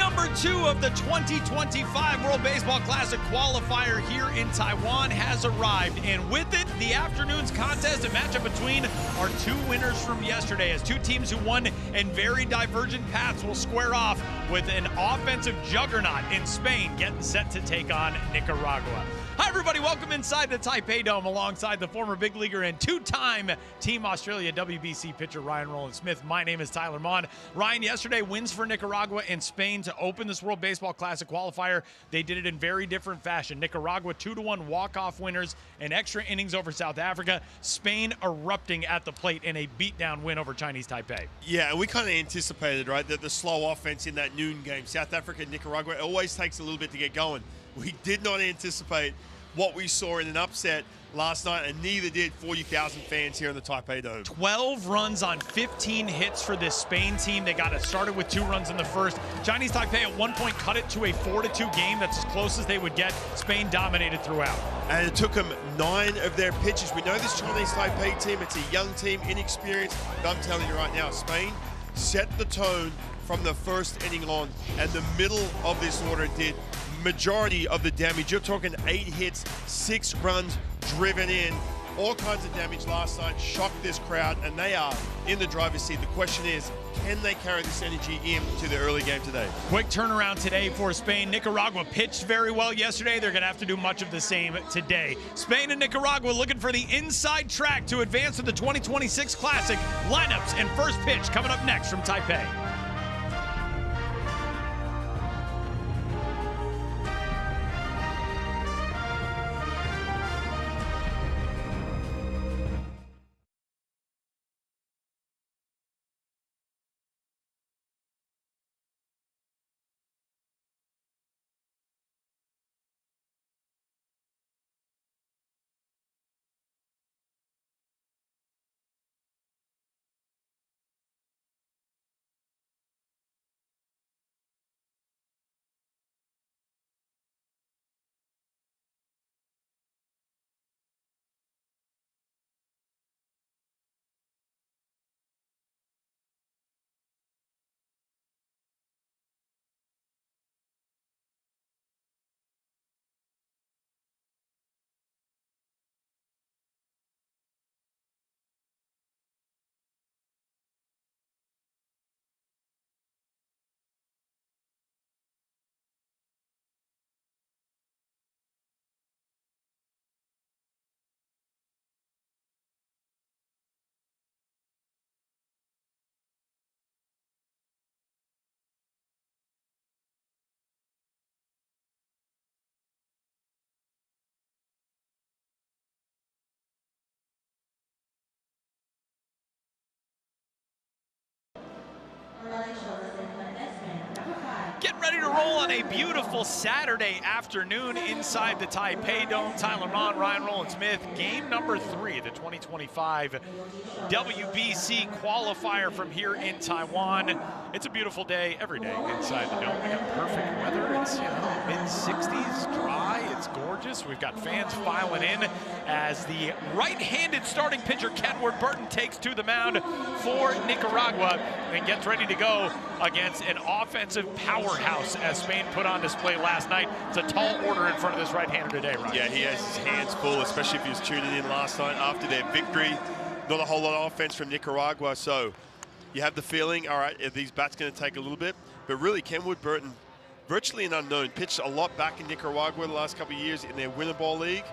number 2 of the 2025 World Baseball Classic Qualifier here in Taiwan has arrived, and with it, the afternoon's contest, a matchup between our 2 winners from yesterday, as 2 teams who won in very divergent paths will square off with an offensive juggernaut in Spain getting set to take on Nicaragua. Hi everybody, welcome inside the Taipei Dome alongside the former big leaguer and 2-time Team Australia WBC pitcher Ryan Rowland-Smith. My name is Tyler Mon. Ryan, yesterday wins for Nicaragua and Spain to open this World Baseball Classic Qualifier. They did it in very different fashion. Nicaragua 2-1 walk-off winners and extra innings over South Africa. Spain erupting at the plate in a beatdown win over Chinese Taipei. Yeah, and we kind of anticipated, right, that the slow offense in that noon game, South Africa and Nicaragua, it always takes a little bit to get going. We did not anticipate what we saw in an upset last night, and neither did 40,000 fans here in the Taipei Dome. 12 runs on 15 hits for this Spain team. They got it started with 2 runs in the first. Chinese Taipei at one point cut it to a 4-2 game. That's as close as they would get. Spain dominated throughout. And it took them 9 of their pitches. We know this Chinese Taipei team, it's a young team, inexperienced, but I'm telling you right now, Spain set the tone from the first inning on, and the middle of this order did majority of the damage. You're talking 8 hits, 6 runs driven in, all kinds of damage last night, shocked this crowd, and they are in the driver's seat. The question is, can they carry this energy into the early game today? Quick turnaround today for Spain. Nicaragua pitched very well yesterday. They're going to have to do much of the same today. Spain and Nicaragua looking for the inside track to advance to the 2026 Classic. Lineups and first pitch coming up next from Taipei. Getting ready to roll on a beautiful Saturday afternoon inside the Taipei Dome. Tyler Mon, Ryan Rowland-Smith, game number 3, the 2025 WBC Qualifier from here in Taiwan. It's a beautiful day every day inside the dome. We got perfect weather. It's mid-60s, dry. It's gorgeous. We've got fans filing in as the right-handed starting pitcher Kenward Burton takes to the mound for Nicaragua and gets ready to go against an offensive powerhouse as Spain put on display last night. It's a tall order in front of this right-hander today, Ryan. Yeah, he has his hands full, especially if he was tuning in last night after their victory. Not a whole lot of offense from Nicaragua, so you have the feeling, all right, these bats going to take a little bit, but really Kenward Burton, virtually an unknown, pitched a lot back in Nicaragua the last couple of years in their winter ball league.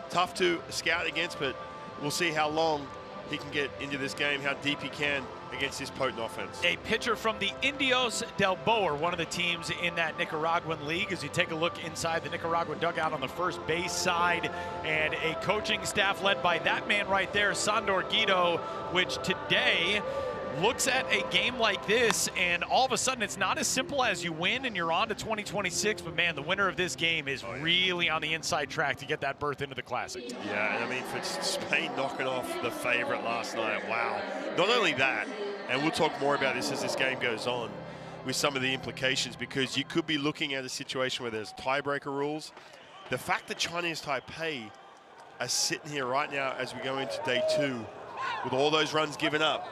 Tough to scout against, but we'll see how long he can get into this game, how deep he can against this potent offense. A pitcher from the Indios del Boer, one of the teams in that Nicaraguan league, as you take a look inside the Nicaragua dugout on the first base side, and a coaching staff led by that man right there, Sandor Guido, which today looks at a game like this, and all of a sudden it's not as simple as you win and you're on to 2026, but man, the winner of this game is really on the inside track to get that berth into the Classic. Yeah, and I mean, for Spain knocking off the favorite last night, wow. Not only that, and we'll talk more about this as this game goes on with some of the implications, because you could be looking at a situation where there's tiebreaker rules. The fact that Chinese Taipei are sitting here right now as we go into day 2 with all those runs given up,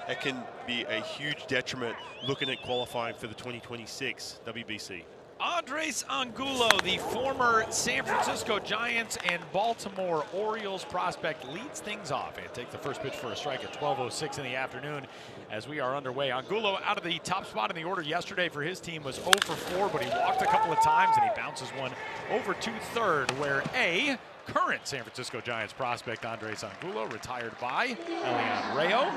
it can be a huge detriment looking at qualifying for the 2026 WBC. Andres Angulo, the former San Francisco Giants and Baltimore Orioles prospect, leads things off and takes the first pitch for a strike at 12:06 in the afternoon as we are underway. Angulo out of the top spot in the order yesterday for his team was 0 for 4, but he walked a couple of times and he bounces one over to third, where a current San Francisco Giants prospect Andres Angulo retired by Elian Rayo.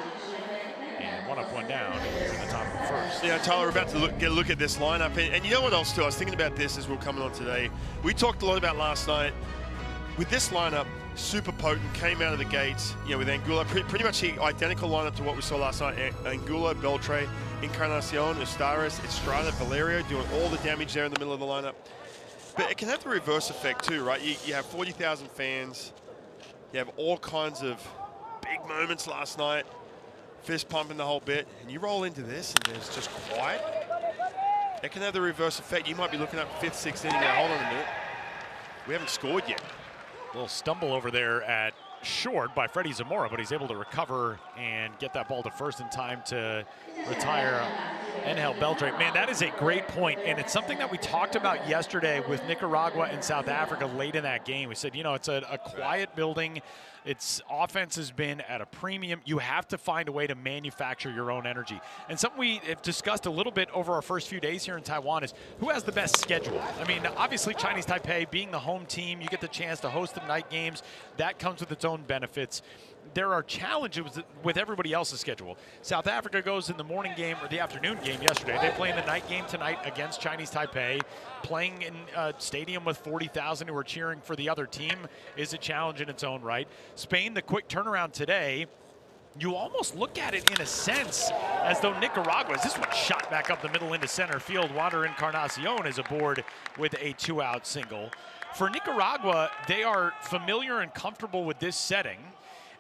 And one up, one down in the top of the first. Yeah, Tyler, we're about to get a look at this lineup. And you know what else, too? I was thinking about this as we were coming on today. We talked a lot about last night. With this lineup, super potent, came out of the gates, with Angulo. Pretty much the identical lineup to what we saw last night. Angulo, Beltre, Encarnacion, Ustaris, Estrada, Valerio doing all the damage there in the middle of the lineup. But it can have the reverse effect, too, right? You have 40,000 fans. You have all kinds of big moments last night. Fist pumping the whole bit, and you roll into this and there's just quiet. It can have the reverse effect. You might be looking up 5th, 6th inning. Now, hold on a minute. We haven't scored yet. A little stumble over there at short by Freddie Zamora, but he's able to recover and get that ball to first in time to retire Angel Beltre. Man, that is a great point, and it's something that we talked about yesterday with Nicaragua and South Africa late in that game. We said, it's a quiet building. Its offense has been at a premium. You have to find a way to manufacture your own energy. And something we have discussed a little bit over our first few days here in Taiwan is who has the best schedule. I mean, obviously Chinese Taipei being the home team, you get the chance to host the night games. That comes with its own benefits. There are challenges with everybody else's schedule. South Africa goes in the morning game or the afternoon game yesterday. They play in the night game tonight against Chinese Taipei. Playing in a stadium with 40,000 who are cheering for the other team is a challenge in its own right. Spain, the quick turnaround today. You almost look at it in a sense as though Nicaragua, as this one shot back up the middle into center field, Wander Encarnacion is aboard with a 2-out single. For Nicaragua, they are familiar and comfortable with this setting.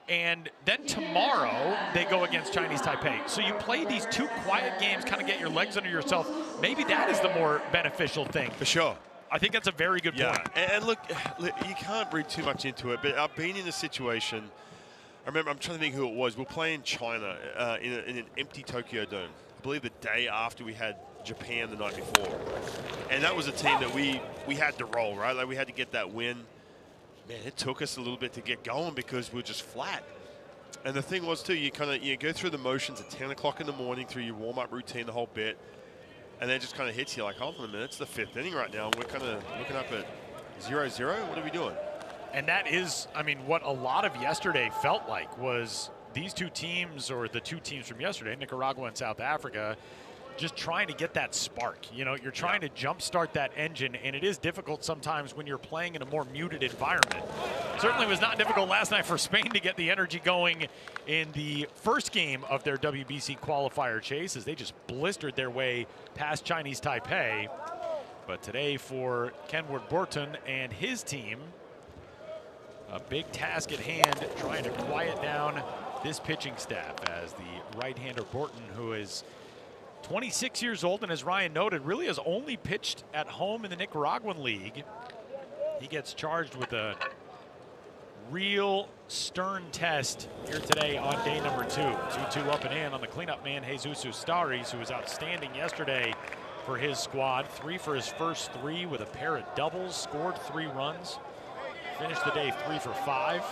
And then tomorrow, they go against Chinese Taipei. So you play these two quiet games, kind of get your legs under yourself. Maybe that is the more beneficial thing. For sure. I think that's a very good point. And look, you can't read too much into it, but I've been in a situation, I remember, I'm trying to think who it was. We're playing China in an empty Tokyo Dome. I believe the day after we had Japan the night before. And that was a team that we had to roll, right? Like we had to get that win. Man, it took us a little bit to get going because we were just flat. And the thing was, too, you go through the motions at 10 o'clock in the morning through your warm-up routine, the whole bit, and then it just kind of hits you like, hold on a minute, it's the 5th inning right now, and we're kind of looking up at 0-0. What are we doing? And that is, I mean, what a lot of yesterday felt like was these two teams, or the two teams from yesterday, Nicaragua and South Africa, just trying to get that spark. You're trying to jumpstart that engine, and it is difficult sometimes when you're playing in a more muted environment. Certainly was not difficult last night for Spain to get the energy going in the first game of their WBC qualifier chase as they just blistered their way past Chinese Taipei. But today for Kenward Borton and his team, a big task at hand, trying to quiet down this pitching staff as the right-hander Borton, who is 26 years old, and as Ryan noted, really has only pitched at home in the Nicaraguan League. He gets charged with a real stern test here today on day number 2. 2-2 up and in on the cleanup man, Jesus Ustaris, who was outstanding yesterday for his squad. 3 for his first 3 with a pair of doubles, scored 3 runs. Finished the day 3 for 5.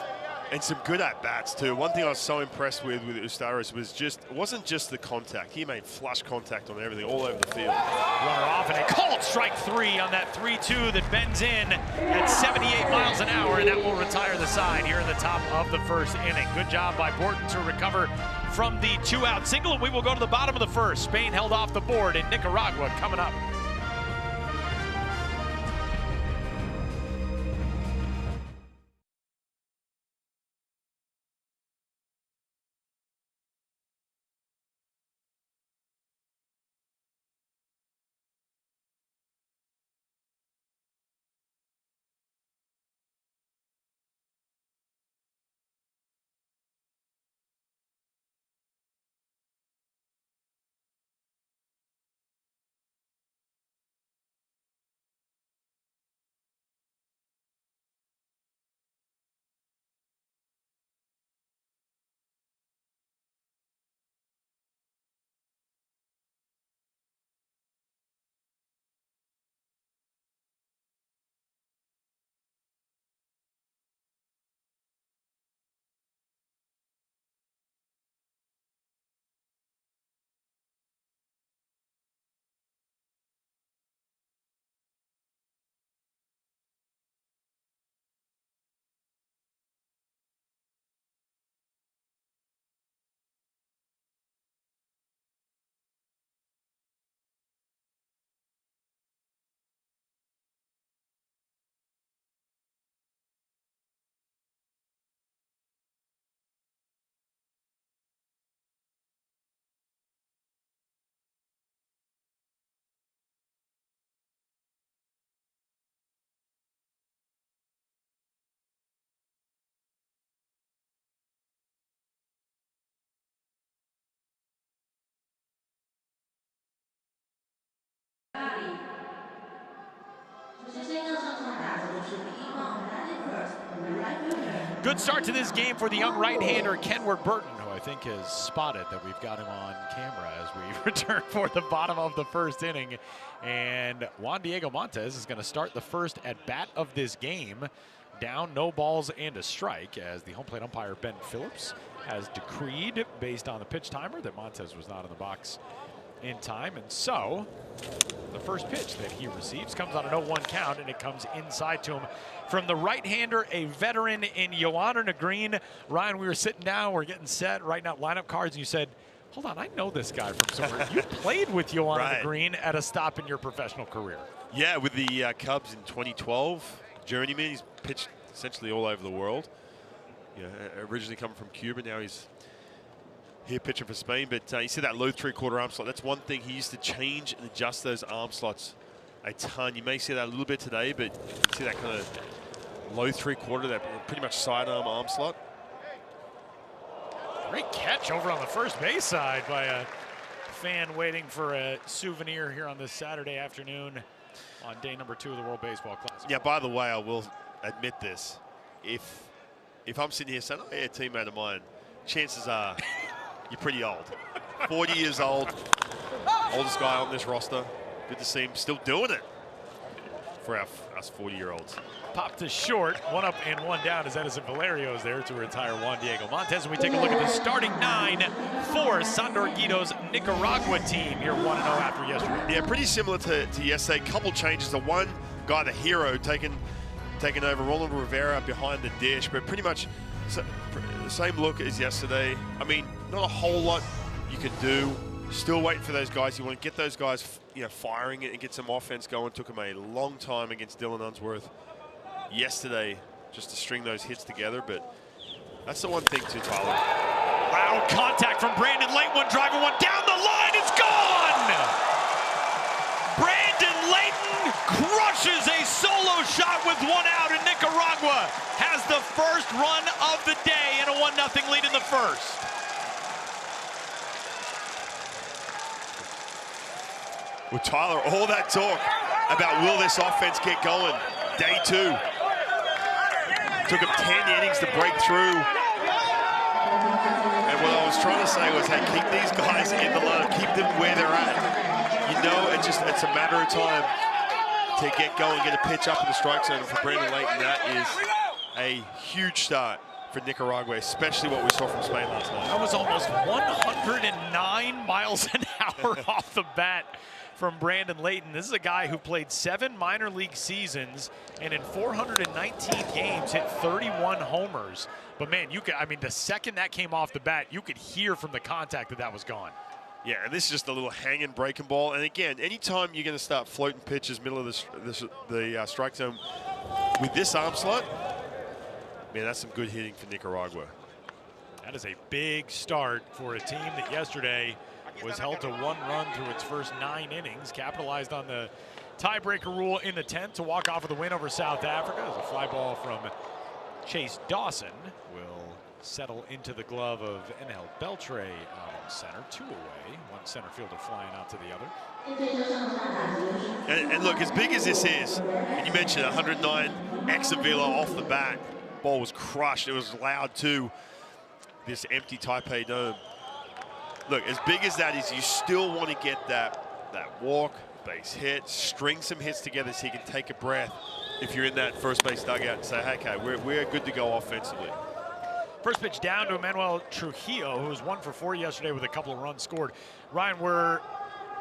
And some good at-bats, too. One thing I was so impressed with Ustaris was wasn't just the contact. He made flush contact on everything, all over the field. Runner off, and a called strike 3 on that 3-2 that bends in at 78 miles an hour, and that will retire the side here in the top of the first inning. Good job by Borton to recover from the 2-out single, and we will go to the bottom of the first. Spain held off the board, and Nicaragua coming up. Good start to this game for the young right-hander Kenward Burton, who I think has spotted that we've got him on camera as we return for the bottom of the first inning. And Juan Diego Montes is going to start the first at bat of this game. Down, no balls and a strike, as the home plate umpire Ben Phillips has decreed, based on the pitch timer, that Montes was not in the box in time. And so the first pitch that he receives comes on an 0-1 count, and it comes inside to him from the right-hander, a veteran in Yoanna Negreen. Ryan, we were sitting down, we're getting set, writing out lineup cards, and you said, hold on, I know this guy from somewhere. You played with Yoanna Negreen at a stop in your professional career. Yeah, with the Cubs in 2012. Journeyman, he's pitched essentially all over the world. Originally coming from Cuba, now he's here pitching for Spain. But you see that low three-quarter arm slot. That's one thing. He used to change and adjust those arm slots a ton. You may see that a little bit today, but you see that kind of low three-quarter, that pretty much sidearm arm slot. Great catch over on the first base side by a fan waiting for a souvenir here on this Saturday afternoon on day number 2 of the World Baseball Classic. Yeah, by the way, I will admit this. If I'm sitting here saying, oh yeah, teammate of mine, chances are you're pretty old. 40 years old, oldest guy on this roster. Good to see him still doing it for us 40-year-olds. Popped to short, 1 up and 1 down as Edison Valerio is there to retire Juan Diego Montes. And we take a look at the starting 9 for Sandor Guido's Nicaragua team here 1-0 after yesterday. Yeah, pretty similar to yesterday. Couple changes. The one guy, the hero, taking over, Roland Rivera behind the dish, but pretty much the same look as yesterday. I mean, not a whole lot you can do. Still waiting for those guys. You want to get those guys, firing it and get some offense going. Took him a long time against Dylan Unsworth yesterday just to string those hits together, but that's the one thing too, Tyler. Loud contact from Brandon Layton, one driving, one down the line, it's gone! Brandon Layton crushes a solo shot with 1 out, and Nicaragua has the first run of the day and a 1-0 lead in the first. Well, Tyler, all that talk about will this offense get going? Day 2. Took him 10 innings to break through. And what I was trying to say was, hey, keep these guys in the lineup, keep them where they're at. It's a matter of time to get going, get a pitch up in the strike zone. For Brandon Layton, that is a huge start for Nicaragua, especially what we saw from Spain last night. That was almost 109 miles an hour off the bat from Brandon Layton. This is a guy who played 7 minor league seasons and in 419 games hit 31 homers. But man, the second that came off the bat, you could hear from the contact that was gone. Yeah, and this is just a little hanging breaking ball. And again, anytime you're going to start floating pitches middle of the strike zone with this arm slot, man, that's some good hitting for Nicaragua. That is a big start for a team that yesterday was held to 1 run through its first 9 innings, capitalized on the tiebreaker rule in the 10th to walk off with a win over South Africa. As a fly ball from Chase Dawson will settle into the glove of Enel Beltre out in center. 2 away, one center fielder flying out to the other. And look, as big as this is, and you mentioned 109 ex-Avila off the bat, ball was crushed. It was loud too, this empty Taipei Dome. Look, as big as that is, you still want to get that walk, base hit, string some hits together so you can take a breath if you're in that first base dugout and say, hey, okay, we're good to go offensively. First pitch down to Emmanuel Trujillo, who was 1 for 4 yesterday with a couple of runs scored. Ryan, we're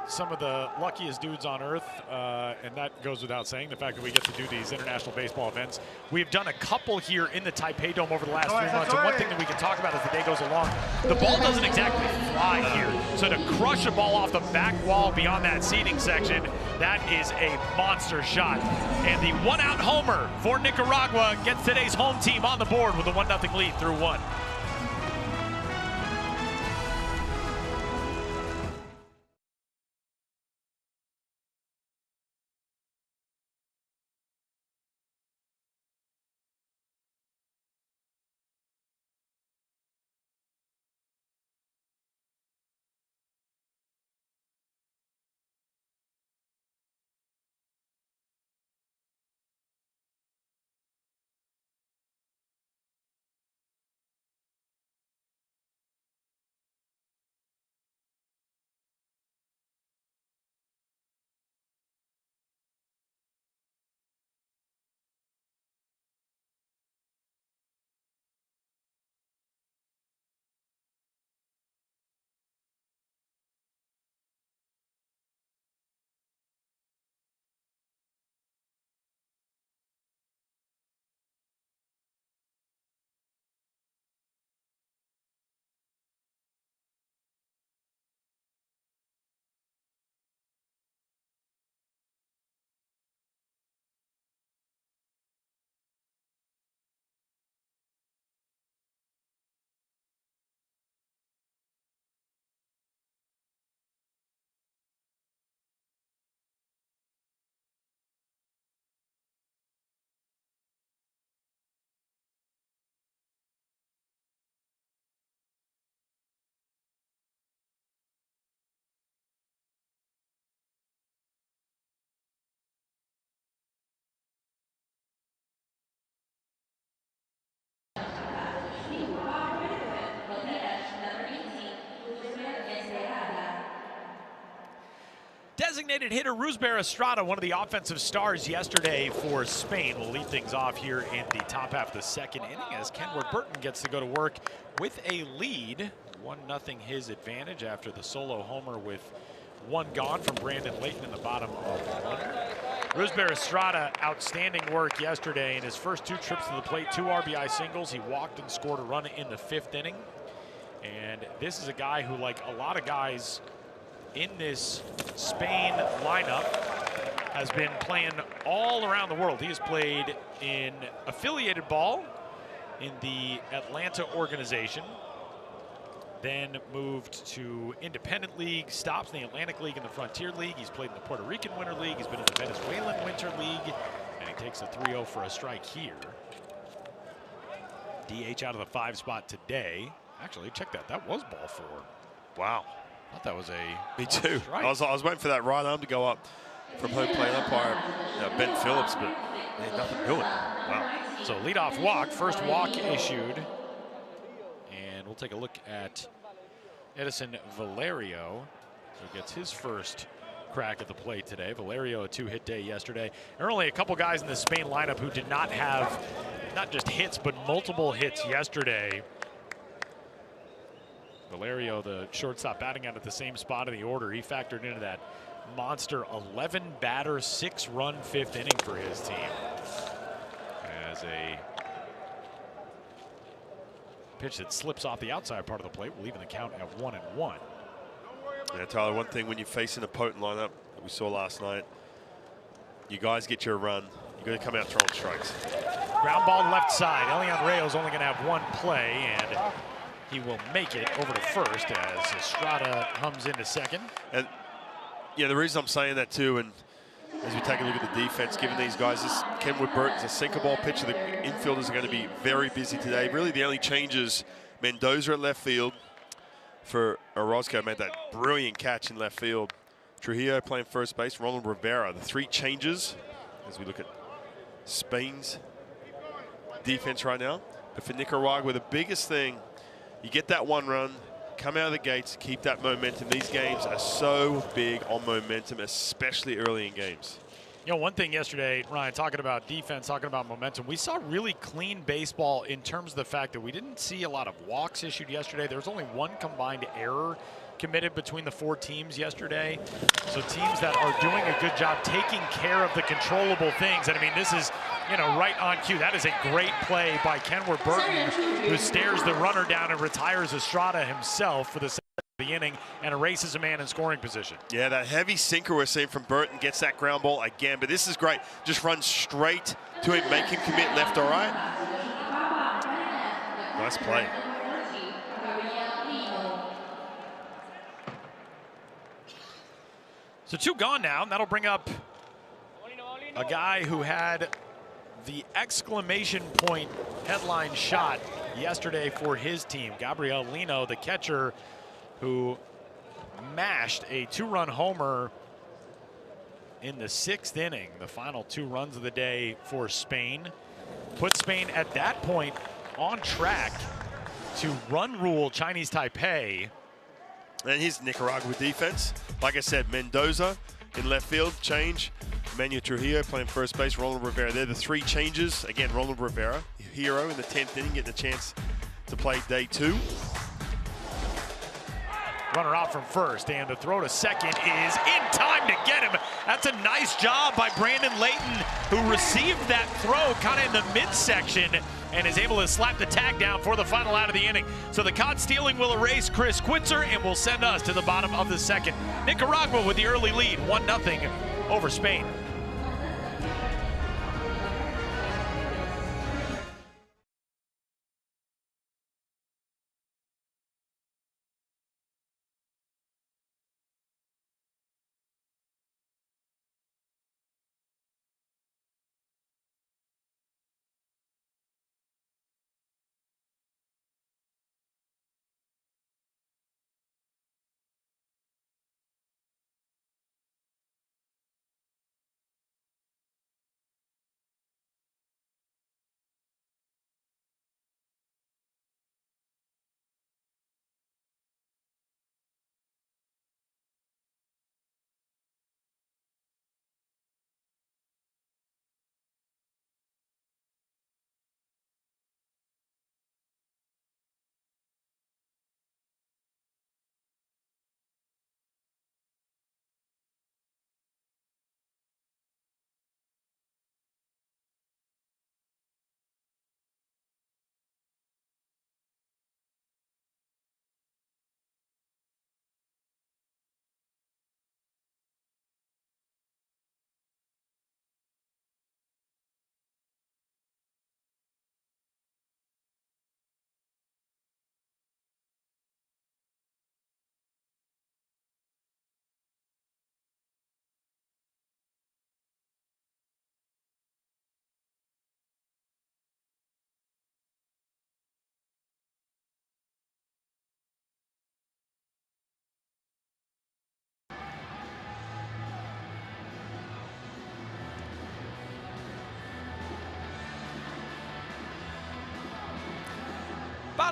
some of the luckiest dudes on earth, and that goes without saying, the fact that we get to do these international baseball events. We've done a couple here in the Taipei Dome over the last 3 months, and one thing that we can talk about as the day goes along, the ball doesn't exactly fly here. So to crush a ball off the back wall beyond that seating section, that is a monster shot. And the 1-out homer for Nicaragua gets today's home team on the board with a 1-0 lead through 1. designated hitter Rusber Estrada, one of the offensive stars yesterday for Spain, will lead things off here in the top half of the second inning as Kenwood Burton gets to go to work with a lead. 1-0 his advantage after the solo homer with one gone from Brandon Layton in the bottom of one. Rusber Estrada, outstanding work yesterday in his first 2 trips to the plate, 2 RBI singles. He walked and scored a run in the 5th inning. And this is a guy who, like a lot of guys in this Spain lineup, has been playing all around the world. He has played in affiliated ball in the Atlanta organization, then moved to independent league, stops in the Atlantic League and the Frontier League. He's played in the Puerto Rican Winter League. He's been in the Venezuelan Winter League, and he takes a 3-0 for a strike here. DH out of the 5 spot today. Actually, check that. That was ball 4. Wow. I thought that was a Me too. strike. I was waiting for that right arm to go up from home plate umpire Ben Phillips, but they had nothing doing. Wow. So leadoff walk, first walk issued. And we'll take a look at Edison Valerio, who gets his first crack at the plate today. Valerio, a 2-hit day yesterday. There are only a couple guys in the Spain lineup who did not have not just hits, but multiple hits yesterday. Valerio, the shortstop, batting out at the same spot in the order. He factored into that monster 11-batter, 6-run 5th inning for his team. As a pitch that slips off the outside part of the plate, leaving the count at 1-1. Yeah, Tyler, one thing when you're facing a potent lineup that we saw last night, you guys get your run, you got to come out throwing strikes. Ground ball left side. Elian Reyes only going to have one play, and he will make it over to first as Estrada hums into second. And yeah, the reason I'm saying that too, and as we take a look at the defense, given these guys, this Kenwood Burton's a sinker ball pitcher. The infielders are going to be very busy today. Really, the only changes, Mendoza at left field for Orozco, made that brilliant catch in left field. Trujillo playing first base, Ronald Rivera. The 3 changes as we look at Spain's defense right now. But for Nicaragua, the biggest thing, you get that 1 run, come out of the gates, keep that momentum. These games are so big on momentum, especially early in games. You know, one thing yesterday, Ryan, talking about defense, talking about momentum, we saw really clean baseball in terms of the fact that we didn't see a lot of walks issued yesterday. There was only 1 combined error committed between the 4 teams yesterday. So teams that are doing a good job taking care of the controllable things. And I mean, this is, you know, right on cue. That is a great play by Kenwood Burton, who stares the runner down and retires Estrada himself for the second of the inning and erases a man in scoring position. Yeah, that heavy sinker we're seeing from Burton gets that ground ball again, but this is great. Just run straight to him, make him commit left or right. Nice play. So 2 gone now, and that'll bring up a guy who had the exclamation point headline shot yesterday for his team. Gabriel Lino, the catcher, who mashed a 2-run homer in the 6th inning, the final 2 runs of the day for Spain. Put Spain at that point on track to run rule Chinese Taipei. And here's Nicaragua defense. Like I said, Mendoza in left field, change. Manuel Trujillo playing first base, Ronald Rivera. They're the 3 changes. Again, Ronald Rivera, hero in the 10th inning, getting a chance to play day 2. Runner out from first, and the throw to second is in time to get him. That's a nice job by Brandon Layton, who received that throw kind of in the midsection and is able to slap the tag down for the final out of the inning. So the caught stealing will erase Chris Quitzer and will send us to the bottom of the second. Nicaragua with the early lead, 1-0 over Spain.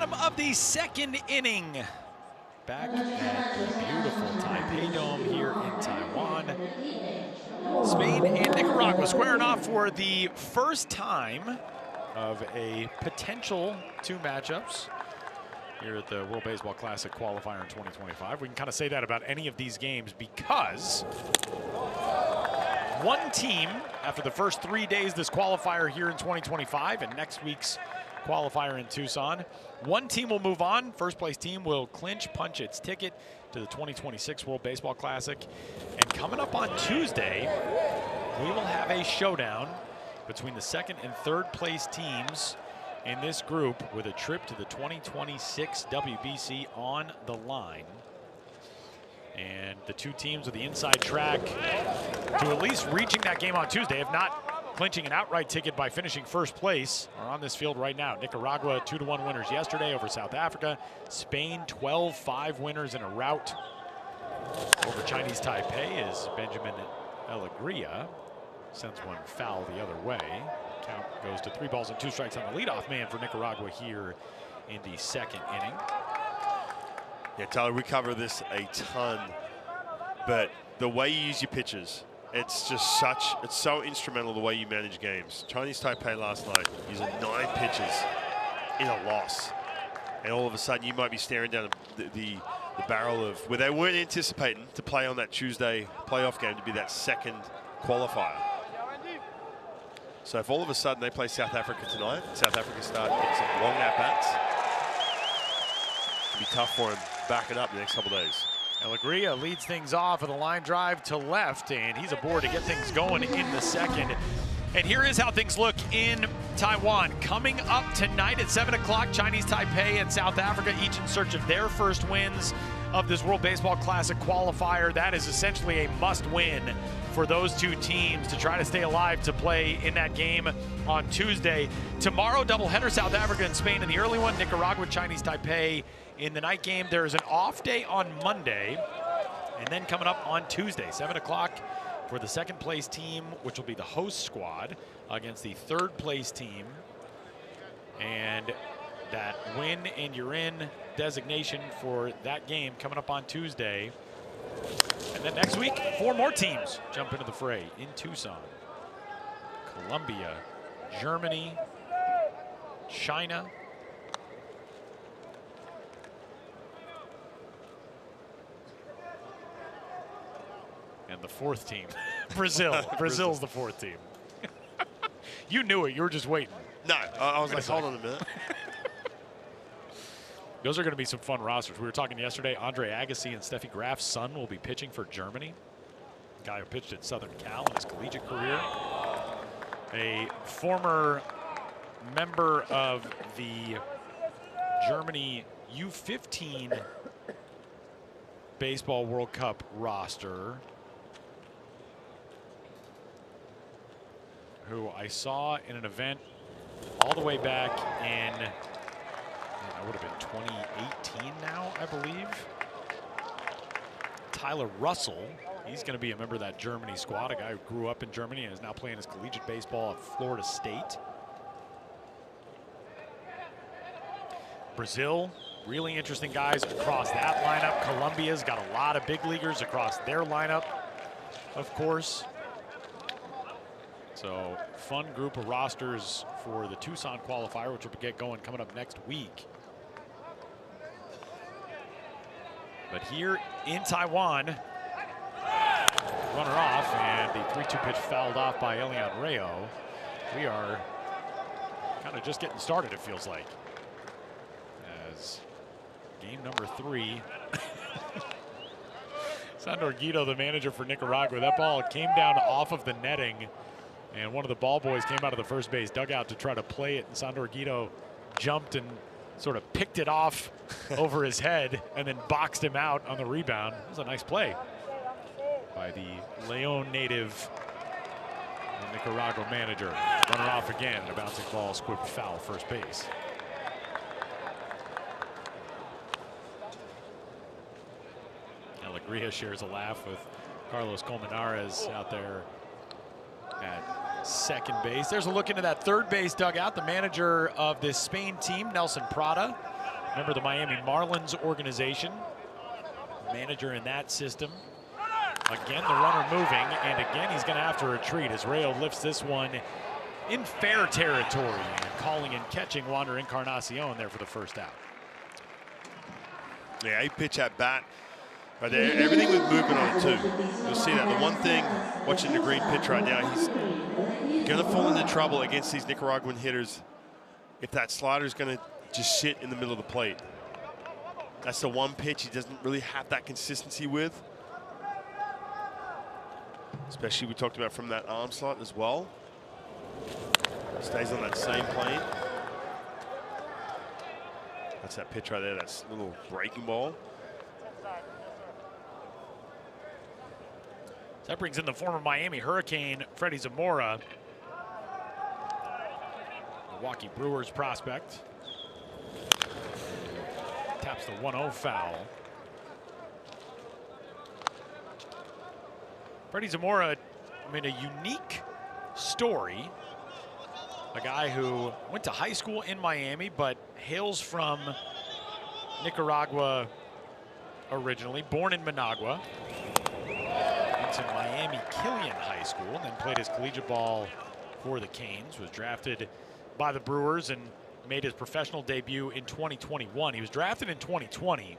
bottom of the second inning. Back at the beautiful Taipei Dome here in Taiwan. Spain and Nicaragua squaring off for the first time of a potential two matchups here at the World Baseball Classic Qualifier in 2025. We can kind of say that about any of these games because one team, after the first 3 days of this qualifier here in 2025 and next week's qualifier in Tucson, one team will move on. First place team will punch its ticket to the 2026 World Baseball Classic. And coming up on Tuesday, we will have a showdown between the second and third place teams in this group with a trip to the 2026 WBC on the line. And the two teams with the inside track to at least reaching that game on Tuesday, if not clinching an outright ticket by finishing first place, are on this field right now. Nicaragua 2-1 winners yesterday over South Africa. Spain 12-5 winners in a rout over Chinese Taipei as Benjamin Alegria sends one foul the other way. Count goes to 3 balls and 2 strikes on the leadoff man for Nicaragua here in the second inning. Yeah, Tyler, we cover this a ton, but the way you use your pitches, it's so instrumental the way you manage games. Chinese Taipei last night using 9 pitches in a loss. And all of a sudden you might be staring down the barrel of where they weren't anticipating to play on that Tuesday playoff game to be that second qualifier. So if all of a sudden they play South Africa tonight, South Africa start getting some long at-bats, it'll be tough for him back it up the next couple days. Alegria leads things off with a line drive to left, and he's aboard to get things going in the second. And here is how things look in Taiwan. Coming up tonight at 7 o'clock, Chinese Taipei and South Africa, each in search of their first wins of this World Baseball Classic qualifier. That is essentially a must-win for those two teams to try to stay alive to play in that game on Tuesday. Tomorrow, doubleheader, South Africa and Spain in the early one, Nicaragua, Chinese Taipei in the night game. There is an off day on Monday, and then coming up on Tuesday, 7 o'clock for the second place team, which will be the host squad, against the third place team. And that win and you're in designation for that game coming up on Tuesday. And then next week, 4 more teams jump into the fray in Tucson. Colombia, Germany, China, and the 4th team, Brazil. Brazil's the 4th team. You knew it. You were just waiting. No, I was like, hold on a minute. Those are going to be some fun rosters. We were talking yesterday, Andre Agassi and Steffi Graf's son will be pitching for Germany. The guy who pitched at Southern Cal in his collegiate career. A former member of the Germany U15 Baseball World Cup roster, who I saw in an event all the way back in, that would have been 2018 now, I believe. Tyler Russell, he's going to be a member of that Germany squad, a guy who grew up in Germany and is now playing his collegiate baseball at Florida State. Brazil, really interesting guys across that lineup. Colombia's got a lot of big leaguers across their lineup, of course. So, fun group of rosters for the Tucson qualifier, which will get going coming up next week. But here in Taiwan, runner off, and the 3-2 pitch fouled off by Elian Rayo. We are kind of just getting started, it feels like. As game number 3. Sandor Guido, the manager for Nicaragua, that ball came down off of the netting, and one of the ball boys came out of the first base dugout to try to play it, and Sandor Guido jumped and sort of picked it off over his head and then boxed him out on the rebound. It was a nice play by the Leon native Nicaragua manager. Runner off again, and a bouncing ball squibbed foul first base. Alegria shares a laugh with Carlos Colmenares out there at second base. There's a look into that third base dugout. The manager of this Spain team, Nelson Prada, Remember the Miami Marlins organization, manager in that system. Again, the runner moving, and again, he's going to have to retreat as Rayo lifts this one in fair territory and calling and catching Wander Encarnacion there for the first out. Yeah, a pitch at bat. Right there, everything with movement on it too. You'll see that. The one thing, watching the green pitch right now, he's going to fall into trouble against these Nicaraguan hitters if that slider is going to just sit in the middle of the plate. That's the one pitch he doesn't really have that consistency with. Especially we talked about from that arm slot as well. Stays on that same plane. That's that pitch right there, that's a little breaking ball. That brings in the former Miami Hurricane, Freddie Zamora. Milwaukee Brewers prospect. Taps the 1-0 foul. Freddie Zamora, I mean, a unique story. A guy who went to high school in Miami, but hails from Nicaragua originally, born in Managua. Went to Miami Killian High School, then played his collegiate ball for the Canes, was drafted by the Brewers and made his professional debut in 2021. He was drafted in 2020.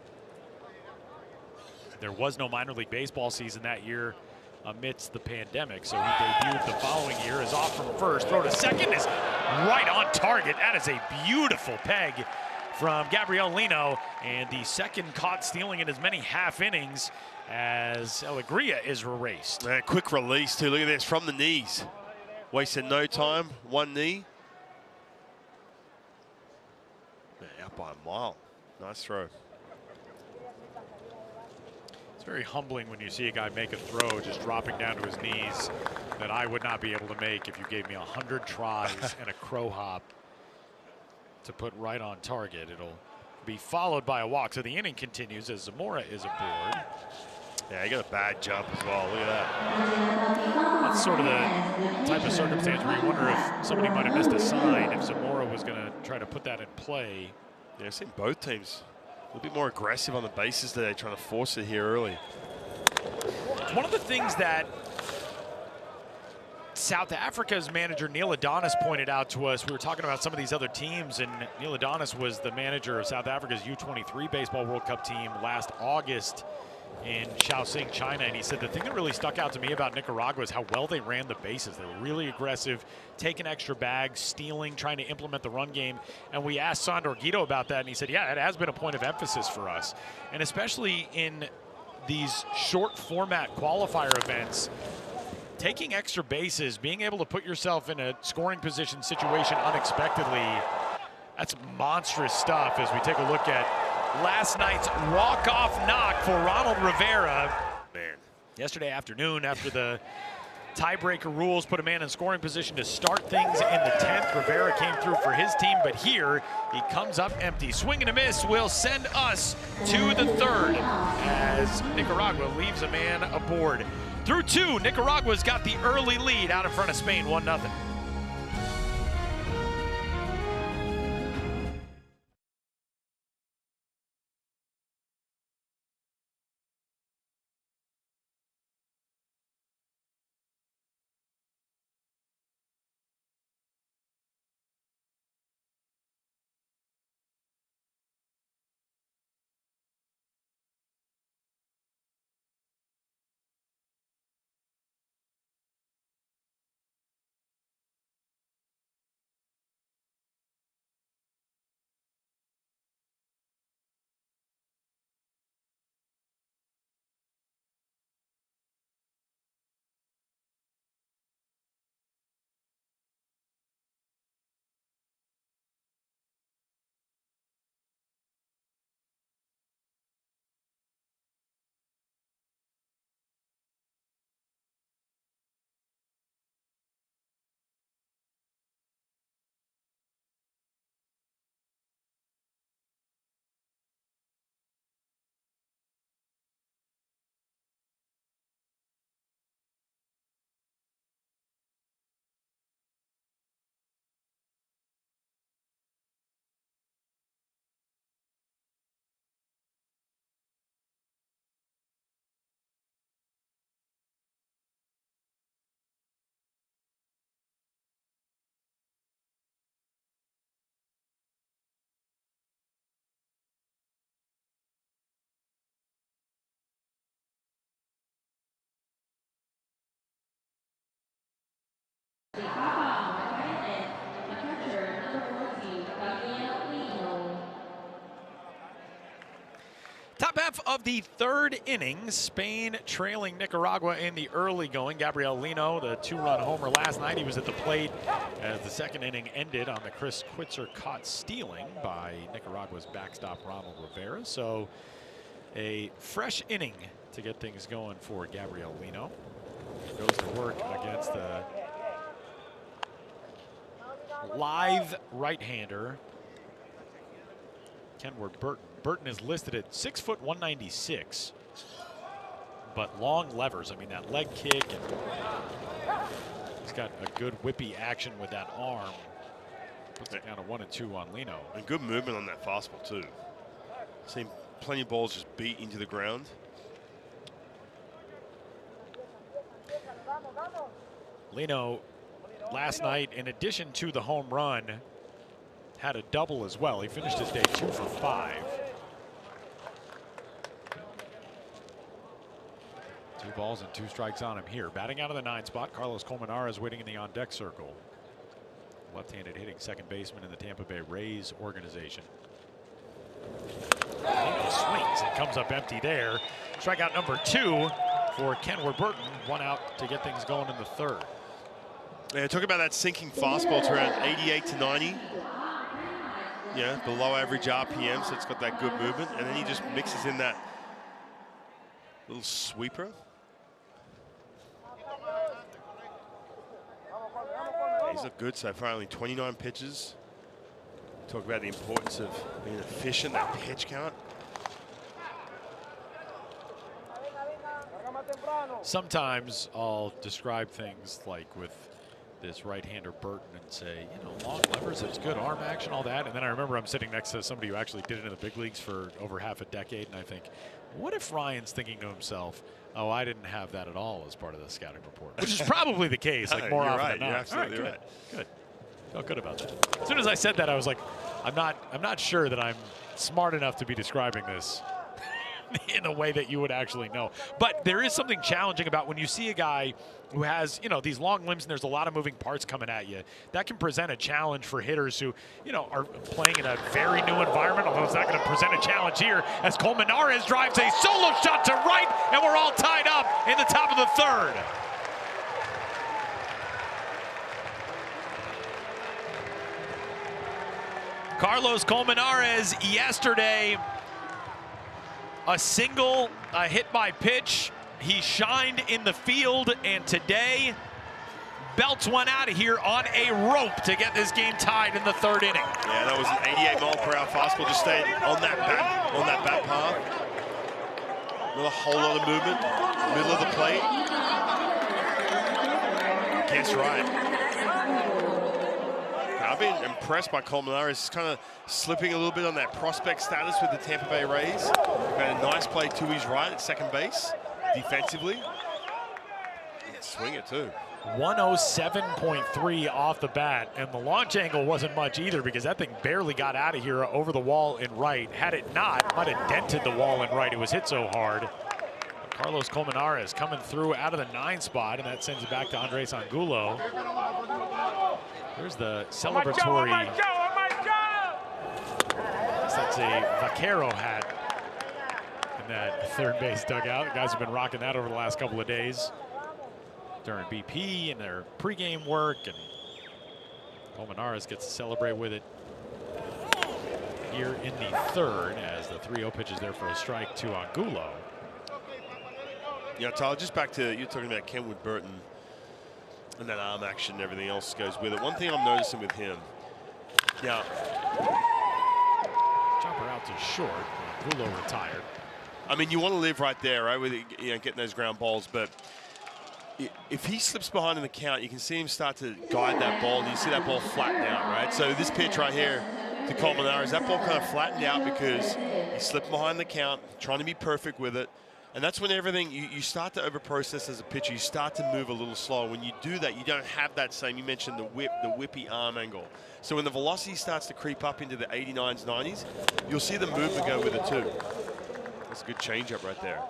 There was no minor league baseball season that year amidst the pandemic, so he debuted the following year, is off from first, throw to second, is right on target. That is a beautiful peg from Gabriel Lino, and the second caught stealing in as many half innings as Alegria is erased. Quick release too, look at this, from the knees. Wasted no time, one knee. Out by a mile, nice throw. It's very humbling when you see a guy make a throw just dropping down to his knees that I would not be able to make if you gave me 100 tries and a crow hop to put right on target. It'll be followed by a walk. So the inning continues as Zamora is aboard. Yeah, he got a bad jump as well. Look at that. That's sort of the type of circumstance where you wonder if somebody might have missed a sign if Zamora was going to try to put that in play. Yeah, I've seen both teams a little bit more aggressive on the bases today, trying to force it here early. One of the things that South Africa's manager Neil Adonis pointed out to us, we were talking about some of these other teams, and Neil Adonis was the manager of South Africa's U23 Baseball World Cup team last August in Shaoxing, China, and he said the thing that really stuck out to me about Nicaragua is how well they ran the bases. They were really aggressive, taking extra bags, stealing, trying to implement the run game. And we asked Sandor Guido about that, and he said, yeah, it has been a point of emphasis for us. And especially in these short format qualifier events, taking extra bases, being able to put yourself in a scoring position situation unexpectedly, that's monstrous stuff as we take a look at last night's walk-off knock for Ronald Rivera. Man, yesterday afternoon, after the tiebreaker rules put a man in scoring position to start things in the 10th, Rivera came through for his team, but here he comes up empty. Swing and a miss will send us to the third as Nicaragua leaves a man aboard. Through two, Nicaragua's got the early lead out in front of Spain, 1-0. half of the third inning, Spain trailing Nicaragua in the early going. Gabriel Lino, the two-run homer last night, he was at the plate as the second inning ended on the Chris Quitzer caught stealing by Nicaragua's backstop Ronald Rivera. So a fresh inning to get things going for Gabriel Lino. Goes to work against the live right-hander, Kenward Burton. Burton is listed at 6 foot 196, but long levers. I mean, that leg kick, and he's got a good whippy action with that arm. Puts it down to 1-2 on Lino. And good movement on that fastball too. Seen plenty of balls just beat into the ground. Lino last night, in addition to the home run, had a double as well. He finished his day 2 for 5. 2 balls and 2 strikes on him here. Batting out of the 9 spot, Carlos Colmenares waiting in the on-deck circle. Left-handed hitting second baseman in the Tampa Bay Rays organization. He swings and comes up empty there. Strikeout number 2 for Kenward Burton. 1 out to get things going in the third. Yeah, talk about that sinking fastball. It's around 88 to 90. Yeah, below average RPM, so it's got that good movement. And then he just mixes in that little sweeper. He's looked good so far, only 29 pitches. Talk about the importance of being efficient, that pitch count. Sometimes I'll describe things like with this right-hander Burton and say, you know, long levers, it's good arm action, all that. And then I remember I'm sitting next to somebody who actually did it in the big leagues for over half a decade, and I think, what if Ryan's thinking to himself, oh, I didn't have that at all as part of the scouting report? Which is probably the case, like more often than not. You're absolutely right. Good. Felt good about that. As soon as I said that, I was like, I'm not sure that I'm smart enough to be describing this in a way that you would actually know. But there is something challenging about when you see a guy who has, you know, these long limbs and there's a lot of moving parts coming at you. That can present a challenge for hitters who, you know, are playing in a very new environment, although it's not going to present a challenge here as Colmenares drives a solo shot to right, and we're all tied up in the top of the third. Carlos Colmenares yesterday, a single, a hit by pitch. He shined in the field, and today belts one out of here on a rope to get this game tied in the third inning. Yeah, that was an 88-mile-per-hour fastball, just staying on that bat path. Not a whole lot of movement, middle of the plate. Guess right. I've been impressed by Colmenares. He's kind of slipping a little bit on that prospect status with the Tampa Bay Rays. Had a nice play to his right at second base, defensively. Yeah, swing it too. 107.3 off the bat, and the launch angle wasn't much either because that thing barely got out of here over the wall in right. Had it not, it might have dented the wall in right. It was hit so hard. But Carlos Colmenares coming through out of the 9 spot, and that sends it back to Andres Angulo. There's the celebratory. That's a vaquero hat in that third base dugout. The guys have been rocking that over the last couple of days during BP and their pregame work, and Colmenares gets to celebrate with it here in the third as the 3-0 pitch is there for a strike to Angulo. Yeah, Tyler, just back to you talking about Kenward Burton and that arm action and everything else goes with it. One thing I'm noticing with him, now, jumper out to short, Angulo retired. I mean, you want to live right there, right, with getting those ground balls, but if he slips behind in the count, you can see him start to guide that ball, and you see that ball flatten out, right? So this pitch right here to Colmenares, that ball kind of flattened out because he slipped behind the count, trying to be perfect with it. And that's when everything, you start to overprocess as a pitcher. You start to move a little slower. When you do that, you don't have that same, you mentioned the whippy arm angle. So when the velocity starts to creep up into the 89s, 90s, you'll see the movement go with it too. That's a good changeup right there.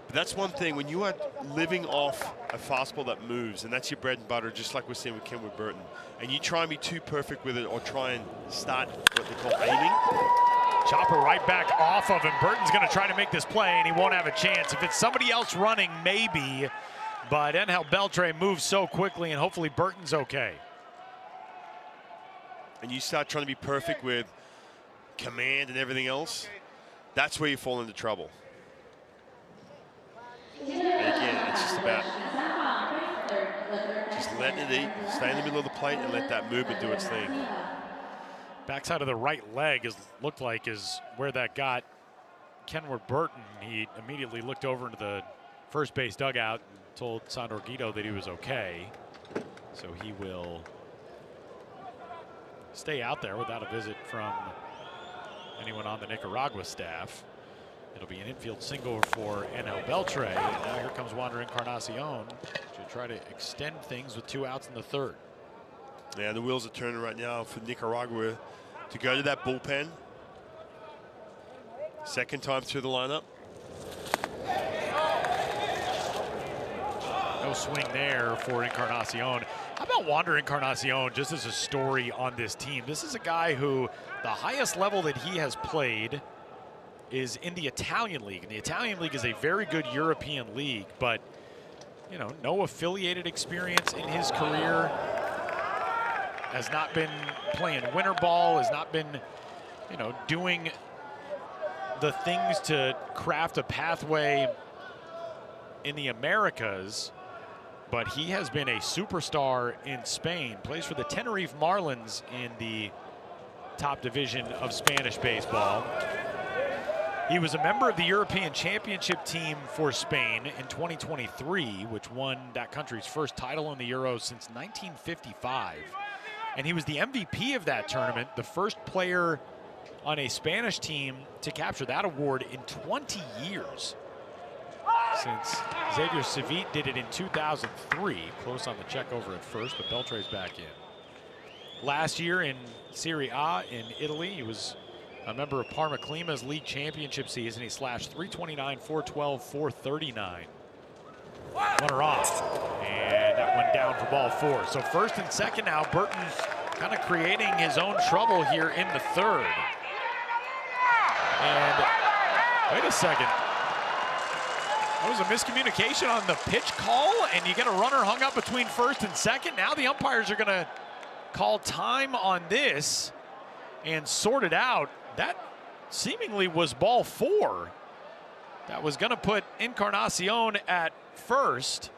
But that's one thing, when you are living off a fastball that moves, and that's your bread and butter, just like we're seeing with Kenward Burton, and you try and be too perfect with it or try and start what they call aiming, Chopper right back off of him. Burton's going to try to make this play, and he won't have a chance. If it's somebody else running, maybe. But Angel Beltre moves so quickly, and hopefully Burton's okay. And you start trying to be perfect with command and everything else, that's where you fall into trouble. And again, it's just about just letting it eat, stay in the middle of the plate, and let that movement do its thing. Backside of the right leg looked like is where that got Kenward Burton. He immediately looked over into the first base dugout and told Sandor Guido that he was okay. So he will stay out there without a visit from anyone on the Nicaragua staff. It'll be an infield single for Angel Beltre. And now here comes Wander Encarnacion to try to extend things with 2 outs in the 3rd. Yeah, the wheels are turning right now for Nicaragua to go to that bullpen. Second time through the lineup. No swing there for Encarnacion. How about Wander Encarnacion just as a story on this team? This is a guy who the highest level that he has played is in the Italian League. And the Italian League is a very good European league, but you know, no affiliated experience in his career. Has not been playing winter ball, has not been, you know, doing the things to craft a pathway in the Americas, but he has been a superstar in Spain, plays for the Tenerife Marlins in the top division of Spanish baseball. He was a member of the European Championship team for Spain in 2023, which won that country's first title in the Euros since 1955. And he was the MVP of that tournament, the first player on a Spanish team to capture that award in 20 years. Since Xavier Civit did it in 2003, close on the check over at first, but Beltre's back in. Last year in Serie A in Italy, he was a member of Parma Clima's league championship season. He slashed .329, .412, .439. Runner off, and that went down for ball 4. So first and second now, Burton kind of creating his own trouble here in the 3rd. And wait a second. That was a miscommunication on the pitch call, and you get a runner hung up between first and second. Now the umpires are going to call time on this and sort it out. That seemingly was ball 4. That was going to put Encarnacion at first.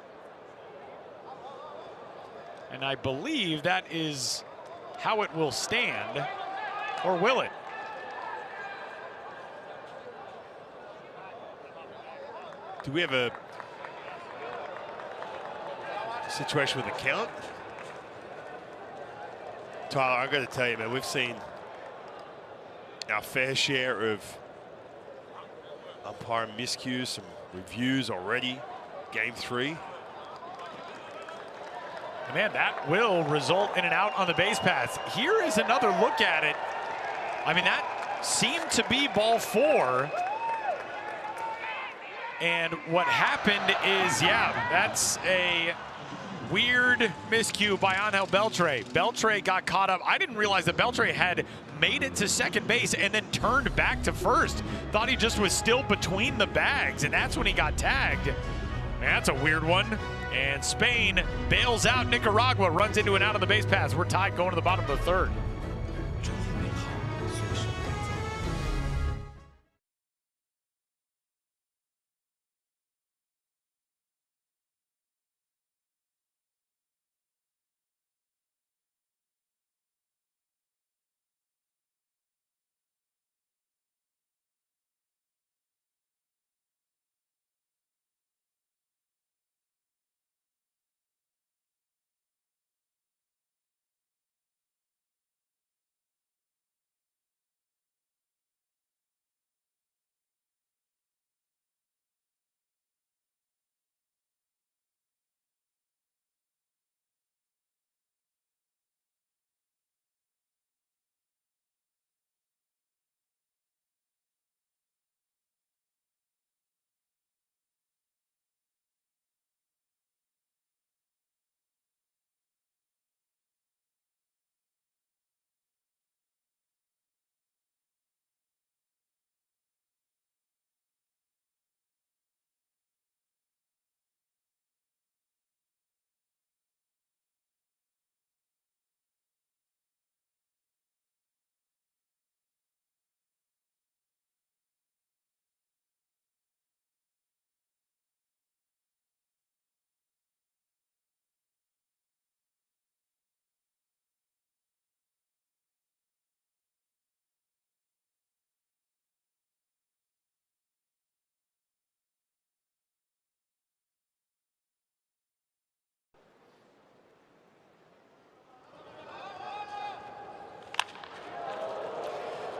And I believe that is how it will stand, or will it? Do we have a situation with the count? Tyler, I've got to tell you, man, we've seen our fair share of umpire miscues, some reviews already. Game 3. And man, that will result in an out on the base paths. Here is another look at it. I mean, that seemed to be ball 4. And what happened is, yeah, that's a weird miscue by Angel Beltre. Beltre got caught up. I didn't realize that Beltre had made it to second base and then turned back to first. Thought he just was still between the bags, and that's when he got tagged. Man, that's a weird one. And Spain bails out Nicaragua, runs into an out on the base paths. We're tied going to the bottom of the 3rd.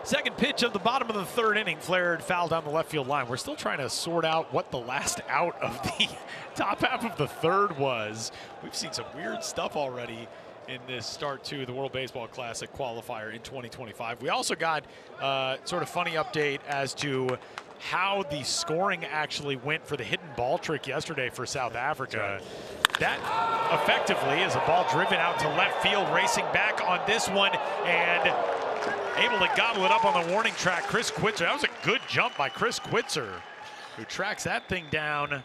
Second pitch of the bottom of the third inning, flared foul down the left field line. We're still trying to sort out what the last out of the top half of the third was. We've seen some weird stuff already in this start to the World Baseball Classic Qualifier in 2025. We also got sort of funny update as to how the scoring actually went for the hidden ball trick yesterday for South Africa. That effectively is a ball driven out to left field, racing back on this one, and able to gobble it up on the warning track. Chris Quitzer, that was a good jump by Chris Quitzer, who tracks that thing down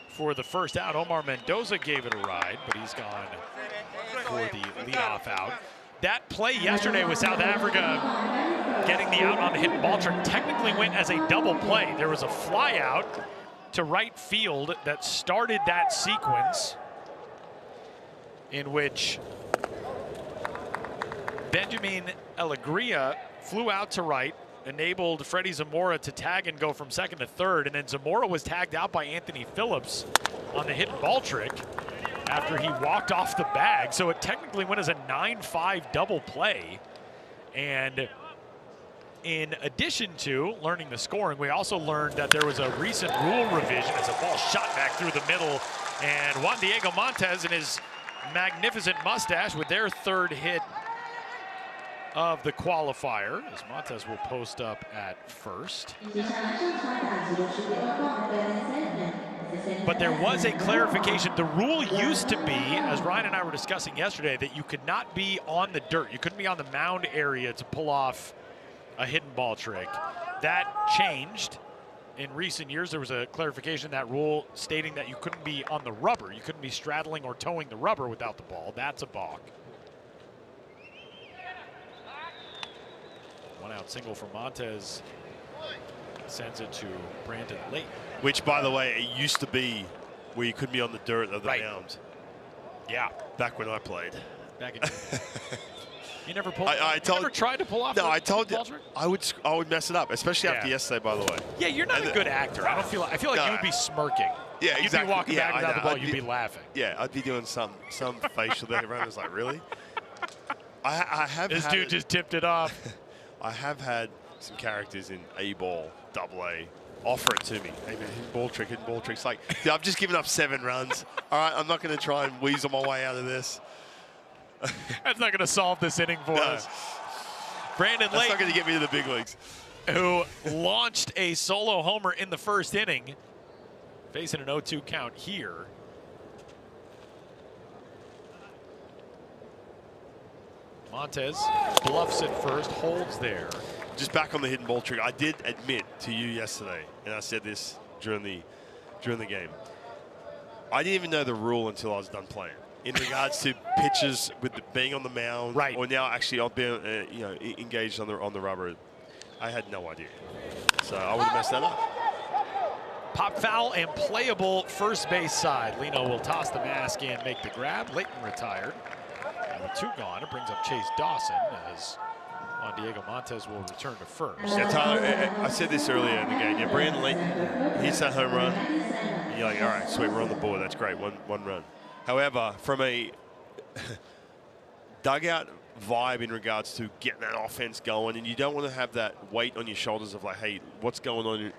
for the first out. Omar Mendoza gave it a ride, but he's gone for the leadoff out. That play yesterday with South Africa getting the out on the hidden ball trick technically went as a double play. There was a fly out to right field that started that sequence in which Benjamin Alegria flew out to right, enabled Freddie Zamora to tag and go from second to third, and then Zamora was tagged out by Anthony Phillips on the hidden ball trick after he walked off the bag. So it technically went as a 9-5 double play. And in addition to learning the scoring, we also learned that there was a recent rule revision as a ball shot back through the middle, and Juan Diego Montes and his magnificent mustache with their third hit of the qualifier, as Montes will post up at first. But there was a clarification. The rule used to be, as Ryan and I were discussing yesterday, that you could not be on the dirt. You couldn't be on the mound area to pull off a hidden ball trick. That changed in recent years. There was a clarification in that rule stating that you couldn't be on the rubber. You couldn't be straddling or towing the rubber without the ball. That's a balk. One out single for Montes sends it to Brandon Layton. Which, by the way, it used to be where you couldn't be on the dirt of the mound. Yeah. Back when I played. Back in You never pulled. You never tried to pull off. No, I told you I would mess it up, especially after yesterday. By the way. Yeah, you're not a good actor. I feel like you would be smirking. Yeah, you'd exactly. be walking back without the ball. You'd be laughing. Yeah, I'd be doing some facial that everyone was like, really? I have. This dude just tipped it off. I have had some characters in A-ball, AA, offer it to me. Hey man, hidden ball trick. It's like, dude, I've just given up 7 runs. All right, I'm not going to try and weasel my way out of this. That's not going to solve this inning for us. Brandon Layton, that's not going to get me to the big leagues. Who launched a solo homer in the first inning, facing an 0-2 count here. Montes bluffs it first, holds there. Just back on the hidden ball trick, I did admit to you yesterday, and I said this during the game, I didn't even know the rule until I was done playing. In regards to pitchers with being on the mound, or now actually being engaged on the rubber, I had no idea. So I would have messed that up. Pop foul and playable first base side. Lino will toss the mask and make the grab. Layton retired. And with 2 gone, it brings up Chase Dawson as Juan Diego Montes will return to first. Yeah, Tyler, I said this earlier in the game. Yeah, Brandon Layton hits that home run. And you're like, all right, sweet, we're on the board. That's great, one run. However, from a dugout vibe in regards to getting that offense going, and you don't want to have that weight on your shoulders of like, hey, what's going on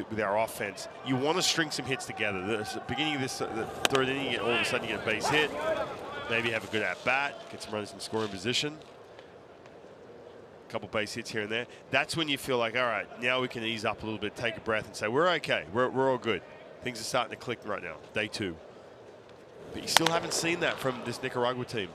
with our offense? You want to string some hits together. The beginning of this the third inning, all of a sudden you get a base hit, maybe have a good at bat, get some runners in scoring position, a couple base hits here and there. That's when you feel like, all right, now we can ease up a little bit, take a breath, and say we're okay, we're all good. Things are starting to click right now. Day 2. But you still haven't seen that from this Nicaragua team.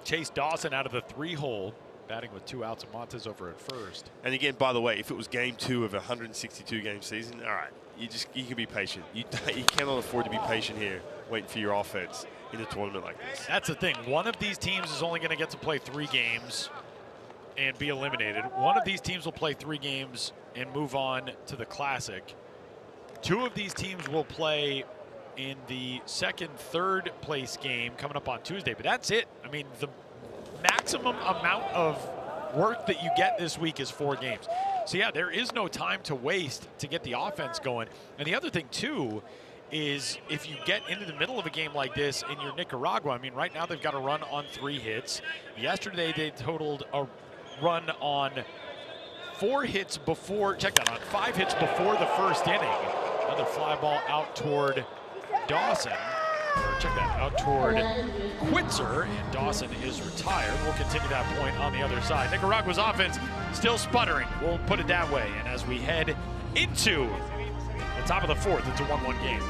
Chase Dawson out of the 3-hole, batting with 2 outs and Montes over at first. And again, by the way, if it was game 2 of a 162-game season, all right, you can be patient. You cannot afford to be patient here, waiting for your offense in a tournament like this. That's the thing. One of these teams is only going to get to play 3 games and be eliminated. One of these teams will play 3 games and move on to the Classic. 2 of these teams will play in the 2nd, 3rd place game coming up on Tuesday, but that's it. I mean, the maximum amount of work that you get this week is 4 games. So yeah, there is no time to waste to get the offense going. And the other thing too is if you get into the middle of a game like this and you're Nicaragua, I mean, right now they've got a run on 3 hits. Yesterday they totaled a run on 4 hits before, check that, on 5 hits before the first inning. Another fly ball out toward Dawson. Or check that, out toward Quitzer, and Dawson is retired. We'll continue that point on the other side. Nicaragua's offense still sputtering, we'll put it that way. And as we head into the top of the 4th, it's a 1-1 game.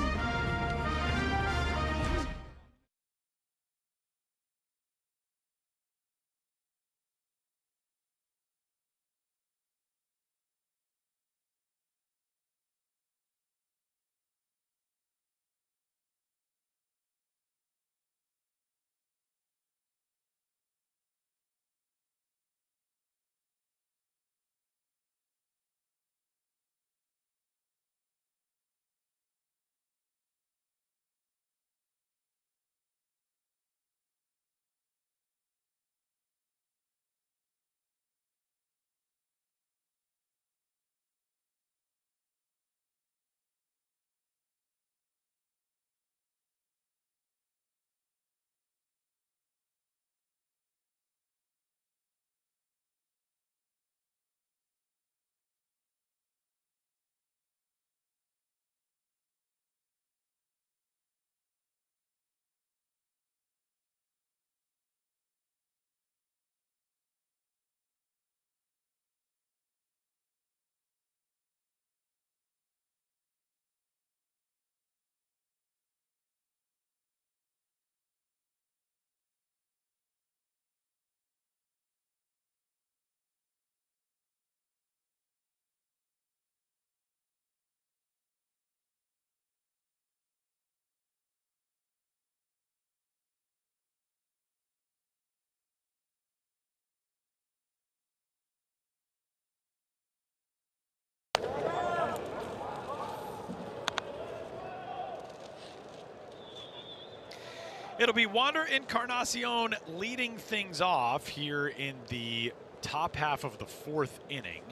It'll be Wander Encarnacion leading things off here in the top half of the 4th inning.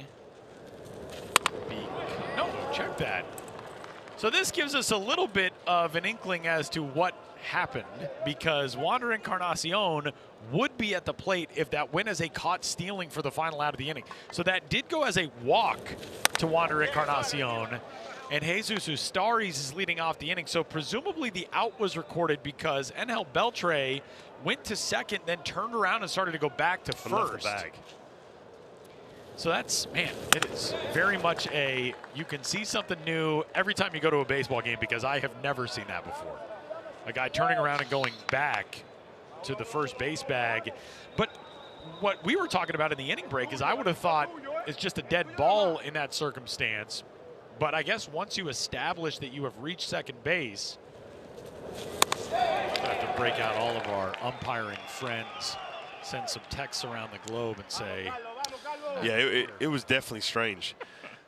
No, check that. So this gives us a little bit of an inkling as to what happened, because Wander Encarnacion would be at the plate if that went as a caught stealing for the final out of the inning. So that did go as a walk to Wander Encarnacion. And Jesus Ustaris is leading off the inning. So presumably the out was recorded because Angel Beltre went to second, then turned around and started to go back to first. So that's, man, it is very much a, you can see something new every time you go to a baseball game, because I have never seen that before. A guy turning around and going back to the first base bag. But what we were talking about in the inning break is I would have thought it's just a dead ball in that circumstance. But I guess once you establish that you have reached second base, I have to break out all of our umpiring friends, send some texts around the globe and say, yeah, it was definitely strange.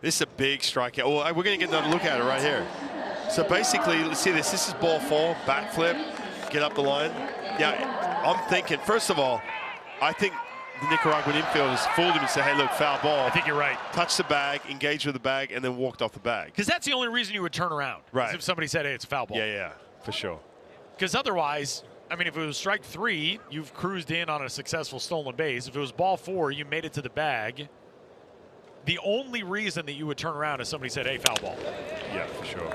This is a big strikeout. Well, we're going to get another look at it right here. So basically, let's see this. This is ball 4, bat flip, get up the line. Yeah, I'm thinking, first of all, I think the Nicaraguan infielders fooled him and said, hey, look, foul ball. I think you're right. Touched the bag, engaged with the bag, and then walked off the bag. Because that's the only reason you would turn around. Right. If somebody said, hey, it's a foul ball. Yeah, yeah, for sure. Because otherwise, I mean, if it was strike 3, you've cruised in on a successful stolen base. If it was ball 4, you made it to the bag. The only reason that you would turn around is somebody said, hey, foul ball. Yeah, for sure.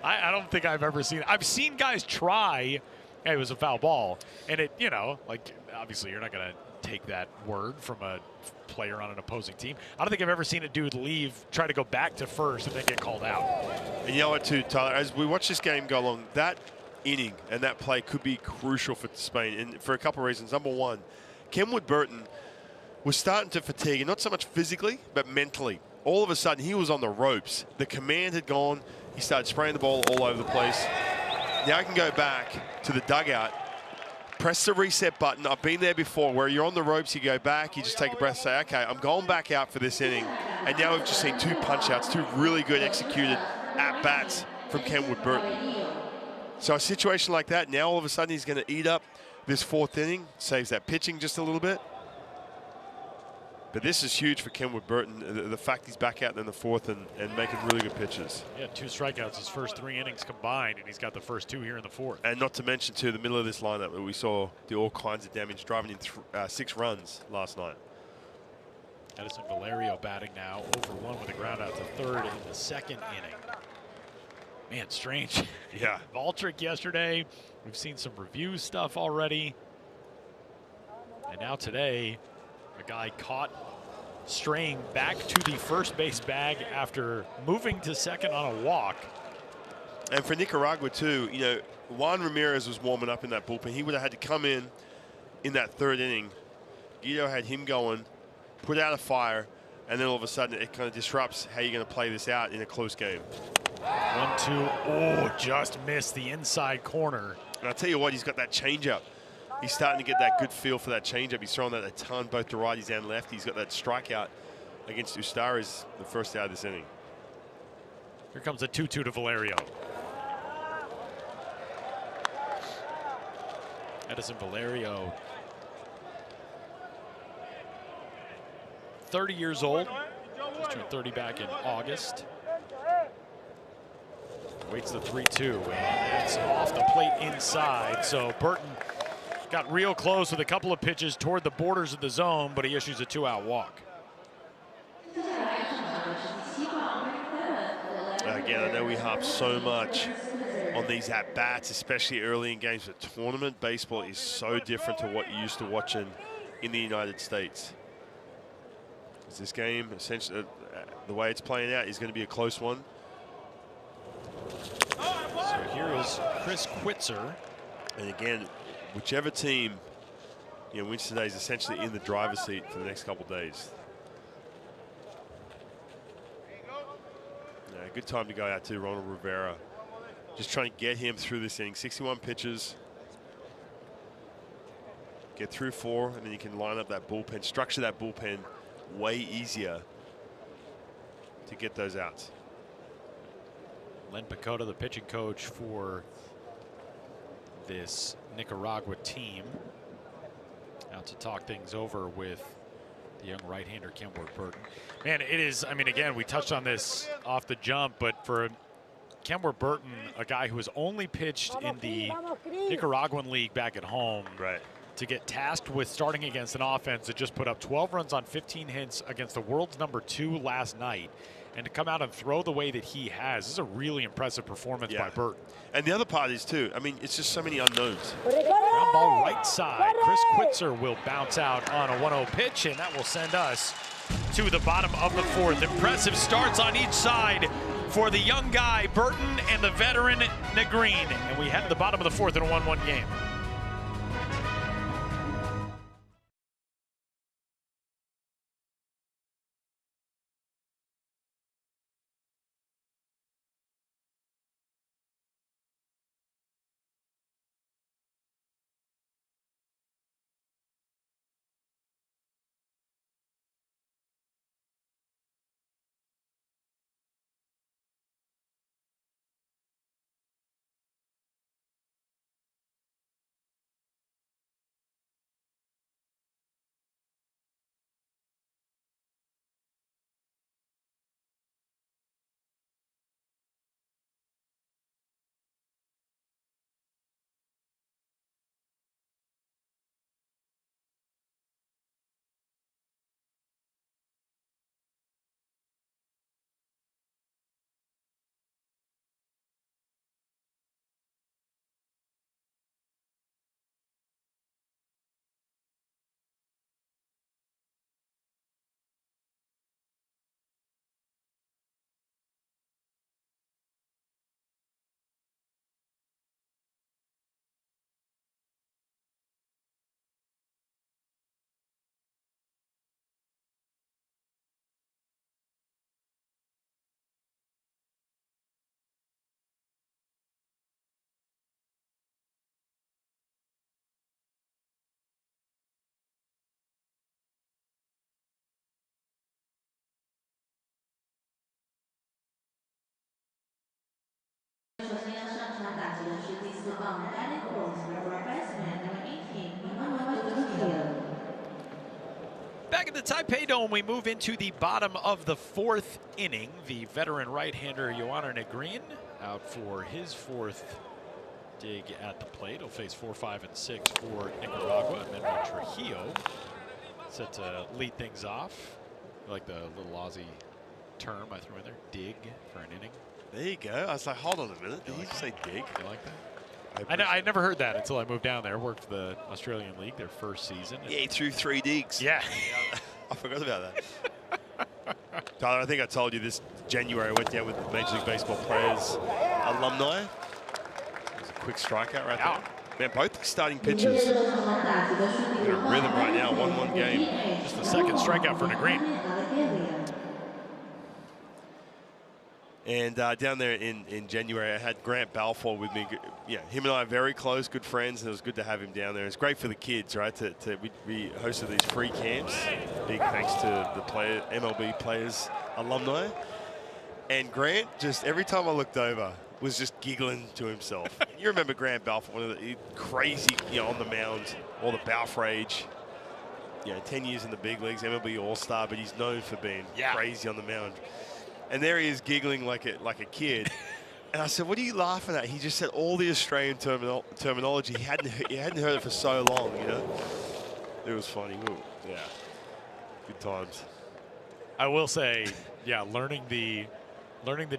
I don't think I've ever seen, I've seen guys try, hey, it was a foul ball. And it, you know, like, obviously you're not going to take that word from a player on an opposing team. I don't think I've ever seen a dude leave, try to go back to first, and then get called out. And you know what, too, Tyler, as we watch this game go along, that inning and that play could be crucial for Spain, and for a couple of reasons. Number one, Kenwood Burton was starting to fatigue, and not so much physically, but mentally. All of a sudden, he was on the ropes. The command had gone. He started spraying the ball all over the place. Now I can go back to the dugout, press the reset button. I've been there before, where you're on the ropes, you go back, you just take a breath, say, okay, I'm going back out for this inning. And now we've just seen 2 punch-outs, 2 really good executed at-bats from Kenwood Burton. So a situation like that, now all of a sudden he's going to eat up this 4th inning, saves that pitching just a little bit. But this is huge for Kenwood Burton, the fact he's back out in the fourth and making really good pitches. Yeah, 2 strikeouts his first 3 innings combined, and he's got the first 2 here in the fourth. And not to mention, too, the middle of this lineup where we saw do all kinds of damage, driving in 6 runs last night. Edison Valerio batting now, 0-for-1 with a ground out to third in the second inning. Man, strange. Yeah. Valtrick yesterday. We've seen some review stuff already. And now today, a guy caught straying back to the first base bag after moving to second on a walk. And for Nicaragua, too, you know, Juan Ramirez was warming up in that bullpen. He would have had to come in that third inning. Guido had him going, put out a fire, and then all of a sudden it kind of disrupts how you're going to play this out in a close game. 1-2. Oh, just missed the inside corner. And I'll tell you what, he's got that changeup. He's starting to get that good feel for that changeup. He's throwing that a ton, both to righties and lefties. He's got that strikeout against Ustaris, the first out of this inning. Here comes a 2-2 to Valerio. Edison Valerio, 30 years old. Just turned 30 back in August. Waits the 3-2, and it's off the plate inside. So Burton got real close with a couple of pitches toward the borders of the zone, but he issues a 2-out walk. Again, I know we harp so much on these at-bats, especially early in games, but tournament baseball is so different to what you used to watching in the United States. This game, essentially, the way it's playing out, is going to be a close one. So here is Chris Quitzer. And again, whichever team wins today is essentially in the driver's seat for the next couple days. Yeah, good time to go out to Ronald Rivera. Just trying to get him through this inning. 61 pitches. Get through 4, and then you can line up that bullpen, structure that bullpen way easier to get those outs. Len Picota, the pitching coach for this Nicaragua team, out to talk things over with the young right-hander Kenwood Burton. Man, it is, I mean, again, we touched on this off the jump, but for Kenwood Burton, a guy who has only pitched in the Nicaraguan League back at home, right, to get tasked with starting against an offense that just put up 12 runs on 15 hits against the world's #2 last night, and to come out and throw the way that he has, this is a really impressive performance by Burton. And the other part is, too, I mean, it's just so many unknowns. Ground ball right side. Chris Quitzer will bounce out on a 1-0 pitch, and that will send us to the bottom of the fourth. Impressive starts on each side for the young guy, Burton, and the veteran, Negreen. And we head to the bottom of the fourth in a 1-1 game. Back at the Taipei Dome, we move into the bottom of the fourth inning. The veteran right-hander Yohaner Negrin out for his fourth dig at the plate. He'll face 4, 5, and 6 for Nicaragua. Manuel Trujillo set to lead things off. I like the little Aussie term I threw in there, dig for an inning. There you go. I was like, hold on a minute. Did you just say dig? You like that? I never heard that until I moved down there. Worked for the Australian League, their first season. Yeah, he threw 3 digs. Yeah. I forgot about that. Tyler, I think I told you this January I went down with Major League Baseball players alumni. It was a quick strikeout right there. Man, both starting pitchers in a rhythm right now, 1-1 game. Just the second strikeout for Negrin. And down there in January, I had Grant Balfour with me. Yeah, him and I are very close, good friends, and it was good to have him down there. It's great for the kids, right? We hosted these free camps. Big thanks to the MLB players, alumni. And Grant, just every time I looked over, was just giggling to himself. You remember Grant Balfour, one of the crazy, on the mound, all the Balf rage. 10 years in the big leagues, MLB All-Star, but he's known for being crazy on the mound. And there he is giggling like a kid. And I said, what are you laughing at? He just said all the Australian terminology. He hadn't heard it for so long, It was funny. Ooh, yeah, good times. I will say, learning the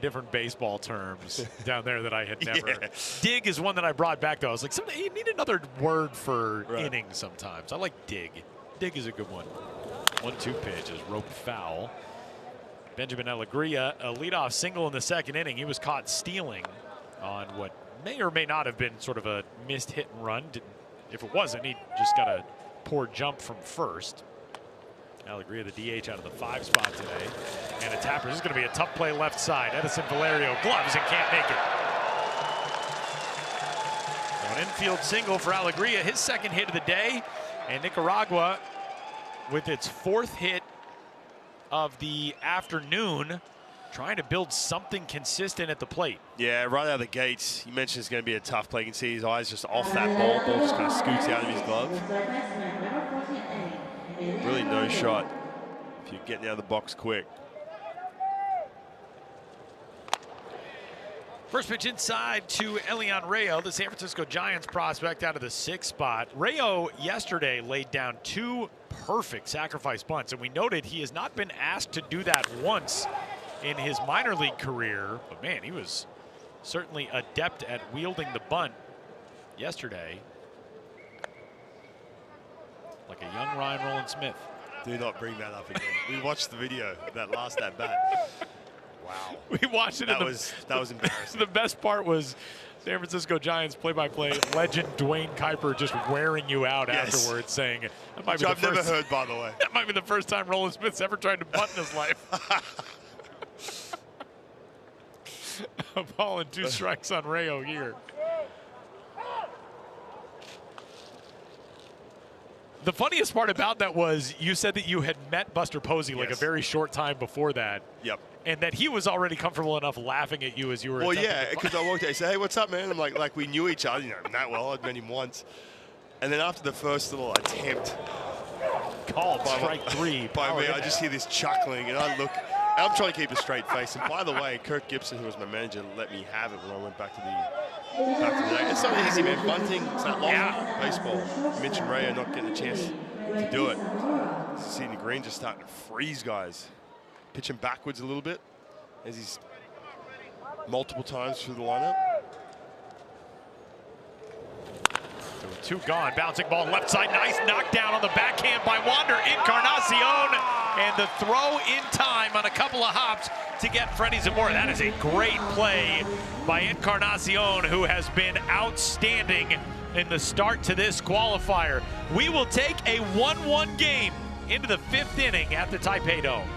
different baseball terms down there that I had never. Yeah. Dig is one that I brought back, though. I was like, you need another word for inning sometimes. I like dig. Dig is a good one. 1-2 pitch is roped foul. Benjamin Alegria, a leadoff single in the second inning. He was caught stealing on what may or may not have been sort of a missed hit and run. If it wasn't, he just got a poor jump from first. Alegria, the DH, out of the 5 spot today. And a tapper. This is going to be a tough play left side. Edison Valerio gloves and can't make it. So an infield single for Alegria, his second hit of the day. And Nicaragua, with its 4th hit of the afternoon, trying to build something consistent at the plate. Yeah, right out of the gates, you mentioned it's going to be a tough play. You can see his eyes just off that ball. Ball just kind of scoots out of his glove. Really no shot if you're getting out of the box quick. First pitch inside to Elian Rayo, the San Francisco Giants prospect out of the 6th spot. Rayo yesterday laid down 2 perfect sacrifice bunts, and we noted he has not been asked to do that once in his minor league career. But man, he was certainly adept at wielding the bunt yesterday. Like a young Ryan Rowland-Smith. Do not bring that up again. We watched the video of that last at bat. Wow. We watched it. That was embarrassing. The best part was San Francisco Giants play-by-play legend Dwayne Kuiper just wearing you out afterwards, saying, that might be I've never heard, by the way. That might be the first time Roland Smith's ever tried to bunt in his life. A ball and 2 strikes on Rayo here. The funniest part about that was you said that you had met Buster Posey like a very short time before that. Yep. And that he was already comfortable enough laughing at you as you were. Well, yeah, because I walked out, he said, hey, what's up, man? I'm like we knew each other, not well. I'd met him once. And then after the first little attempt, called strike 3 by me, I just hear this chuckling, and I look. I'm trying to keep a straight face. And by the way, Kirk Gibson, who was my manager, let me have it when I went back to the day. It's not easy, man. Bunting, it's not long. Baseball. You mentioned Rayo not getting a chance to do it. You see Negrin just starting to freeze guys. Pitching backwards a little bit as he's multiple times through the lineup. So 2 gone, bouncing ball left side, nice knockdown on the backhand by Wander Encarnacion, and the throw in time on a couple of hops to get Freddie Zamora. That is a great play by Encarnacion, who has been outstanding in the start to this qualifier. We will take a 1-1 game into the 5th inning at the Taipei Dome.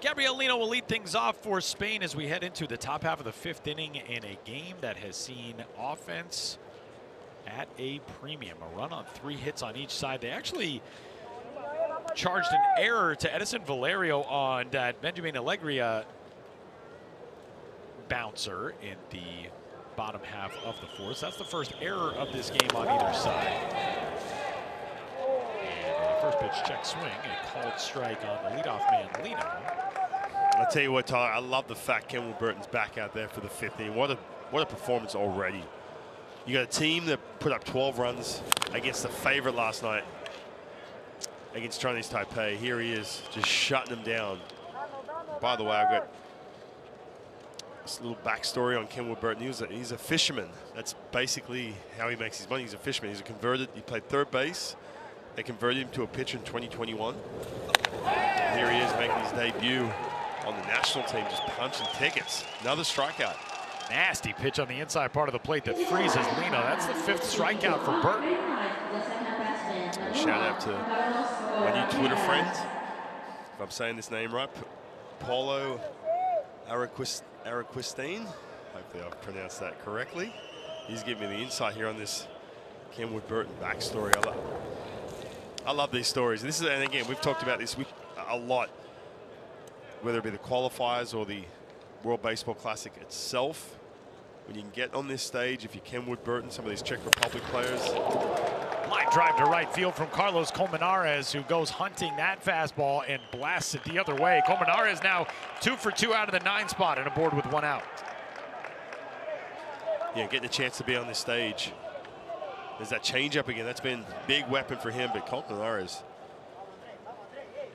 Gabrielino will lead things off for Spain as we head into the top half of the 5th inning in a game that has seen offense at a premium. A run on 3 hits on each side. They actually charged an error to Edison Valerio on that Benjamin Alegria bouncer in the bottom half of the 4th. That's the first error of this game on either side. And a first pitch check swing, a called strike on the leadoff man, Lino. I'll tell you what, Tyler, I love the fact Ken Burton's back out there for the 5th inning. What a performance already. You got a team that put up 12 runs against the favorite last night against Chinese Taipei. Here he is, just shutting them down. By the way, I've got this little backstory on Ken Burton. He's a fisherman. That's basically how he makes his money. He's a fisherman. He played third base. They converted him to a pitcher in 2021. And here he is making his debut on the national team, just punching tickets. Another strikeout. Nasty pitch on the inside part of the plate that freezes Lino. That's the 5th strikeout for Burton. And shout out to my new Twitter friend, if I'm saying this name right, Paulo Araquistine. Hopefully I've pronounced that correctly. He's giving me the insight here on this Ken Burton backstory. I love these stories. And again, we've talked about this a lot, whether it be the qualifiers or the World Baseball Classic itself. When you can get on this stage, if you Ken Burton, some of these Czech Republic players. Line drive to right field from Carlos Colmenares, who goes hunting that fastball and blasts it the other way. Colmenares now 2 for 2 out of the 9 spot and aboard with 1 out. Yeah, getting a chance to be on this stage. There's that changeup again. That's been a big weapon for him, but Colmenares,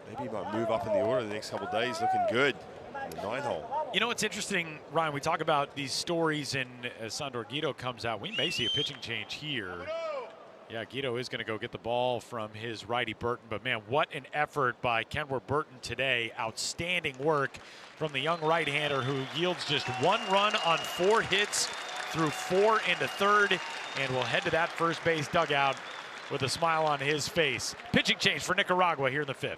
maybe he might move up in the order the next couple of days. Looking good in the 9-hole. You know what's interesting, Ryan? We talk about these stories, and as Sandor Guido comes out, we may see a pitching change here. Yeah, Guido is going to go get the ball from his righty Burton, but man, what an effort by Kenworth Burton today. Outstanding work from the young right-hander who yields just 1 run on 4 hits through 4 into 3rd, and will head to that first base dugout with a smile on his face. Pitching change for Nicaragua here in the 5th.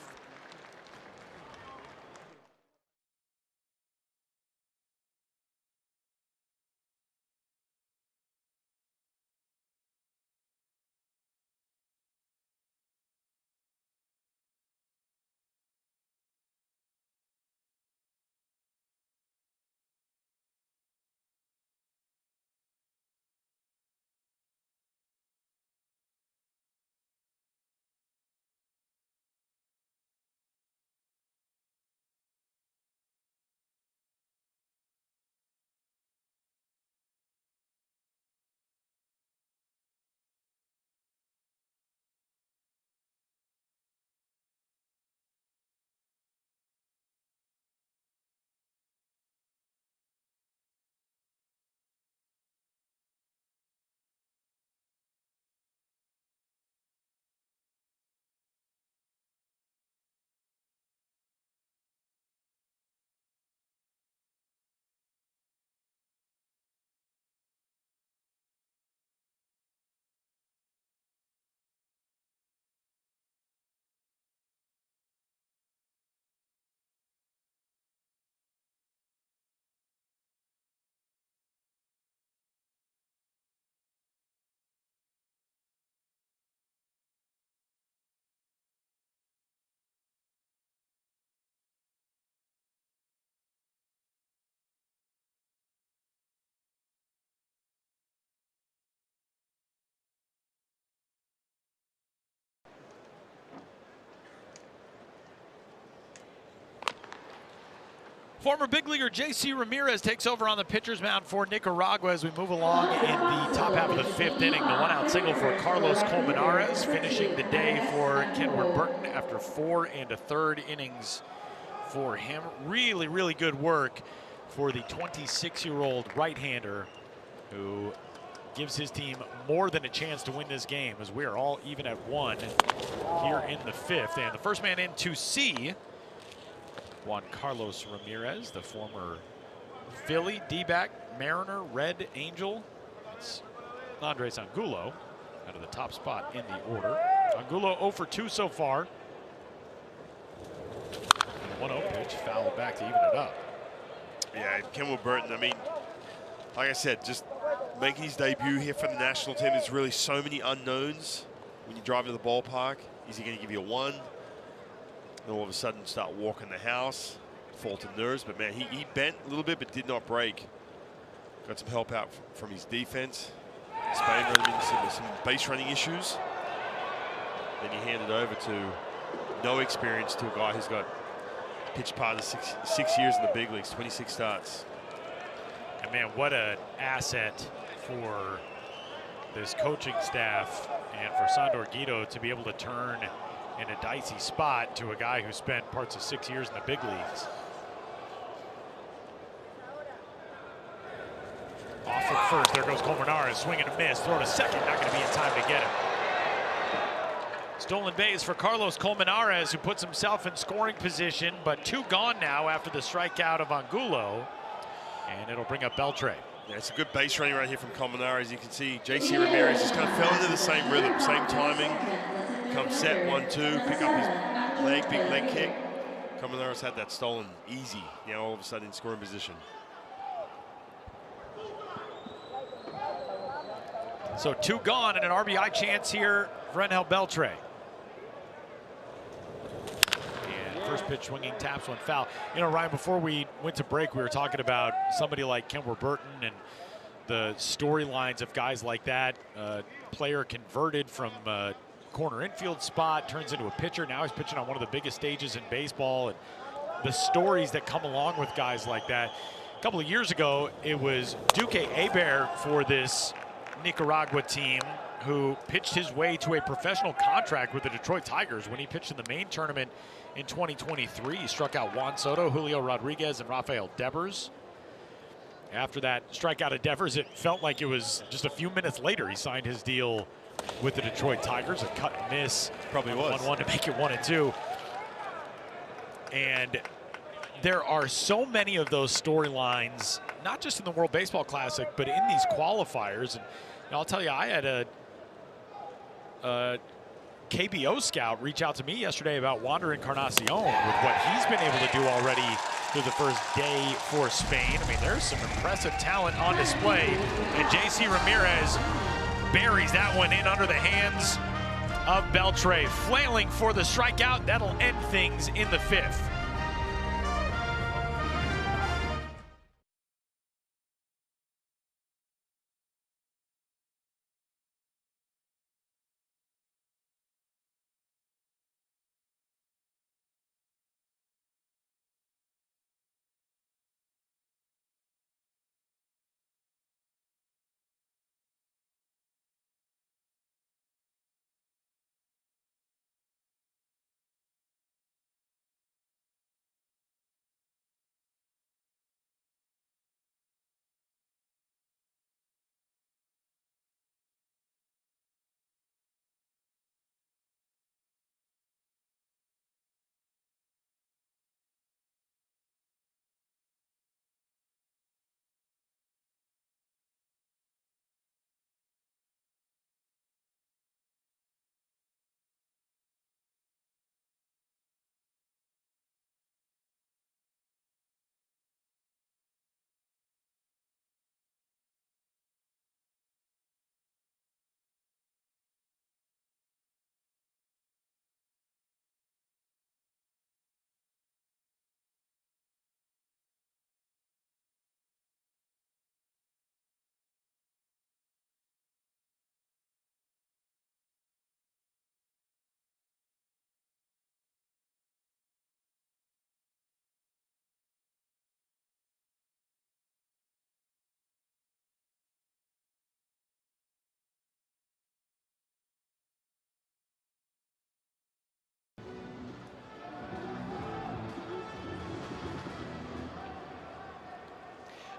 Former big leaguer J.C. Ramirez takes over on the pitcher's mound for Nicaragua as we move along in the top half of the 5th inning. The 1-out single for Carlos Colmenares, finishing the day for Kenworth Burton after 4 1/3 innings for him. Really, really good work for the 26-year-old right-hander who gives his team more than a chance to win this game, as we are all even at 1 here in the 5th. And the first man in to see Juan Carlos Ramirez, the former Philly, D-back, Mariner, Red Angel. It's Andres Angulo. out of the top spot in the order. Angulo 0 for 2 so far. And a 1-0 pitch, fouled back to even it up. Yeah, Kenwell Burton, I mean, like I said, just making his debut here for the national team. There's really so many unknowns when you drive to the ballpark. Is he going to give you a 1? And all of a sudden start walking the house, fall to nerves. But man, he bent a little bit but did not break. Got some help out from his defense. Spain running into some base running issues. Then he handed over to no experience to a guy who's got pitched part of six years in the big leagues, 26 starts. And man, what an asset for this coaching staff and for Sandor Guido to be able to turn in a dicey spot to a guy who spent parts of 6 years in the big leagues. Off at first, there goes Colmenares, swing and a miss, throw to second, not going to be in time to get him. Stolen base for Carlos Colmenares, who puts himself in scoring position, but 2 gone now after the strikeout of Angulo, and it'll bring up Beltre. Yeah, it's a good base running right here from Colmenares. You can see J.C. Ramirez just kind of fell into the same rhythm, same timing. Come set, 1-2, pick up his big leg kick. Colmenares had that stolen easy, now all of a sudden in scoring position. So 2 gone and an RBI chance here for Angel Beltre. And first pitch swinging, taps one foul. You know, Ryan, before we went to break, we were talking about somebody like Kenwell Burton and the storylines of guys like that. Player converted from corner infield spot, turns into a pitcher. Now he's pitching on one of the biggest stages in baseball, and the stories that come along with guys like that. A couple of years ago, it was Duque Hebert for this Nicaragua team who pitched his way to a professional contract with the Detroit Tigers when he pitched in the main tournament in 2023. He struck out Juan Soto, Julio Rodriguez, and Rafael Devers. After that strikeout of Devers, it felt like it was just a few minutes later he signed his deal with the Detroit Tigers. A cut and miss, probably was 1-1 to make it 1-2. And there are so many of those storylines, not just in the World Baseball Classic, but in these qualifiers. And I'll tell you, I had a KBO scout reach out to me yesterday about Wander Encarnacion with what he's been able to do already through the first day for Spain. I mean, there's some impressive talent on display, and J.C. Ramirez buries that one in under the hands of Beltre, flailing for the strikeout. That'll end things in the 5th.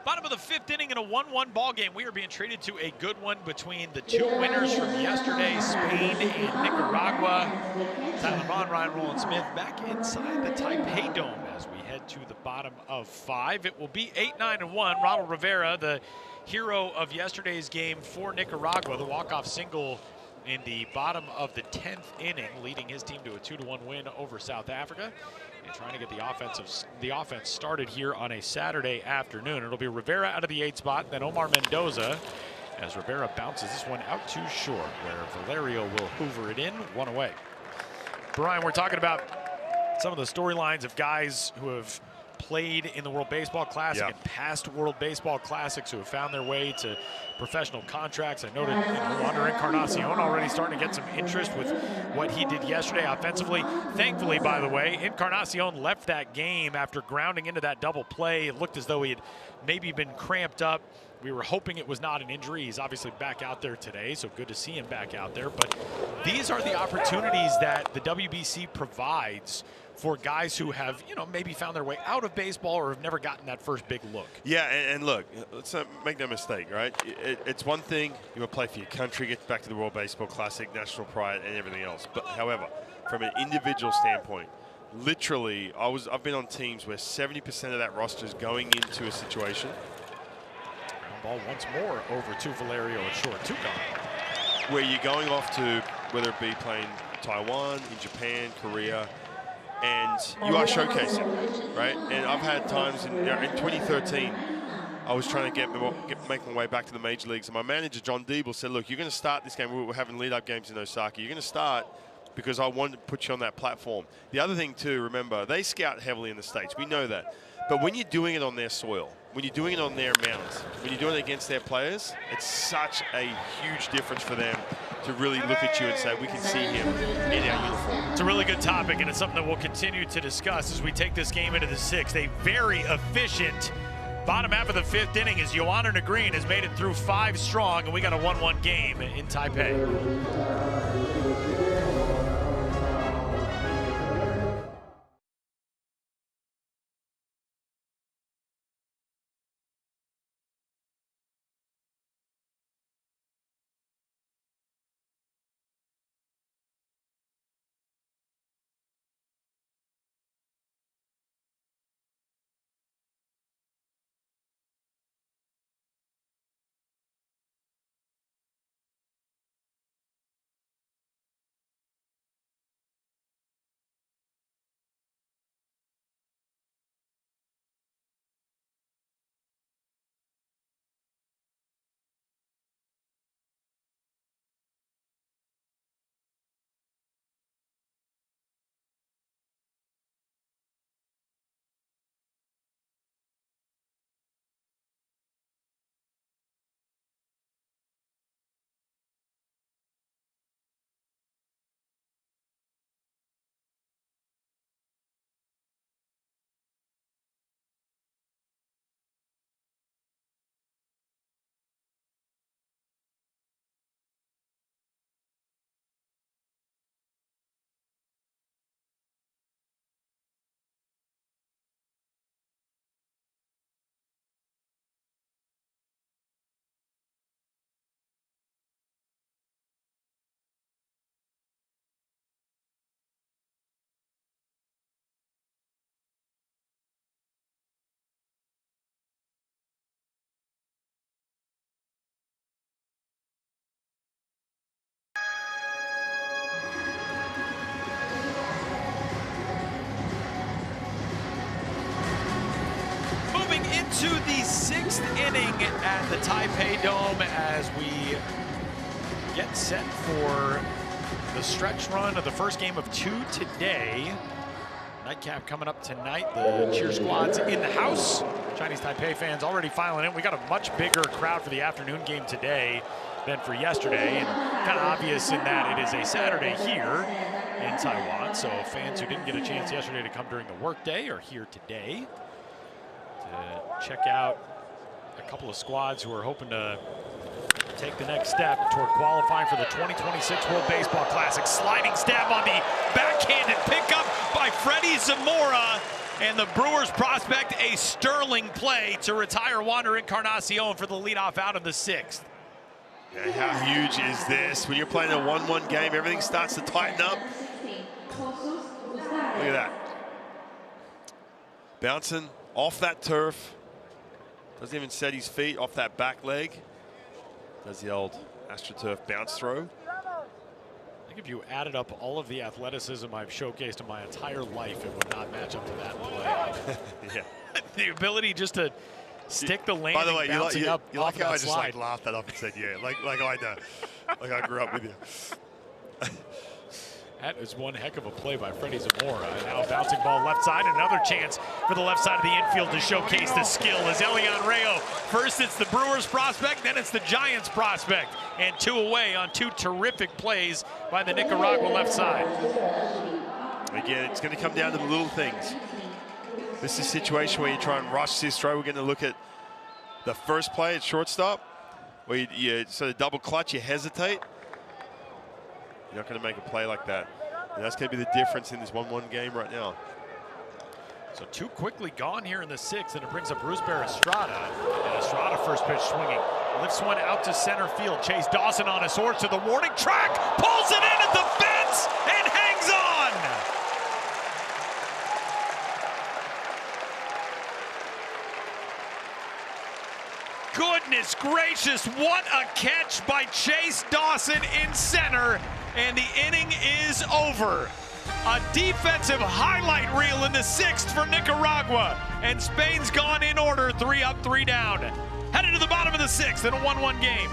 Bottom of the 5th inning in a 1-1 ball game. We are being treated to a good one between the 2 winners from yesterday, Spain and Nicaragua. Tyler Ron, Ryan Roland Smith back inside the Taipei Dome as we head to the bottom of 5. It will be 8-9-1. Ronald Rivera, the hero of yesterday's game for Nicaragua, the walk-off single in the bottom of the 10th inning, leading his team to a 2-1 win over South Africa, and trying to get the offense started here on a Saturday afternoon. It'll be Rivera out of the 8th spot, then Omar Mendoza, as Rivera bounces this one out too short, where Valerio will hoover it in, 1 away. Brian, we're talking about some of the storylines of guys who have played in the World Baseball Classic and past World Baseball Classics who have found their way to professional contracts. I noted Wander Encarnacion already starting to get some interest with what he did yesterday offensively. Thankfully, by the way, Encarnacion left that game after grounding into that double play. It looked as though he had maybe been cramped up. We were hoping it was not an injury. He's obviously back out there today, so good to see him back out there. But these are the opportunities that the WBC provides for guys who have, maybe found their way out of baseball or have never gotten that first big look. Yeah, and look, let's not make no mistake, right? It's one thing you want to play for your country, get back to the World Baseball Classic, national pride, and everything else. But however, from an individual standpoint, literally, I've been on teams where 70% of that roster is going into a situation. Ball once more over to Valerio at short, 2 gone. Where you're going off to, whether it be playing Taiwan, in Japan, Korea, and you are showcasing, right? And I've had times in 2013, I was trying to make my way back to the major leagues, and my manager, John Deeble, said, look, you're going to start this game. We're having lead-up games in Osaka. You're going to start because I wanted to put you on that platform. The other thing, too, remember, they scout heavily in the States. We know that. But when you're doing it on their soil, when you're doing it on their mounds, when you're doing it against their players, it's such a huge difference for them to really look at you and say, we can see him in our uniform. It's a really good topic, and it's something that we'll continue to discuss as we take this game into the 6th. A very efficient bottom half of the 5th inning as Yohaner Negrin has made it through 5 strong, and we got a 1-1 game in Taipei. To the 6th inning at the Taipei Dome as we get set for the stretch run of the first game of 2 today. Nightcap coming up tonight. The cheer squad's in the house. Chinese Taipei fans already filing in. We got a much bigger crowd for the afternoon game today than for yesterday, and kind of obvious in that it is a Saturday here in Taiwan. So fans who didn't get a chance yesterday to come during the workday are here today to check out a couple of squads who are hoping to take the next step toward qualifying for the 2026 World Baseball Classic. Sliding stab on the backhanded pickup by Freddie Zamora, and the Brewers prospect a sterling play to retire Wander Encarnacion for the leadoff out of the 6th. Yeah, how huge is this? When you're playing a 1-1 game, everything starts to tighten up. Look at that. Bouncing off that turf. Doesn't even set his feet off that back leg. Does the old AstroTurf bounce throw. If you added up all of the athleticism I've showcased in my entire life, it would not match up to that play. Yeah. The ability just to stick the landing, by the way, bouncing up you off like how that I just slide. like laughed that up and said, yeah, like I know. Like I grew up with you. That is one heck of a play by Freddie Zamora. Now a bouncing ball left side. Another chance for the left side of the infield to showcase the skill as Elian Rayo. First it's the Brewers prospect, then it's the Giants prospect. And 2 away on 2 terrific plays by the Nicaragua left side. Again, it's going to come down to the little things. This is a situation where you try and rush this throw. We're going to look at the first play at shortstop, where you sort of double clutch, you hesitate. You're not going to make a play like that. And that's going to be the difference in this 1-1 game right now. So 2 quickly gone here in the 6th, and it brings up Rusber Estrada. And Estrada first pitch swinging. Lifts one out to center field. Chase Dawson on his horse to the warning track. Pulls it in at the fence and hangs on. Goodness gracious, what a catch by Chase Dawson in center. And the inning is over. A defensive highlight reel in the 6th for Nicaragua. And Spain's gone in order, 3 up, 3 down. Headed to the bottom of the 6th in a 1-1 game.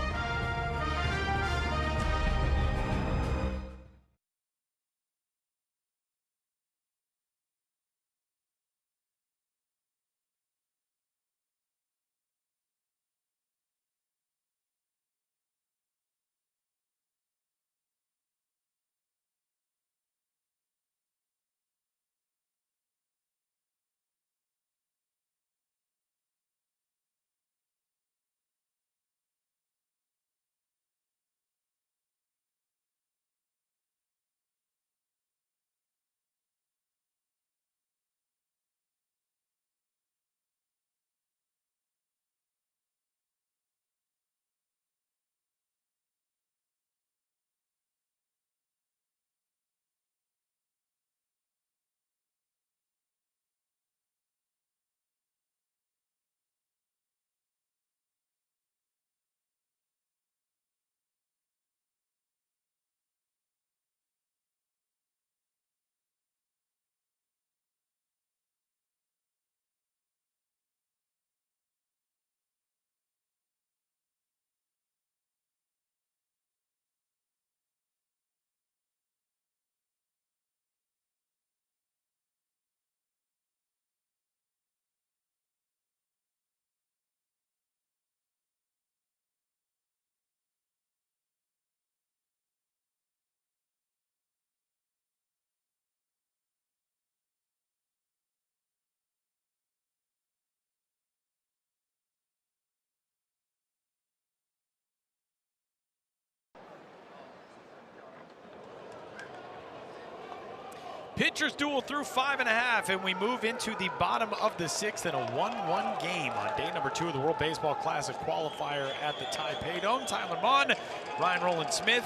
Pitchers duel through 5.5, and we move into the bottom of the 6th in a 1-1 game on day number 2 of the World Baseball Classic Qualifier at the Taipei Dome. Tyler Mon, Ryan Roland Smith.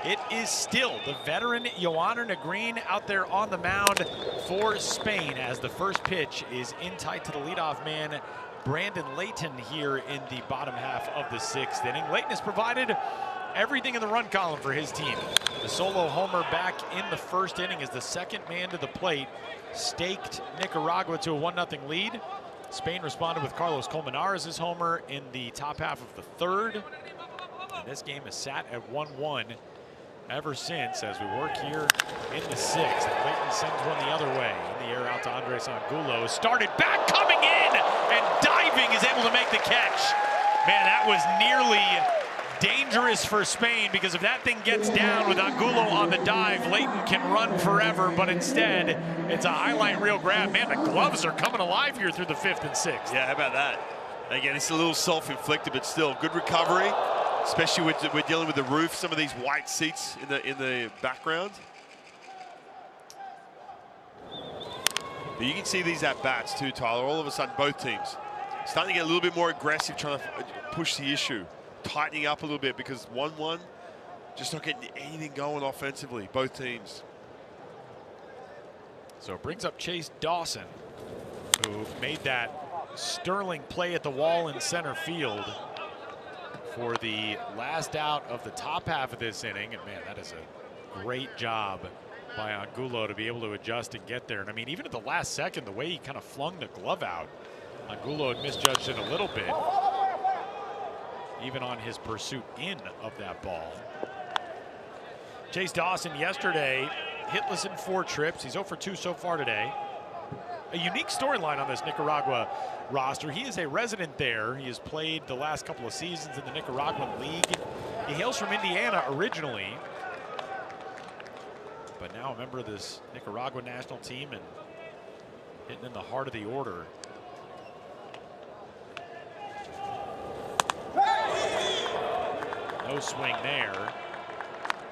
It is still the veteran Yohaner Negrin out there on the mound for Spain as the first pitch is in tight to the leadoff man, Brandon Layton, here in the bottom half of the 6th inning. Layton has provided everything in the run column for his team. The solo homer back in the first inning as the second man to the plate staked Nicaragua to a 1-0 lead. Spain responded with Carlos Colmenares' homer in the top half of the 3rd. And this game has sat at 1-1 ever since as we work here in the 6th. And Layton sends one the other way. In the air out to Andres Angulo. Started back, coming in, and diving, is able to make the catch. Man, that was nearly dangerous for Spain, because if that thing gets down with Angulo on the dive, Layton can run forever, but instead it's a highlight reel grab. Man, the gloves are coming alive here through the 5th and 6th. Yeah, how about that? Again, it's a little self-inflicted, but still good recovery, especially with we're dealing with the roof, some of these white seats in the background. But you can see these at-bats too, Tyler. All of a sudden, both teams starting to get a little bit more aggressive, trying to push the issue, tightening up a little bit, because 1-1, just not getting anything going offensively, both teams. So it brings up Chase Dawson, who made that sterling play at the wall in center field for the last out of the top half of this inning. And man, that is a great job by Angulo to be able to adjust and get there. And I mean, even at the last second, the way he kind of flung the glove out, Angulo had misjudged it a little bit, even on his pursuit in of that ball. Chase Dawson yesterday, hitless in 4 trips. He's 0 for 2 so far today. A unique storyline on this Nicaragua roster. He is a resident there. He has played the last couple of seasons in the Nicaraguan League. He hails from Indiana originally, but now a member of this Nicaragua national team and hitting in the heart of the order. No swing there.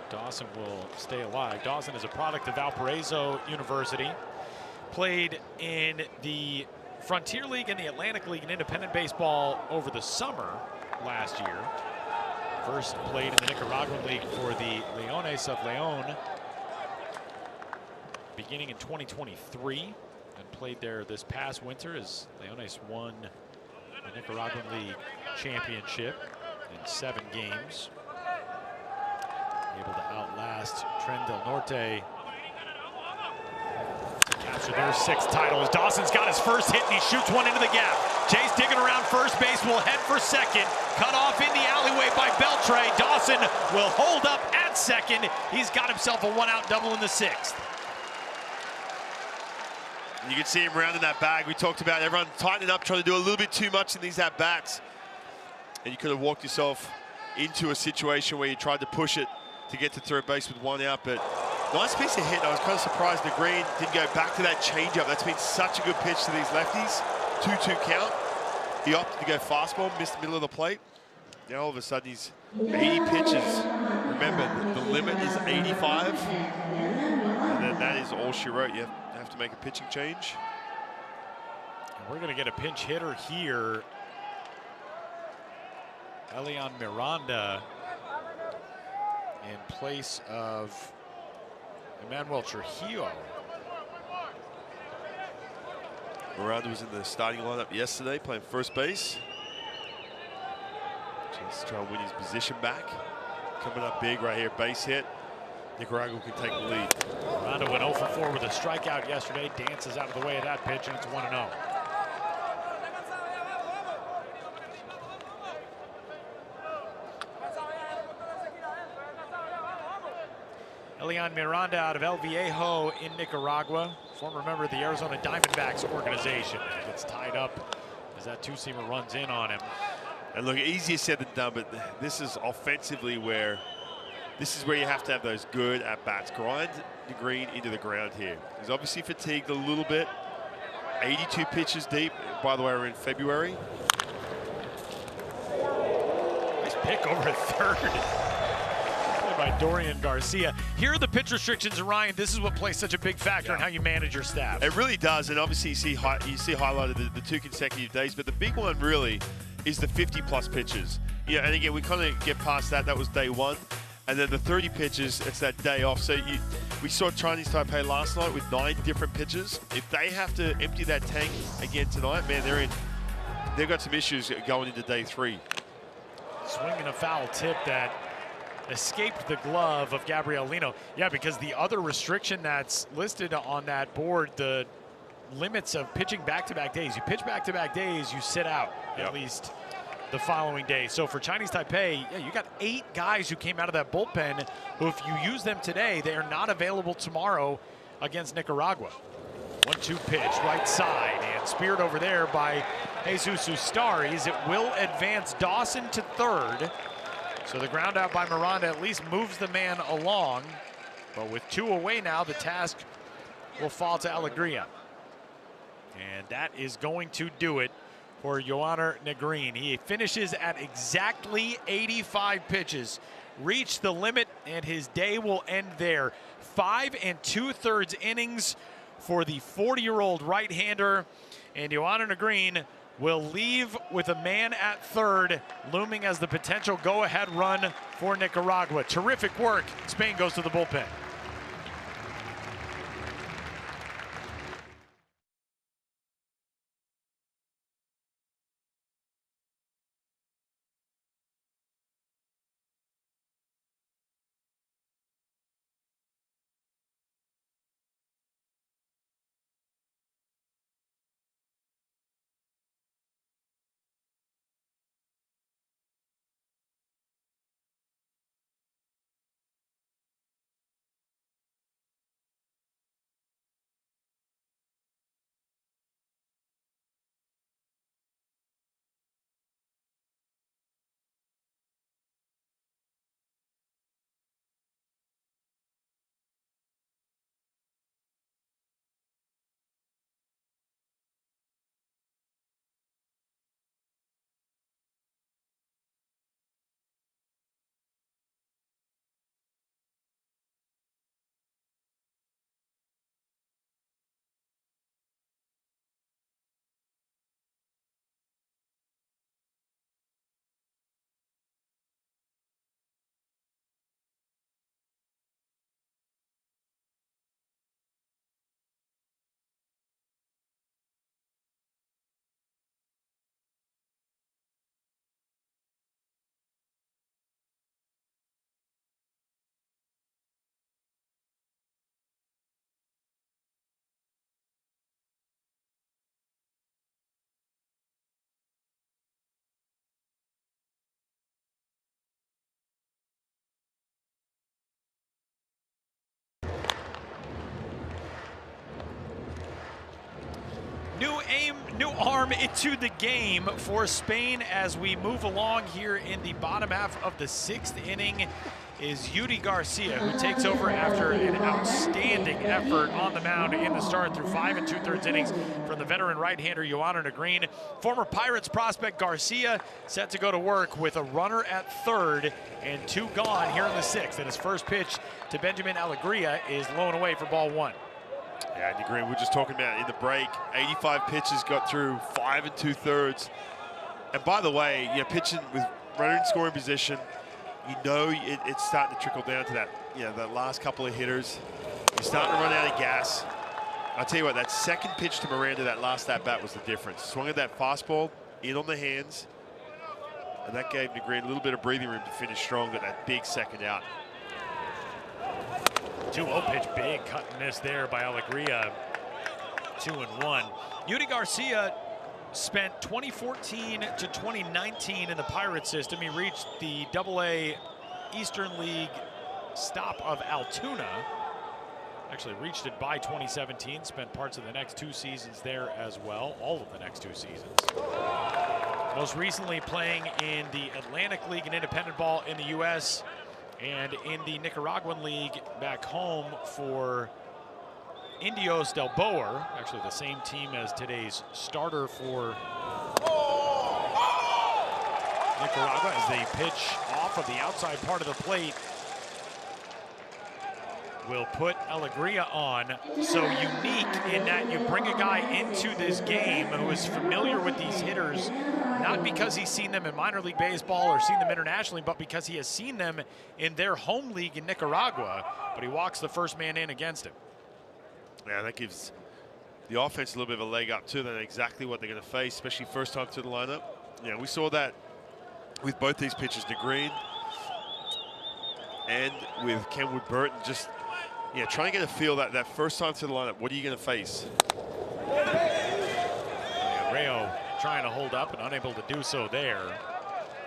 Dawson will stay alive. Dawson is a product of Valparaiso University. Played in the Frontier League and the Atlantic League in independent baseball over the summer last year. First played in the Nicaraguan League for the Leones of Leon beginning in 2023, and played there this past winter as Leones won the Nicaraguan League championship in 7 games. Able to outlast Tren del Norte to capture their 6th title as Dawson's got his first hit and he shoots one into the gap. Chase digging around first base, will head for second. Cut off in the alleyway by Beltre. Dawson will hold up at second. He's got himself a 1-out double in the 6th. You can see him rounding that bag. We talked about everyone tightening up, trying to do a little bit too much in these at-bats. And you could have walked yourself into a situation where you tried to push it to get to third base with 1 out, but nice piece of hit. I was kind of surprised the Green didn't go back to that changeup. That's been such a good pitch to these lefties. 2-2 count. He opted to go fastball, missed the middle of the plate. Now all of a sudden he's 80 pitches. Remember, the limit is 85. And then that is all she wrote. You have to make a pitching change. And we're going to get a pinch hitter here. Elian Miranda in place of Emmanuel Trujillo. Miranda was in the starting lineup yesterday, playing first base. Just trying to win his position back. Coming up big right here, base hit. Nicaragua can take the lead. Miranda went 0 for 4 with a strikeout yesterday. Dances out of the way of that pitch, and it's 1-0. Elian Miranda out of El Viejo in Nicaragua, former member of the Arizona Diamondbacks organization. Gets tied up as that 2-seamer runs in on him. And look, easier said than done, but this is offensively where you have to have those good at-bats. Grind the Green into the ground here. He's obviously fatigued a little bit. 82 pitches deep. By the way, we're in February. Nice pick over at third by Dorian Garcia. Here are the pitch restrictions, and Ryan, this is what plays such a big factor in how you manage your staff. It really does, and obviously you see highlighted the 2 consecutive days, but the big one really is the 50-plus pitches. Yeah, and again, we kind of get past that. That was day 1. And then the 30 pitches, it's that day off. So we saw Chinese Taipei last night with 9 different pitches. If they have to empty that tank again tonight, man, they've got some issues going into day 3. Swinging a foul tip that escaped the glove of Gabriel Lino. Yeah, because the other restriction that's listed on that board, the limits of pitching back-to-back days. You pitch back-to-back days, you sit out at least the following day. So for Chinese Taipei, yeah, you got 8 guys who came out of that bullpen who, if you use them today, they are not available tomorrow against Nicaragua. 1-2 pitch, right side, and speared over there by Jesus Ustaris. It will advance Dawson to third. So the ground out by Miranda at least moves the man along. But with 2 away now, the task will fall to Alegria. And that is going to do it for Yohanner Negrin. He finishes at exactly 85 pitches. Reached the limit, and his day will end there. 5 2/3 innings for the 40-year-old right-hander. And Yohanner Negrin will leave with a man at third, looming as the potential go-ahead run for Nicaragua. Terrific work. Spain goes to the bullpen. New arm into the game for Spain as we move along here in the bottom half of the 6th inning is Yuri Garcia, who takes over after an outstanding effort on the mound in the start through 5 2/3 innings from the veteran right-hander Yohanan Negrin. Former Pirates prospect Garcia set to go to work with a runner at third and 2 gone here in the 6th. And his first pitch to Benjamin Alegria is low and away for ball 1. Yeah, Negrin, we're just talking about in the break, 85 pitches, got through 5 2/3. And by the way, pitching with runner in scoring position, it's starting to trickle down to that, that last couple of hitters. You're starting to run out of gas. I'll tell you what, that second pitch to Miranda, that last at-bat was the difference. Swung at that fastball, in on the hands, and that gave Negrin a little bit of breathing room to finish strong at that big second out. 2-0 pitch, big cut and miss there by Alegria. 2-1. Yuri Garcia spent 2014 to 2019 in the Pirate system. He reached the AA Eastern League stop of Altoona. Actually reached it by 2017, spent parts of the next 2 seasons there as well, all of the next 2 seasons. Most recently playing in the Atlantic League in independent ball in the US and in the Nicaraguan League back home for Indios del Boer, actually the same team as today's starter for Nicaragua, as they pitch off of the outside part of the plate. Will put Alegria on. So unique in that you bring a guy into this game who is familiar with these hitters, not because he's seen them in minor league baseball or seen them internationally, but because he has seen them in their home league in Nicaragua, but he walks the first man in against him. Yeah, that gives the offense a little bit of a leg up too. They know exactly what they're going to face, especially first time to the lineup. Yeah, we saw that with both these pitchers, Negrin and with Kenwood Burton, just trying to get a feel that first time to the lineup, what are you going to face? Yeah, Rayo trying to hold up and unable to do so there.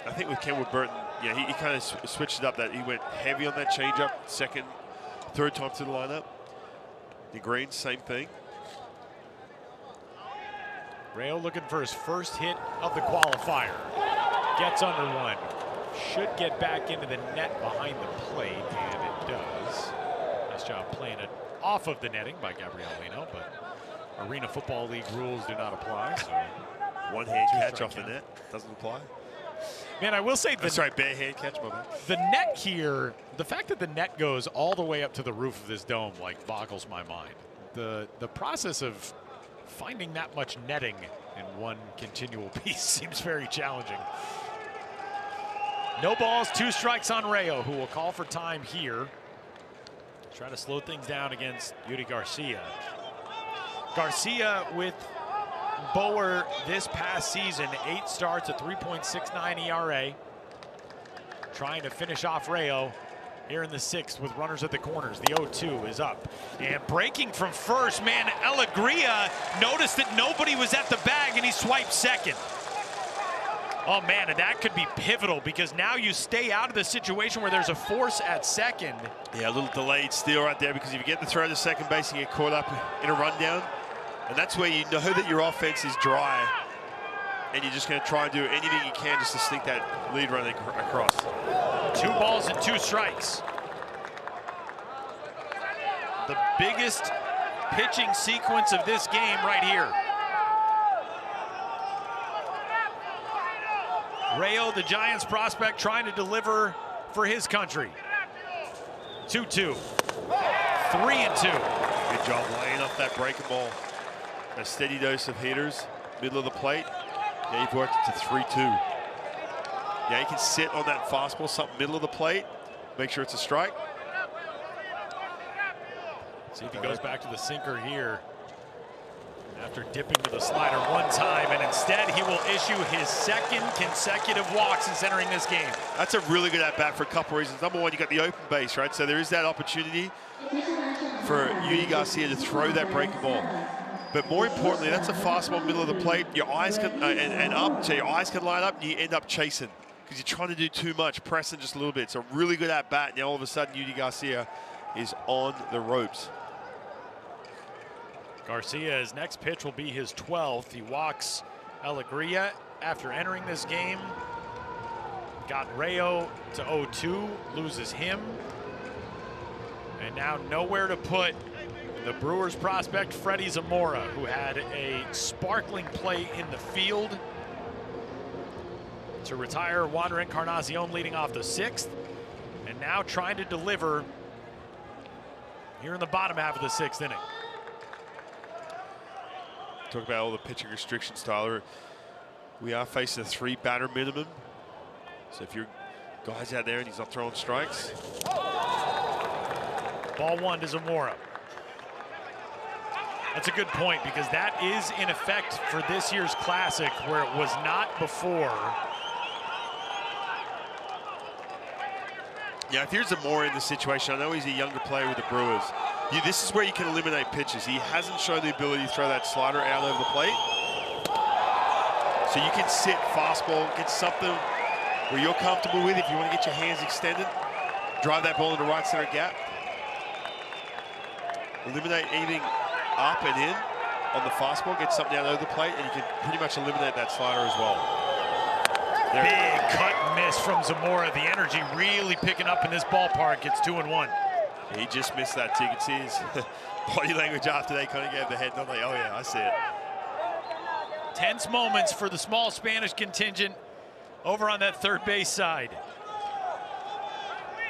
I think with Kenwood Burton, he kind of switched it up, that he went heavy on that changeup, second, third time to the lineup. Negrin, same thing. Rayo looking for his first hit of the qualifier. Gets under one. Should get back into the net behind the plate, and it does. Nice job playing it off of the netting by Gabrielino, but Arena Football League rules do not apply. So one-hand catch off the net doesn't apply. Man, I will say bare hand catch, my man. The net here, the fact that the net goes all the way up to the roof of this dome, boggles my mind. The process of finding that much netting in one continual piece seems very challenging. No balls, 2 strikes on Rayo, who will call for time here. Try to slow things down against Yuri Garcia. Garcia with Boer this past season, 8 starts, a 3.69 ERA. Trying to finish off Rayo here in the 6th with runners at the corners. The 0-2 is up. And breaking from first, man, Alegria noticed that nobody was at the bag and he swiped second. Oh man, and that could be pivotal because now you stay out of the situation where there's a force at second. Yeah, a little delayed steal right there, because if you get the throw to second base, you get caught up in a rundown. And that's where you know that your offense is dry, and you're just going to try and do anything you can just to sneak that lead run across. 2 balls and 2 strikes. The biggest pitching sequence of this game right here. Rayo, the Giants prospect, trying to deliver for his country. 2-2. 3-2. Good job laying off that breaking ball. A steady dose of hitters, middle of the plate. Yeah, you've worked it to 3-2. Yeah, you can sit on that fastball, something middle of the plate. Make sure it's a strike. See if he goes back to the sinker here after dipping to the slider one time, and instead he will issue his 2nd consecutive walk since entering this game. That's a really good at-bat for a couple reasons. Number one, you got the open base, right? So there is that opportunity for Yuri Garcia to throw that breaking ball. But more importantly, that's a fastball middle of the plate. Your eyes can and up, so your eyes can line up, and you end up chasing because you're trying to do too much, pressing just a little bit. It's a really good at bat. Now all of a sudden, Yuri Garcia is on the ropes. Garcia's next pitch will be his 12th. He walks Alegria after entering this game. Got Rayo to 0-2, loses him. And now nowhere to put the Brewers prospect Freddie Zamora, who had a sparkling play in the field to retire Wander Encarnacion leading off the 6th. And now trying to deliver here in the bottom half of the 6th inning. Talk about all the pitching restrictions, Tyler. We are facing a 3-batter minimum. So if your guy's out there and he's not throwing strikes. Ball 1 to Zamora. That's a good point, because that is in effect for this year's Classic, where it was not before. Yeah, if here's Zamora in the situation, I know he's a younger player with the Brewers. This is where you can eliminate pitches. He hasn't shown the ability to throw that slider out over the plate. So you can sit fastball, get something where you're comfortable with. If you want to get your hands extended, drive that ball into right center gap. Eliminate anything up and in on the fastball, get something out over the plate, and you can pretty much eliminate that slider as well. Big cut and miss from Zamora. The energy really picking up in this ballpark. It's 2-1. He just missed that too. You can see his body language after they kind of gave the head nod, like, oh yeah, I see it. Tense moments for the small Spanish contingent over on that third base side.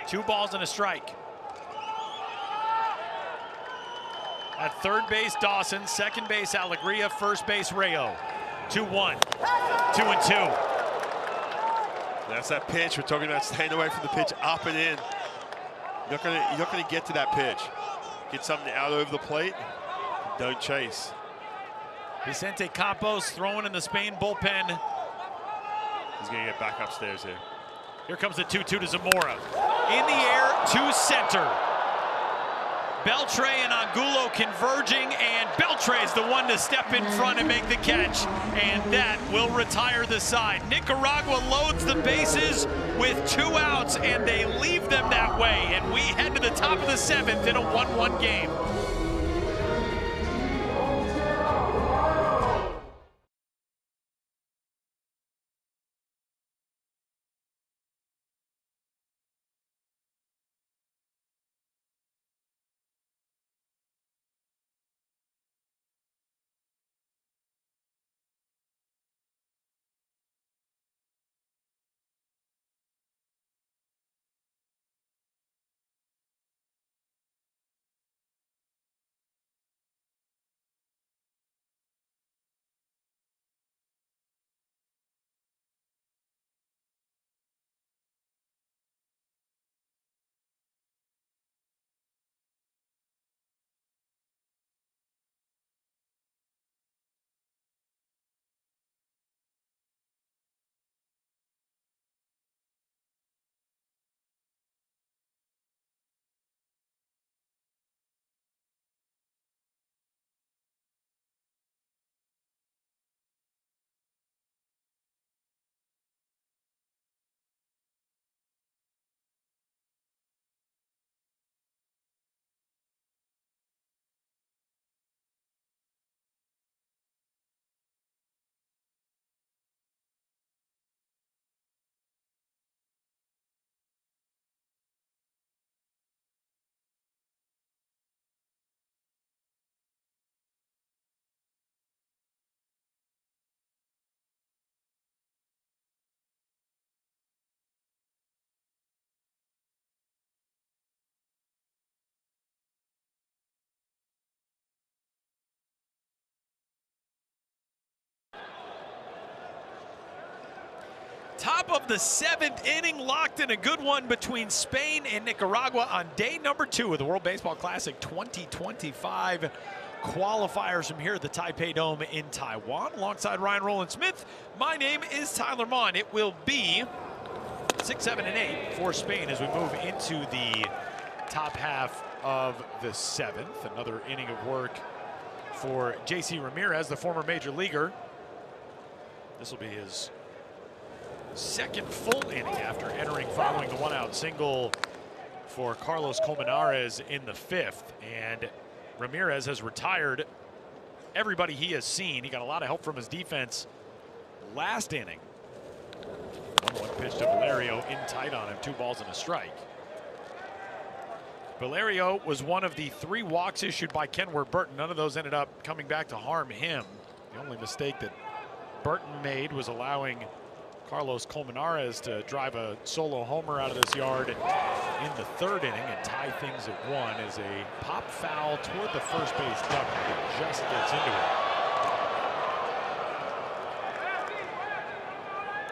2 balls and a strike. At third base, Dawson. Second base, Alegria. First base, Rayo. 2-1. 2-2. That's that pitch. We're talking about staying away from the pitch, up and in. You're not gonna get to that pitch. Get something out over the plate. Don't chase. Vicente Campos throwing in the Spain bullpen. He's gonna get back upstairs here. Here comes the 2-2 to Zamora. In the air to center. Beltre and Angulo converging, and Beltre is the one to step in front and make the catch, and that will retire the side. Nicaragua loads the bases with 2 outs, and they leave them that way, and we head to the top of the 7th in a 1-1 game. Top of the 7th inning, locked in a good one between Spain and Nicaragua on day number 2 of the World Baseball Classic 2025 qualifiers from here at the Taipei Dome in Taiwan. Alongside Ryan Rowland-Smith, my name is Tyler Mon. It will be 6, 7, and 8 for Spain as we move into the top half of the 7th. Another inning of work for J.C. Ramirez, the former major leaguer. This will be his second full inning after entering following the 1-out single for Carlos Colmenares in the 5th. And Ramirez has retired everybody he has seen. He got a lot of help from his defense last inning. 1-1 pitch to Valerio, in tight on him, 2 balls and a strike. Valerio was one of the 3 walks issued by Kenworth Burton. None of those ended up coming back to harm him. The only mistake that Burton made was allowing Carlos Colmenares to drive a solo homer out of this yard in the 3rd inning and tie things at 1 as a pop foul toward the first base dugout that just gets into it.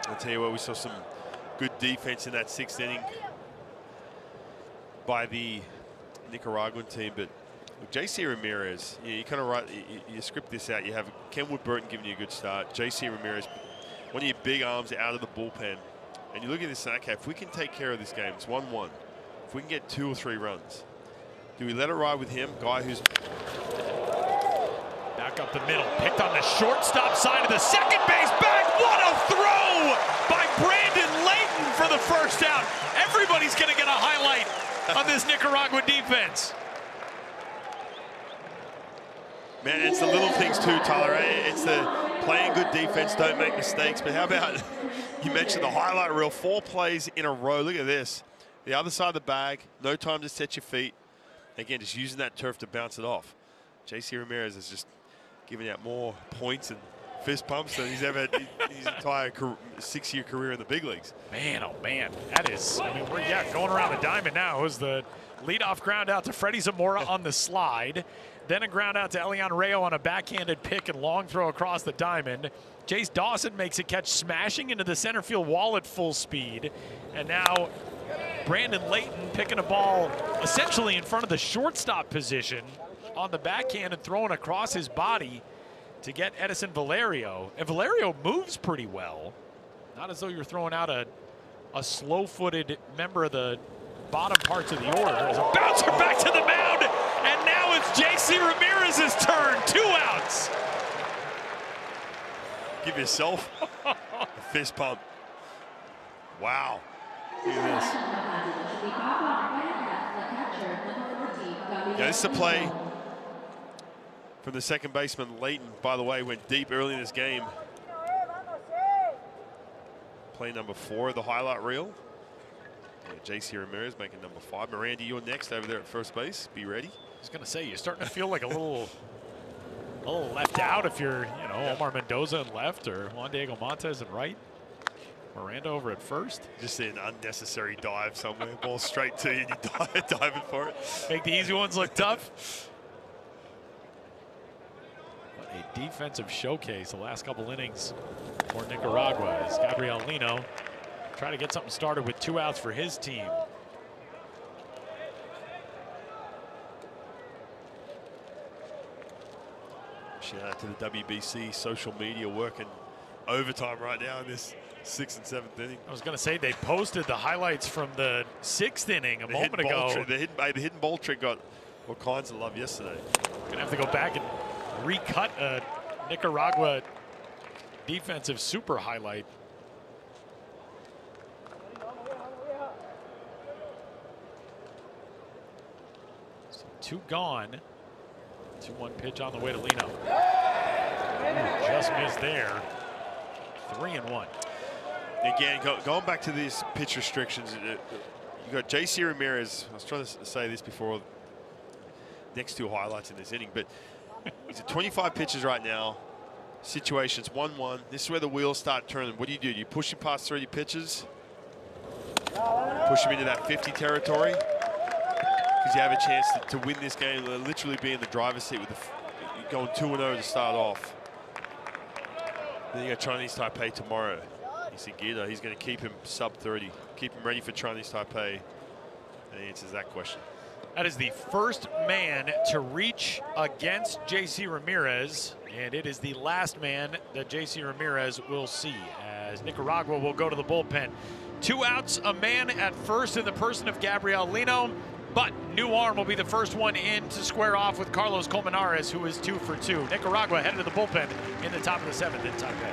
I'll tell you what, we saw some good defense in that 6th inning by the Nicaraguan team, but J.C. Ramirez, you kind of write, you script this out. You have Kenwood Burton giving you a good start. J.C. Ramirez, one of your big arms out of the bullpen, and you look at this and okay, if we can take care of this game, it's 1-1. If we can get 2 or 3 runs, do we let it ride with him, guy who's back up the middle, picked on the shortstop side of the second base bag. What a throw by Brandon Layton for the first out. Everybody's going to get a highlight on this Nicaragua defense. Man, it's the little things too, Tyler. It's the playing good defense, don't make mistakes. But how about, you mentioned the highlight reel, 4 plays in a row. Look at this. The other side of the bag, no time to set your feet. Again, just using that turf to bounce it off. J.C. Ramirez is just giving out more points and fist pumps than he's ever had his entire 6-year career in the big leagues. Man, oh man, that is, I mean, we're going around the diamond now. It was the leadoff ground out to Freddie Zamora on the slide, then a ground out to Elian Rayo on a backhanded pick and long throw across the diamond. Jace Dawson makes a catch smashing into the center field wall at full speed, and now Brandon Layton picking a ball essentially in front of the shortstop position on the backhand and throwing across his body to get Edison Valerio. And Valerio moves pretty well. Not as though you're throwing out a slow-footed member of the bottom parts of the order. As a bouncer back to the mound, and now it's J.C. Ramirez's turn. 2 outs. Give yourself a fist pump. Wow. Look at this. Yeah, this is a play from the second baseman, Layton, by the way, went deep early in this game. Play number 4 of the highlight reel. Yeah, J.C. Ramirez making number 5. Miranda, you're next over there at first base. Be ready. I was going to say, you're starting to feel like a little left out if you're, Omar Mendoza in left or Juan Diego Montes in right. Miranda over at first. Just an unnecessary dive somewhere. Ball straight to you and you're diving for it. Make the easy ones look tough. A defensive showcase the last couple innings for Nicaragua as Gabriel Lino try to get something started with 2 outs for his team. Shout out to the WBC social media working overtime right now in this 6th and 7th inning. I was going to say they posted the highlights from the 6th inning a moment ago. The hidden ball trick got all kinds of love yesterday. Gonna have to go back and recut a Nicaragua defensive super highlight. So 2 gone. 2-1 pitch on the way to Lino. Ooh, just missed there. 3-1. Again, going back to these pitch restrictions, you got J.C. Ramirez. I was trying to say this before. Next 2 highlights in this inning, but he's at 25 pitches right now. Situations 1-1. This is where the wheels start turning. What do? Do you push him past 30 pitches? Push him into that 50 territory? Because you have a chance to win this game, literally be in the driver's seat with going 2-0 to start off. Then you got Chinese Taipei tomorrow. He's going to keep him sub 30, keep him ready for Chinese Taipei, and he answers that question. That is the first man to reach against J.C. Ramirez, and it is the last man that J.C. Ramirez will see as Nicaragua will go to the bullpen. 2 outs, a man at first in the person of Gabriel Lino, but New Arm will be the first one in to square off with Carlos Colmenares, who is 2 for 2. Nicaragua headed to the bullpen in the top of the 7th in Taipei.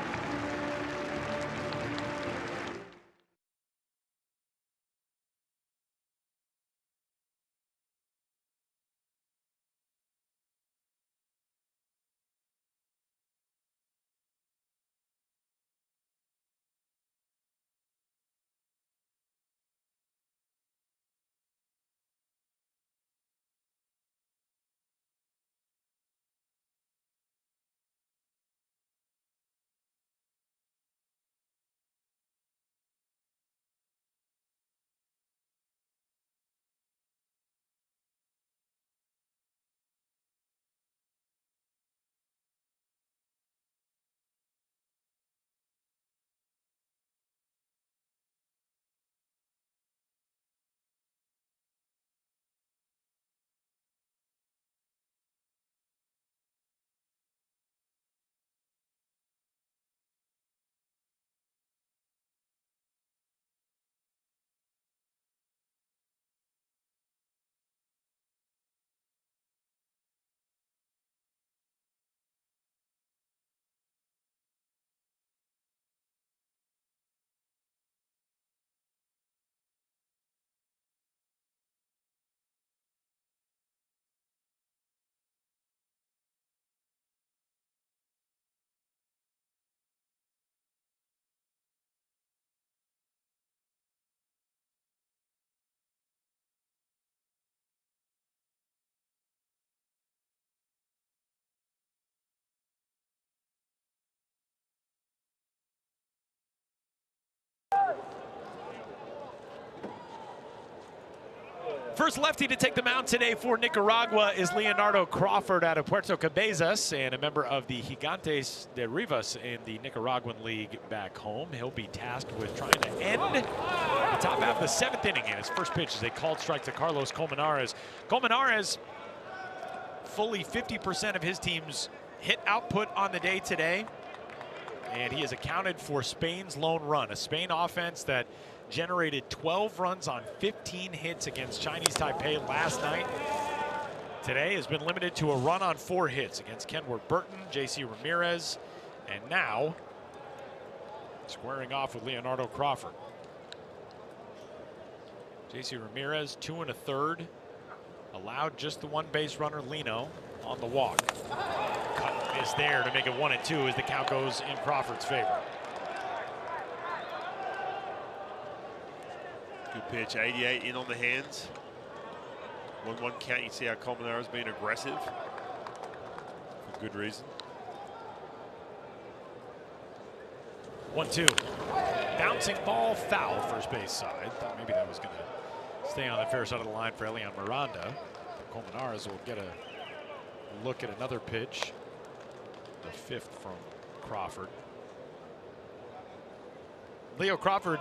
First lefty to take the mound today for Nicaragua is Leonardo Crawford out of Puerto Cabezas, and a member of the Gigantes de Rivas in the Nicaraguan League back home. He'll be tasked with trying to end the top half of the 7th inning, and his first pitch is a called strike to Carlos Colmenares. Colmenares, fully 50% of his team's hit output on the day today, and he has accounted for Spain's lone run, a Spain offense that generated 12 runs on 15 hits against Chinese Taipei last night. Today has been limited to a run on 4 hits against Kenworth Burton, J.C. Ramirez, and now squaring off with Leonardo Crawford. J.C. Ramirez, 2 1/3, allowed just the 1 base runner, Lino, on the walk. Cut and miss there to make it 1-2 as the count goes in Crawford's favor. Good pitch, 88 in on the hands. 1-1 count. You see how Colmenares being aggressive for good reason. 1-2. Bouncing ball, foul, first base side. Thought maybe that was going to stay on the fair side of the line for Elian Miranda. Colmenares will get a look at another pitch, the 5th from Crawford. Leo Crawford,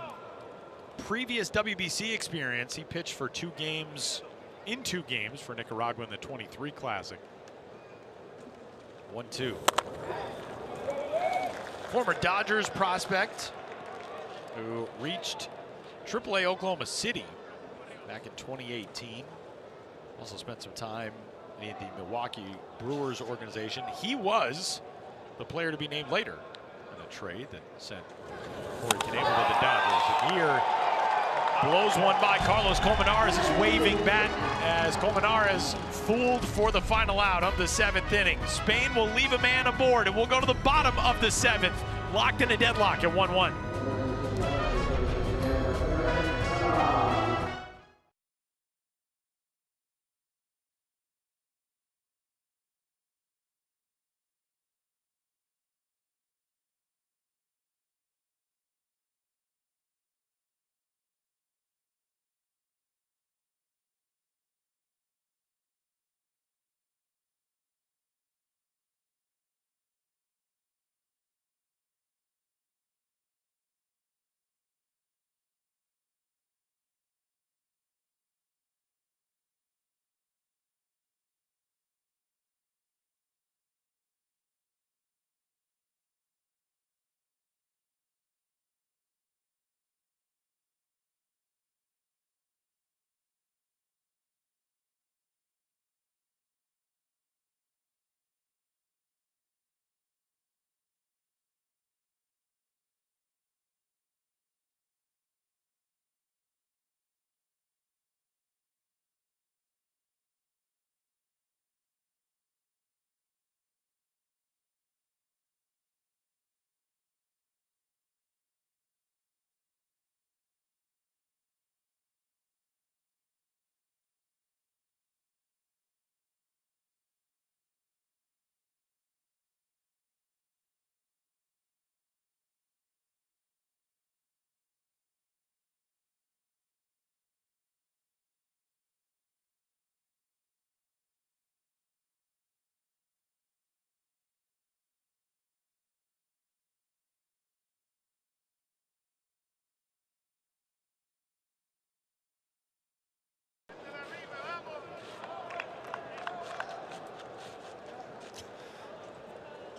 previous WBC experience, he pitched for 2 games, in 2 games for Nicaragua in the 23 Classic. 1-2. Former Dodgers prospect who reached AAA Oklahoma City back in 2018. Also spent some time in the Milwaukee Brewers organization. He was the player to be named later in a trade that sent Corey Knebel to the Dodgers. And here, blows one by. Carlos Colmenares is waving bat as Colmenares fooled for the final out of the 7th inning. Spain will leave a man aboard, and we'll go to the bottom of the 7th, locked in a deadlock at 1-1.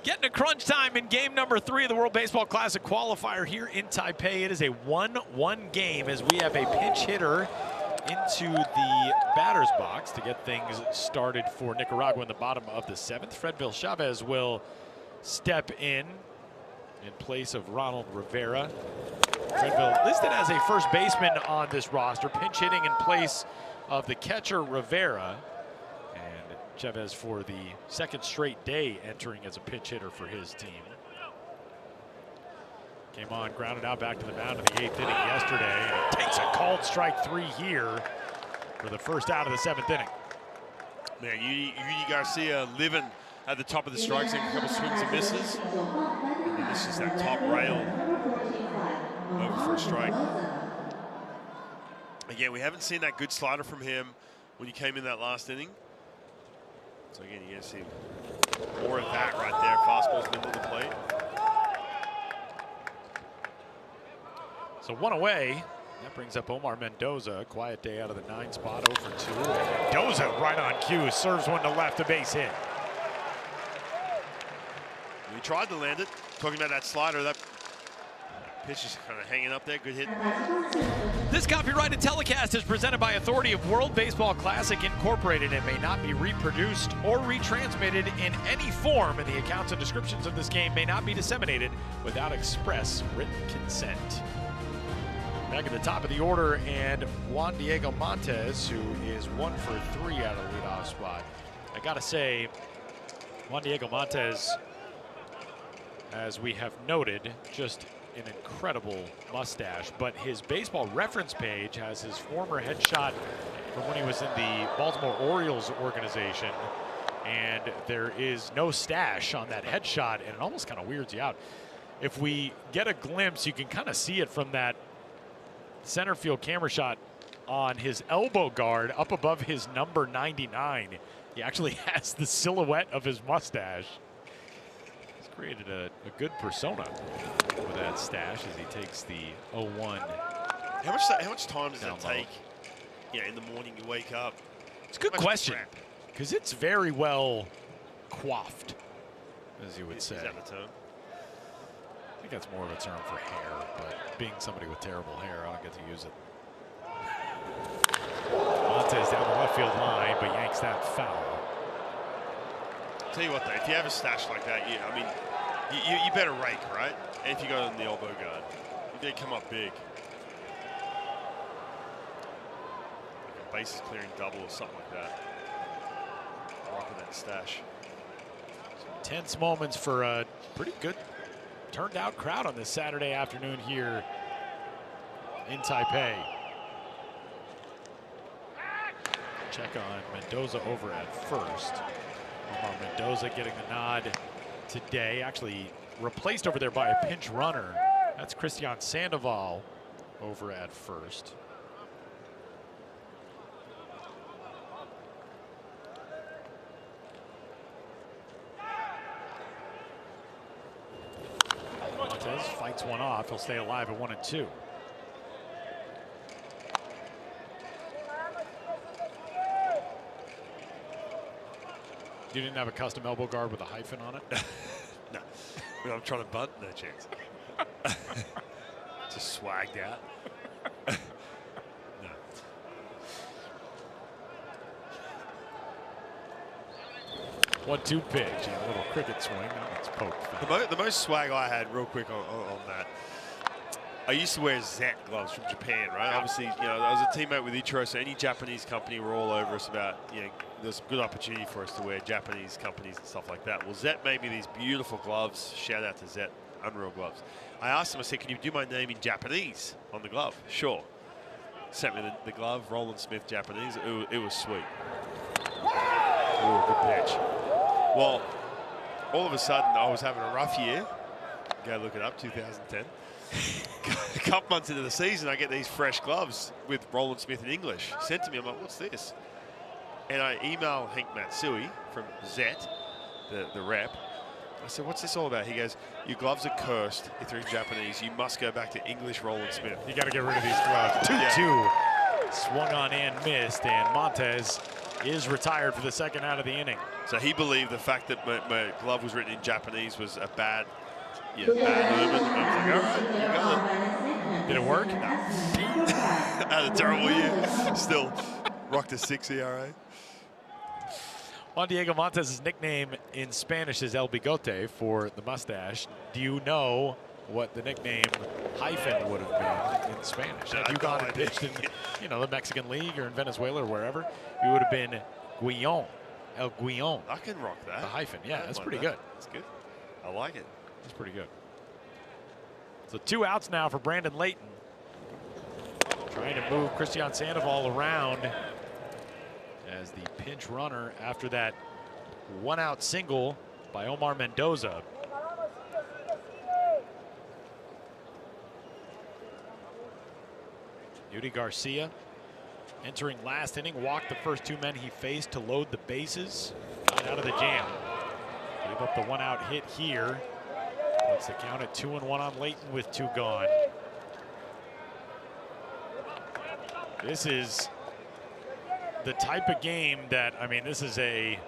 Getting to crunch time in game number 3 of the World Baseball Classic Qualifier here in Taipei. It is a 1-1 game as we have a pinch hitter into the batter's box to get things started for Nicaragua in the bottom of the 7th. Fredville Chavez will step in place of Ronald Rivera. Fredville listed as a first baseman on this roster, pinch hitting in place of the catcher Rivera. Chavez for the 2nd straight day entering as a pinch hitter for his team. Came on, grounded out back to the mound in the 8th inning yesterday, and takes a called strike 3 here for the first out of the 7th inning. Man, Yudi Garcia living at the top of the strike zone, a couple swings and misses. And then this is that top rail over for a strike. Again, we haven't seen that good slider from him. when you came in that last inning. So again, you're going to see more of that right there. Fastballs middle of the plate. So 1 away. That brings up Omar Mendoza. Quiet day out of the 9 spot, 0 for 2. And Mendoza right on cue, serves one to left, a base hit. He tried to land it. Talking about that slider, that pitch is kind of hanging up there. Good hit. This copyrighted telecast is presented by authority of World Baseball Classic Incorporated and may not be reproduced or retransmitted in any form, and the accounts and descriptions of this game may not be disseminated without express written consent. Back at the top of the order, and Juan Diego Montes, who is 1 for 3 out of the leadoff spot. I gotta say, Juan Diego Montes, as we have noted, just an incredible mustache, but his baseball reference page has his former headshot from when he was in the Baltimore Orioles organization, and there is no stash on that headshot, and it almost kind of weirds you out. If we get a glimpse, you can kind of see it from that center field camera shot on his elbow guard up above his number 99. He actually has the silhouette of his mustache. He's created a good persona with that stash as he takes the 0-1. How much time does that take? Yeah, in the morning you wake up. It's a good question, because it's very well coiffed, as you would say. Is that the term? I think that's more of a term for hair, but being somebody with terrible hair, I don't get to use it. Montes down the left field line, but yanks that foul. Tell you what, though, if you have a stash like that, you better rake, right? And if you go on the elbow guard, you better come up big. Like a bases clearing double or something like that. Rock with that stash. Some tense moments for a pretty good turned out crowd on this Saturday afternoon here in Taipei. Check on Mendoza over at first. Omar Mendoza getting the nod today, actually replaced over there by a pinch runner. That's Christian Sandoval over at first. Montes fights one off. He'll stay alive at 1-2. You didn't have a custom elbow guard with a hyphen on it? No. When I'm trying to bunt, no chance. Just swagged out. No. 1-2 pitch, and a little cricket swing. That's poked. The most swag I had, real quick on that, I used to wear Zet gloves from Japan, right? Obviously, I was a teammate with Ichiro, so any Japanese company were all over us about, there's a good opportunity for us to wear Japanese companies and stuff like that. Well, Zet made me these beautiful gloves. Shout out to Zet, unreal gloves. I asked him, I said, can you do my name in Japanese on the glove? Sure. Sent me the glove, Roland Smith Japanese. It was sweet. Ooh, good pitch. Well, all of a sudden, I was having a rough year. Go look it up, 2010. A couple months into the season, I get these fresh gloves with Roland Smith in English sent to me. I'm like, what's this? And I email Hank Matsui from Zet, the rep. I said, what's this all about? He goes, your gloves are cursed. If they're in Japanese, you must go back to English Roland Smith. You got to get rid of these gloves. 2-2. Swung on and missed, and Montes is retired for the second out of the inning. So he believed the fact that my glove was written in Japanese was a bad omen. I was like, all right, you got it. Did it work? No. Had a terrible year. Still rocked a 6 ERA. Juan Diego Montes' nickname in Spanish is El Bigote for the mustache. Do you know what the nickname hyphen would have been in Spanish? Had you gone and pitched in the Mexican League or in Venezuela or wherever, you would have been Guillon, El Guillon. I can rock that. The hyphen, yeah, that's pretty good. That's good. I like it. That's pretty good. So 2 outs now for Brandon Layton. Trying to move Christian Sandoval around as the pinch runner after that 1-out single by Omar Mendoza. Yuri Garcia Entering last inning, walked the first 2 men he faced to load the bases. Got out of the jam. Gave up the 1-out hit here. Puts the count at 2-1 on Layton with 2 gone. This is the type of game that, I mean, this is a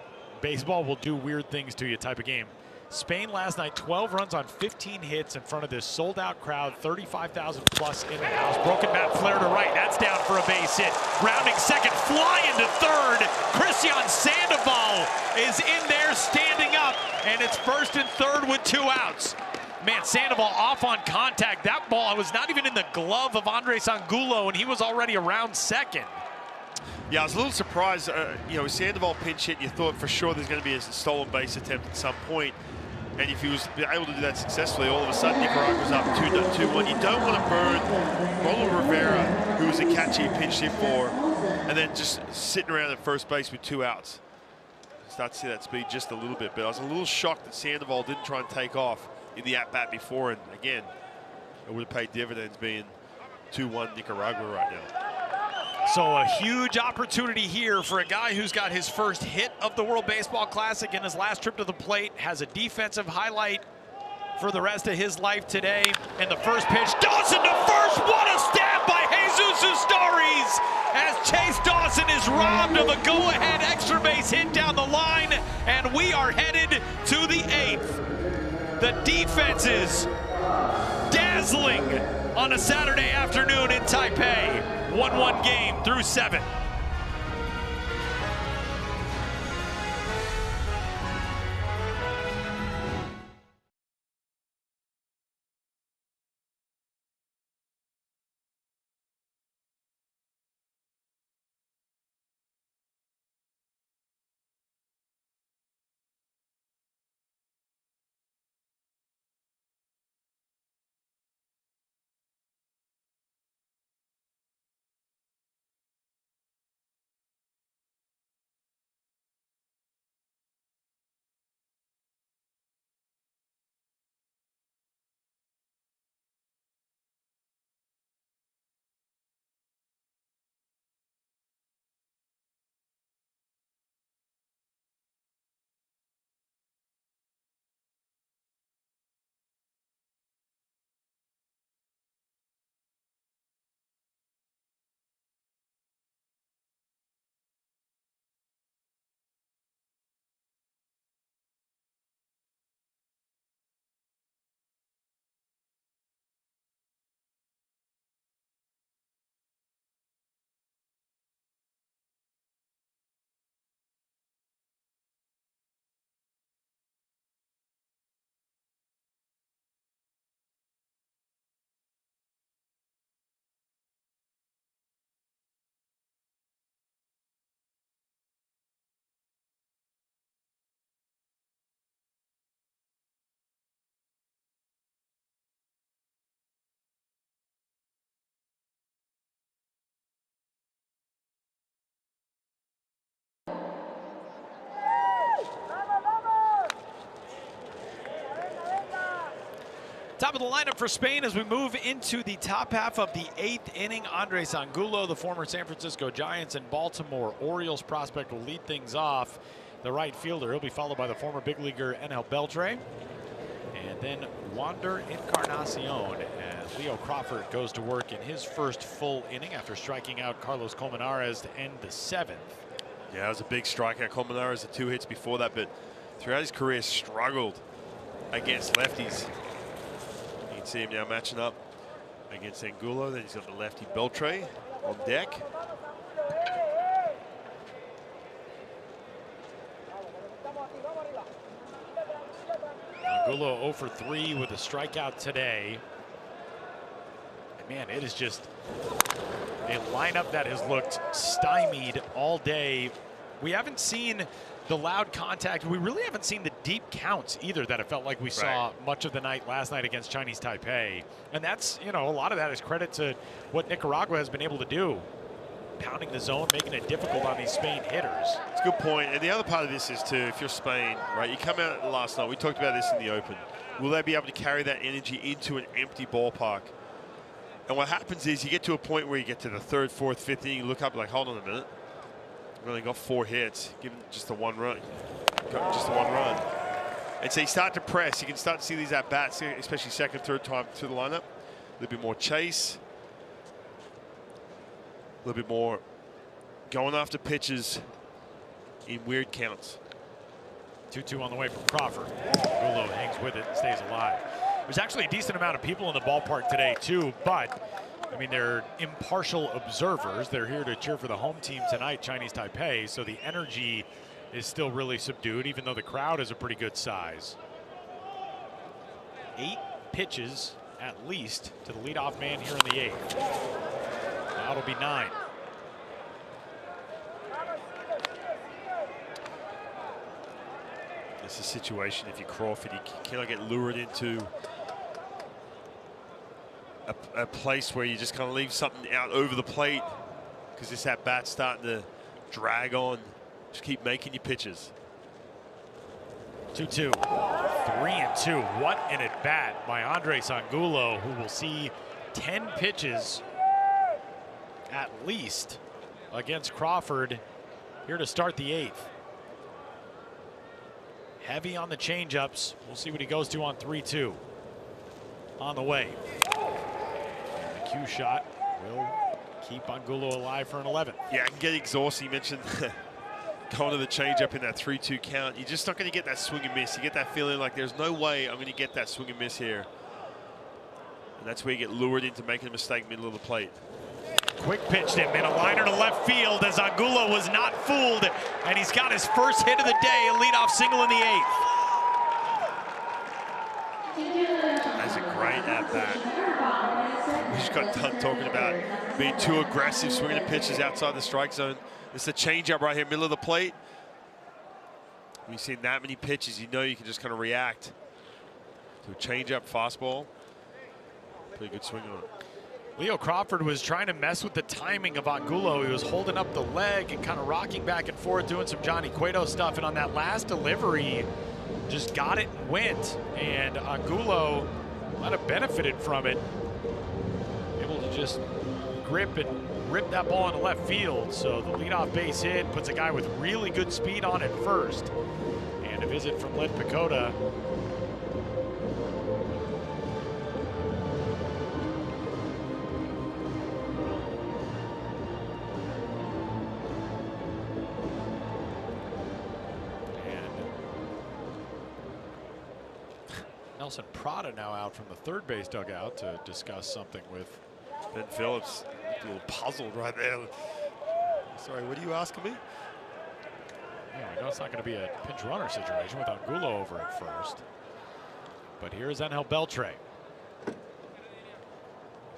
baseball will do weird things to you type of game. Spain last night, 12 runs on 15 hits in front of this sold-out crowd, 35,000 plus in the house. Broken bat flare to right, that's down for a base hit. Rounding second, flying to third. Christian Sandoval is in there standing up, and it's first and third with 2 outs. Man, Sandoval off on contact. That ball was not even in the glove of Andres Angulo, and he was already around second. Yeah, I was a little surprised. You know, Sandoval pinch hit, you thought for sure there's going to be a stolen base attempt at some point. And if he was able to do that successfully, all of a sudden Nicaragua's up 2-1. You don't want to burn Ronald Rivera, who was a catcher he pinched hit for, and then just sitting around at first base with 2 outs. Start to see that speed just a little bit. But I was a little shocked that Sandoval didn't try and take off in the at-bat before. And again, it would have paid dividends being 2-1 Nicaragua right now. So a huge opportunity here for a guy who's got his first hit of the World Baseball Classic in his last trip to the plate, has a defensive highlight for the rest of his life today. And the first pitch, Dawson to first, what a stab by Jesus Ustaris as Chase Dawson is robbed of a go-ahead extra base hit down the line, and we are headed to the 8th. The defense is dazzling on a Saturday afternoon in Taipei. 1-1 game through 7. Top of the lineup for Spain as we move into the top half of the 8th inning. Andres Angulo, the former San Francisco Giants and Baltimore Orioles prospect, will lead things off. The right fielder, he'll be followed by the former big leaguer Angel Beltre. And then Wander Encarnacion as Leo Crawford goes to work in his first full inning after striking out Carlos Colmenares to end the 7th. Yeah, it was a big strikeout. Colmenares had 2 hits before that, but throughout his career struggled against lefties. You can see him now matching up against Angulo. Then he's got the lefty Beltre on deck. Angulo 0 for 3 with a strikeout today. And man, it is just a lineup that has looked stymied all day. We haven't seen the loud contact. We really haven't seen the deep counts either that it felt like we saw much of the night last night against Chinese Taipei. And that's, you know, a lot of that is credit to what Nicaragua has been able to do. Pounding the zone, making it difficult on these Spain hitters. It's a good point. And the other part of this is too, if you're Spain, right, you come out last night, we talked about this in the Open. Will they be able to carry that energy into an empty ballpark? And what happens is you get to a point where you get to the third, fourth, fifth inning, you look up like, hold on a minute. We've only got 4 hits, given just the 1 run. Just the 1 run. And so you start to press. You can start to see these at-bats, especially second, third time through the lineup. A little bit more chase. A little bit more going after pitches in weird counts. 2-2 on the way from Crawford. Angulo hangs with it and stays alive. There's actually a decent amount of people in the ballpark today, too, but, I mean, they're impartial observers. They're here to cheer for the home team tonight, Chinese Taipei, so the energy is still really subdued, even though the crowd is a pretty good size. 8 pitches, at least, to the leadoff man here in the 8th. Now it'll be 9. It's a situation, if you're Crawford, you cannot get lured into a place where you just kind of leave something out over the plate, because this at-bat's starting to drag on. Just keep making your pitches. 2-2. 3-2. What an at-bat by Andres Angulo, who will see 10 pitches at least against Crawford here to start the 8th. Heavy on the changeups. We'll see what he goes to on 3-2. On the way. And the cue shot will keep Angulo alive for an 11th. Yeah, I can get exhausted. You mentioned going to the changeup in that 3-2 count. You're just not going to get that swing and miss. You get that feeling like there's no way I'm going to get that swing and miss here. And that's where you get lured into making a mistake middle of the plate. Quick pitch to him, and a liner to left field as Angulo was not fooled, and he's got his first hit of the day, a leadoff single in the 8th. That's a great at-bat. We just got done talking about being too aggressive, swinging at pitches outside the strike zone. It's a changeup right here, middle of the plate. When you've seen that many pitches, you know you can just kind of react to a changeup, fastball. Pretty good swing on it. Leo Crawford was trying to mess with the timing of Angulo. He was holding up the leg and kind of rocking back and forth, doing some Johnny Cueto stuff. And on that last delivery, just got it and went. And Angulo might have benefited from it. Able to just grip and rip that ball into left field. So the leadoff base hit puts a guy with really good speed on at first. And a visit from Len Pecota. Nelson Prada now out from the third base dugout to discuss something with Ben Phillips. A little puzzled right there. Sorry, what are you asking me? Yeah, we know it's not going to be a pinch runner situation with Angulo over at first. But here's Angel Beltre.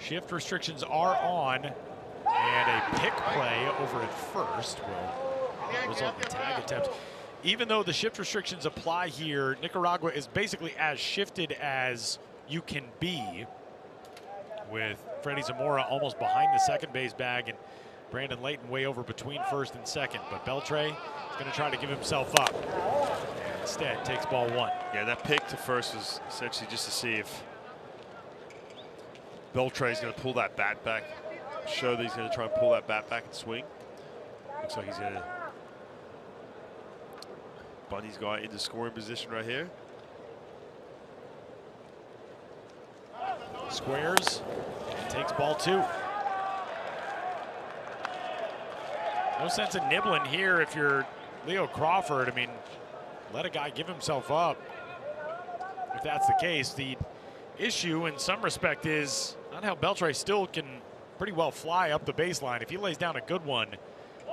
Shift restrictions are on, and a pick play over at first will result in tag attempt. Even though the shift restrictions apply here, Nicaragua is basically as shifted as you can be, with Freddie Zamora almost behind the second base bag and Brandon Layton way over between first and second. But Beltre is going to try to give himself up, and instead takes ball 1. Yeah, that pick to first was essentially just to see if Beltre is going to pull that bat back, show that he's going to try and pull that bat back and swing. Looks like he's going to Bunny's guy into scoring position right here. Squares and takes ball 2. No sense in nibbling here if you're Leo Crawford. I mean, let a guy give himself up if that's the case. The issue in some respect is Angel Beltre still can pretty well fly up the baseline. If he lays down a good one,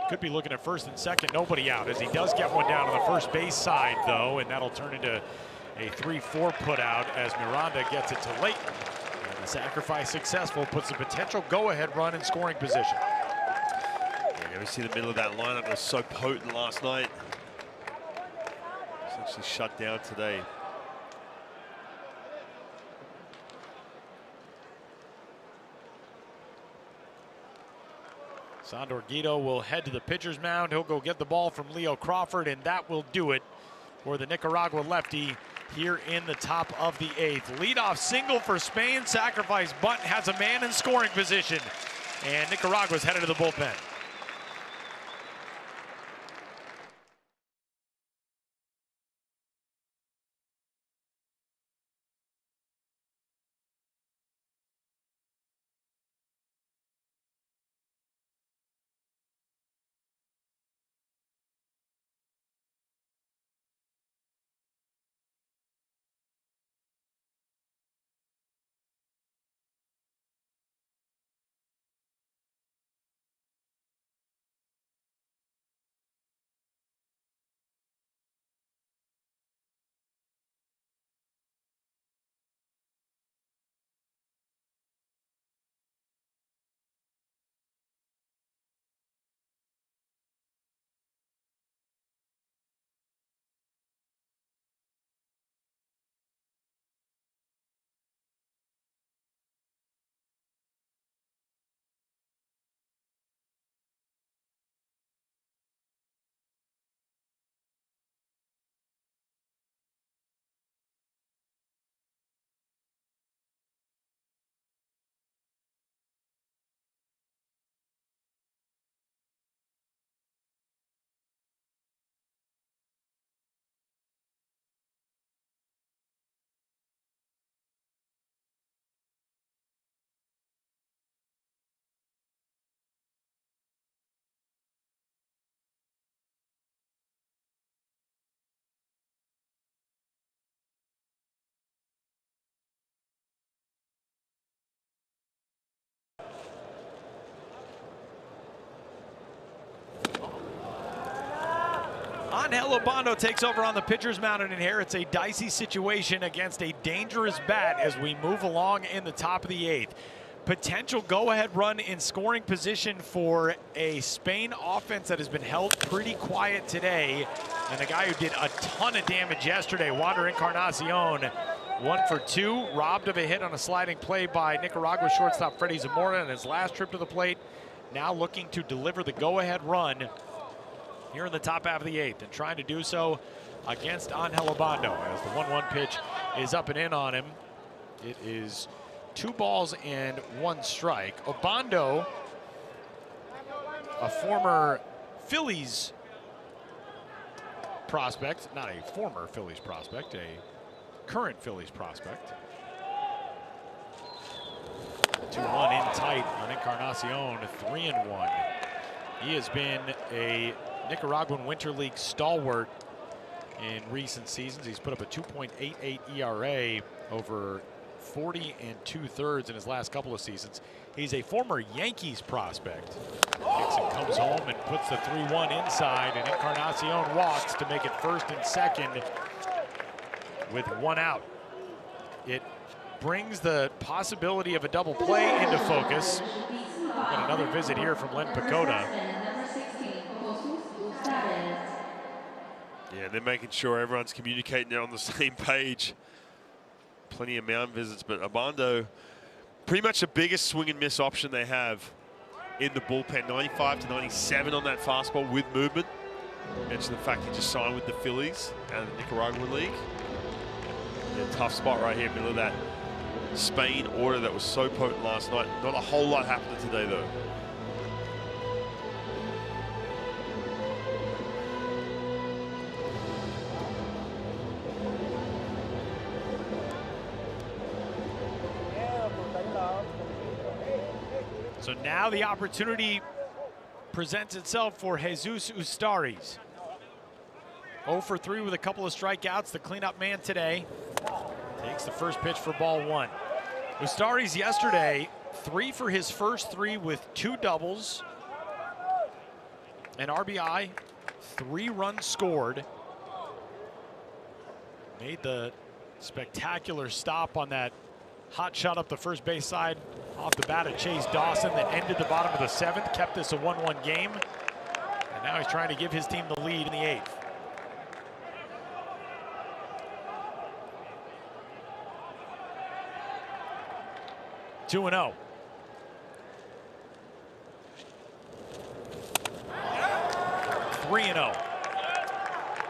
could be looking at first and second, nobody out, as he does get one down on the first base side, though, and that'll turn into a 3-4 put out as Miranda gets it to Layton. And the sacrifice successful, puts a potential go-ahead run in scoring position. Yeah, we see the middle of that lineup was so potent last night. Essentially shut down today. Sandor Guido will head to the pitcher's mound. He'll go get the ball from Leo Crawford, and that will do it for the Nicaragua lefty. here in the top of the 8th. Leadoff single for Spain. Sacrifice bunt has a man in scoring position. And Nicaragua's headed to the bullpen. Angel Obando takes over on the pitcher's mound and inherits a dicey situation against a dangerous bat as we move along in the top of the 8th. Potential go-ahead run in scoring position for a Spain offense that has been held pretty quiet today. And the guy who did a ton of damage yesterday, Wander Encarnacion, 1 for 2, robbed of a hit on a sliding play by Nicaragua shortstop Freddy Zamora on his last trip to the plate. Now looking to deliver the go-ahead run here in the top half of the 8th, and trying to do so against Angel Obando as the 1-1 pitch is up and in on him. It is 2 balls and 1 strike. Obando, a former Phillies prospect, not a former Phillies prospect, a current Phillies prospect. 2-1 in tight on Encarnacion, 3-1. He has been a Nicaraguan Winter League stalwart in recent seasons. He's put up a 2.88 ERA over 40 2/3 in his last couple of seasons. He's a former Yankees prospect. Nixon comes home and puts the 3-1 inside, and Encarnacion walks to make it 1st and 2nd with 1 out. It brings the possibility of a double play into focus. We've got another visit here from Len Pacoda. Yeah, they're making sure everyone's communicating on the same page. Plenty of mound visits, but Obando, pretty much the biggest swing and miss option they have in the bullpen. 95 to 97 on that fastball with movement. Mention the fact he just signed with the Phillies and the Nicaraguan League. Yeah, tough spot right here, middle of that Spain order that was so potent last night. Not a whole lot happening today, though. So now the opportunity presents itself for Jesus Ustariz. 0 for 3 with a couple of strikeouts. The cleanup man today takes the first pitch for ball 1. Ustariz yesterday, 3 for his first 3 with 2 doubles, an RBI, 3 runs scored. Made the spectacular stop on that hot shot up the first base side off the bat of Chase Dawson that ended the bottom of the 7th, kept this a 1-1 game. And now he's trying to give his team the lead in the 8th. Two and 0.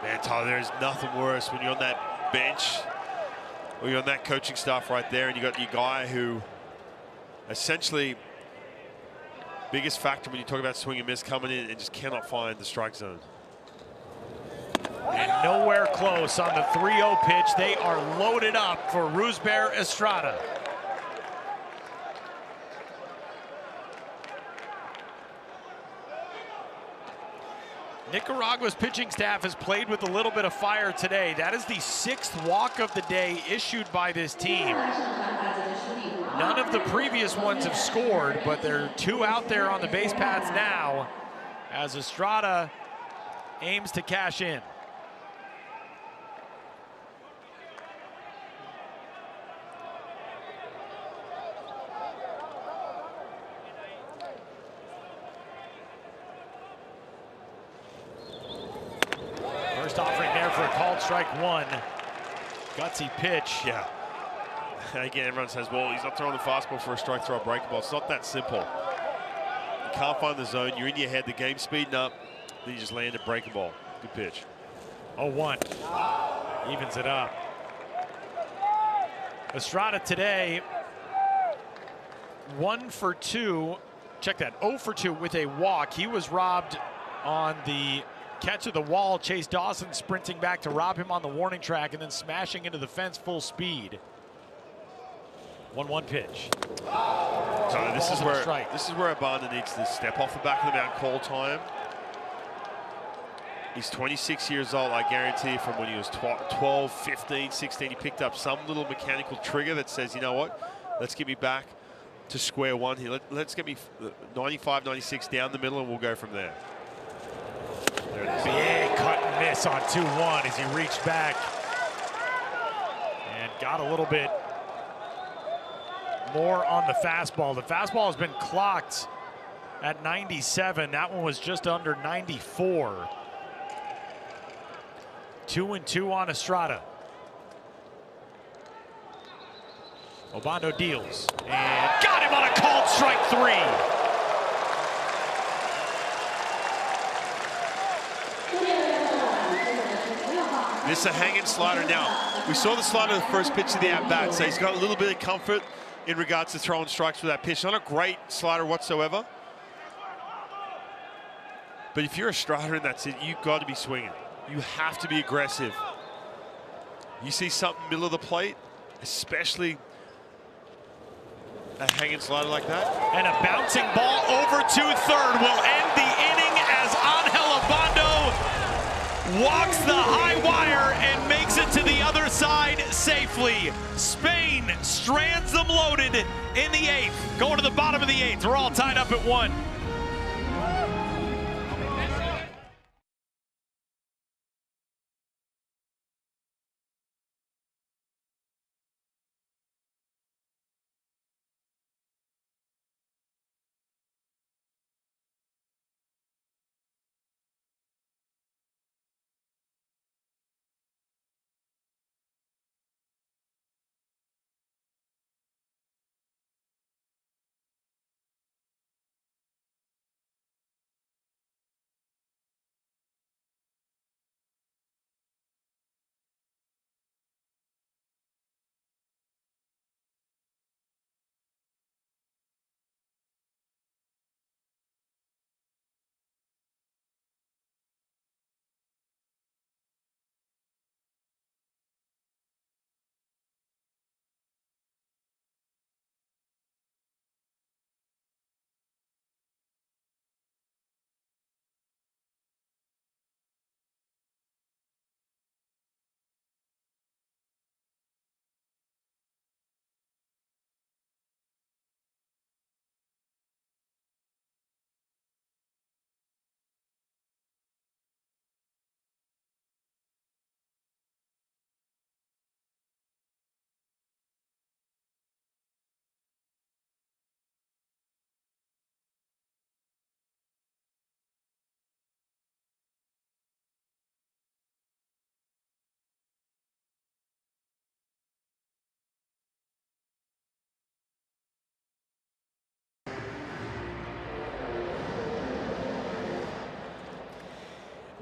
Man, Tyler, there's nothing worse when you're on that bench Well, you're on that coaching staff right there, and you got your guy who essentially biggest factor when you talk about swing and miss, coming in and just cannot find the strike zone. And nowhere close on the 3-0 pitch. They are loaded up for Roosbear Estrada. Nicaragua's pitching staff has played with a little bit of fire today. That is the 6th walk of the day issued by this team. None of the previous ones have scored, but there are 2 out there on the base paths now as Estrada aims to cash in. First offering there for a called strike 1. Gutsy pitch. Yeah. Again, everyone says, well, he's not throwing the fastball for a strike, throw a breakable. It's not that simple. You can't find the zone. You're in your head. The game's speeding up. Then you just land a breaking ball. Good pitch. 0-1. Evens it up. Estrada today, 1 for 2. Check that, 0 for 2 with a walk. He was robbed on the catch of the wall. Chase Dawson sprinting back to rob him on the warning track and then smashing into the fence full speed. 1-1 pitch. So this is where Abanda needs to step off the back of the mound, call time. He's 26 years old. I guarantee from when he was 12, 15, 16, he picked up some little mechanical trigger that says, you know what, let's get me back to square one here. Let's get me 95, 96 down the middle, and we'll go from there. There it is. Big cut and miss on 2-1 as he reached back and got a little bit more on the fastball. The fastball has been clocked at 97. That one was just under 94. 2-2 on Estrada. Obando deals and got him on a called strike 3. This is a hanging slider now. We saw the slider the first pitch of the at-bat, so he's got a little bit of comfort in regards to throwing strikes with that pitch. Not a great slider whatsoever. But if you're a strider and that's it, you've got to be swinging. You have to be aggressive. You see something middle of the plate, especially a hanging slider like that. And a bouncing ball over to third will end the inning as Angel Obando walks the high wire and makes it to the other side safely. Spain strands them loaded in the 8th. Going to the bottom of the 8th. We're all tied up at 1.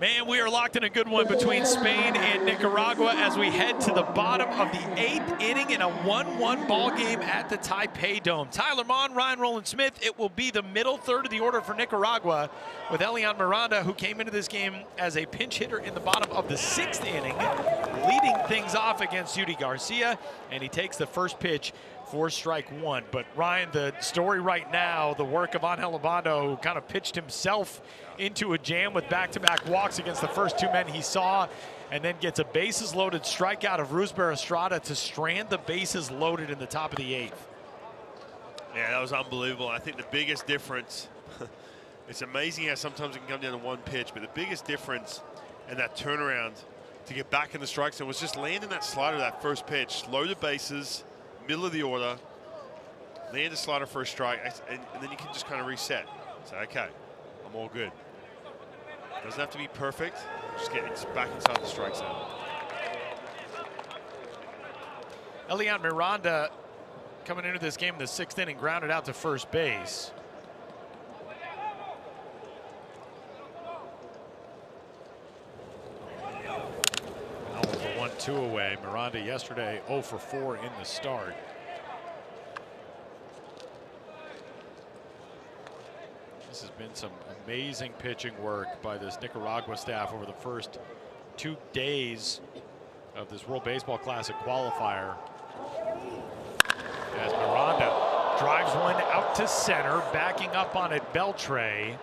Man, we are locked in a good one between Spain and Nicaragua as we head to the bottom of the 8th inning in a 1-1 ball game at the Taipei Dome. Tyler Mon, Ryan Rowland-Smith. It will be the middle third of the order for Nicaragua with Elian Miranda, who came into this game as a pinch hitter in the bottom of the 6th inning, leading things off against Yudi Garcia, and he takes the first pitch for strike one. But Ryan, the story right now, the work of Angel Obando, who kind of pitched himself into a jam with back-to-back walks against the first two men he saw, and then gets a bases-loaded strikeout of Rusber Estrada to strand the bases loaded in the top of the 8th. Yeah, that was unbelievable. I think the biggest difference, it's amazing how sometimes it can come down to one pitch, but the biggest difference in that turnaround to get back in the strike zone was just landing that slider, that first pitch, loaded bases, middle of the order, land a slider for a strike, and then you can just kind of reset. Say, okay, I'm all good. Doesn't have to be perfect, just get it back inside the strike zone. Elian Miranda coming into this game in the 6th inning, grounded out to first base. That was a 1-2 away. Miranda yesterday 0 for 4 in the start. This has been some amazing pitching work by this Nicaragua staff over the first 2 days of this World Baseball Classic Qualifier. As Miranda drives one out to center, backing up on it, Beltre.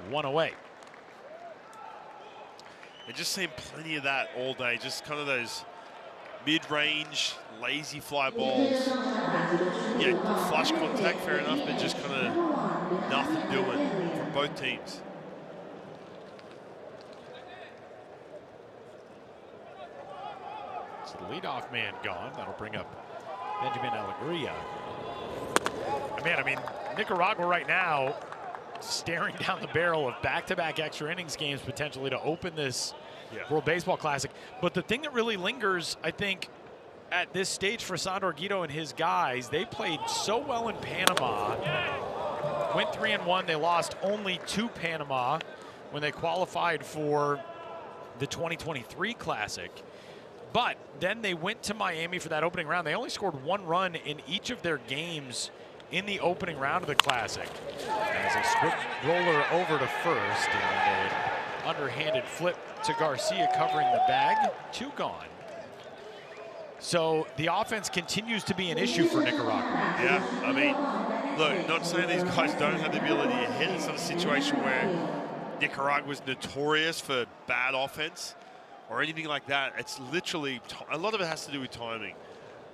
1 away. And just seen plenty of that all day, just kind of those mid-range, lazy fly balls. Yeah, flush contact, fair enough, but just kind of nothing doing from both teams. So the leadoff man gone. That'll bring up Benjamin Alegria. I mean, Nicaragua right now staring down the barrel of back-to-back extra innings games potentially to open this World Baseball Classic. But the thing that really lingers, I think, at this stage for Sandor Guido and his guys, they played so well in Panama. Went 3-1. They lost only to Panama when they qualified for the 2023 Classic. But then they went to Miami for that opening round. They only scored 1 run in each of their games in the opening round of the Classic. As a swift roller over to first, and an underhanded flip to Garcia covering the bag. 2 gone. So the offense continues to be an issue for Nicaragua. Yeah, I mean, look, not saying these guys don't have the ability to hit. It's not a situation where Nicaragua was notorious for bad offense or anything like that. It's literally, a lot of it has to do with timing,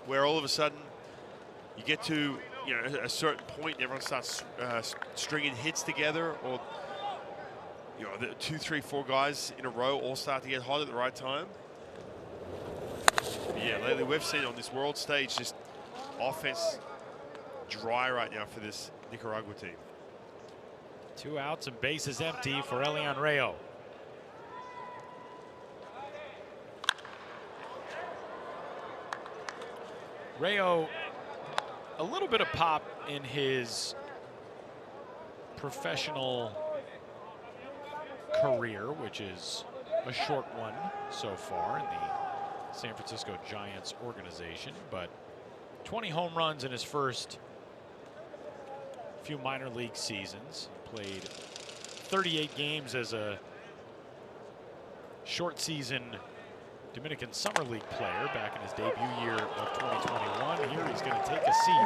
where all of a sudden you get to a certain point, everyone starts stringing hits together, or the 2, 3, 4 guys in a row all start to get hot at the right time. But yeah, lately we've seen on this world stage just offense dry right now for this Nicaragua team. 2 outs and bases empty for Elian Rayo. Rayo, a little bit of pop in his professional career, which is a short one so far in the San Francisco Giants organization, but 20 home runs in his first few minor league seasons. Played 38 games as a short season Dominican Summer League player back in his debut year of 2021. Here he's going to take a seat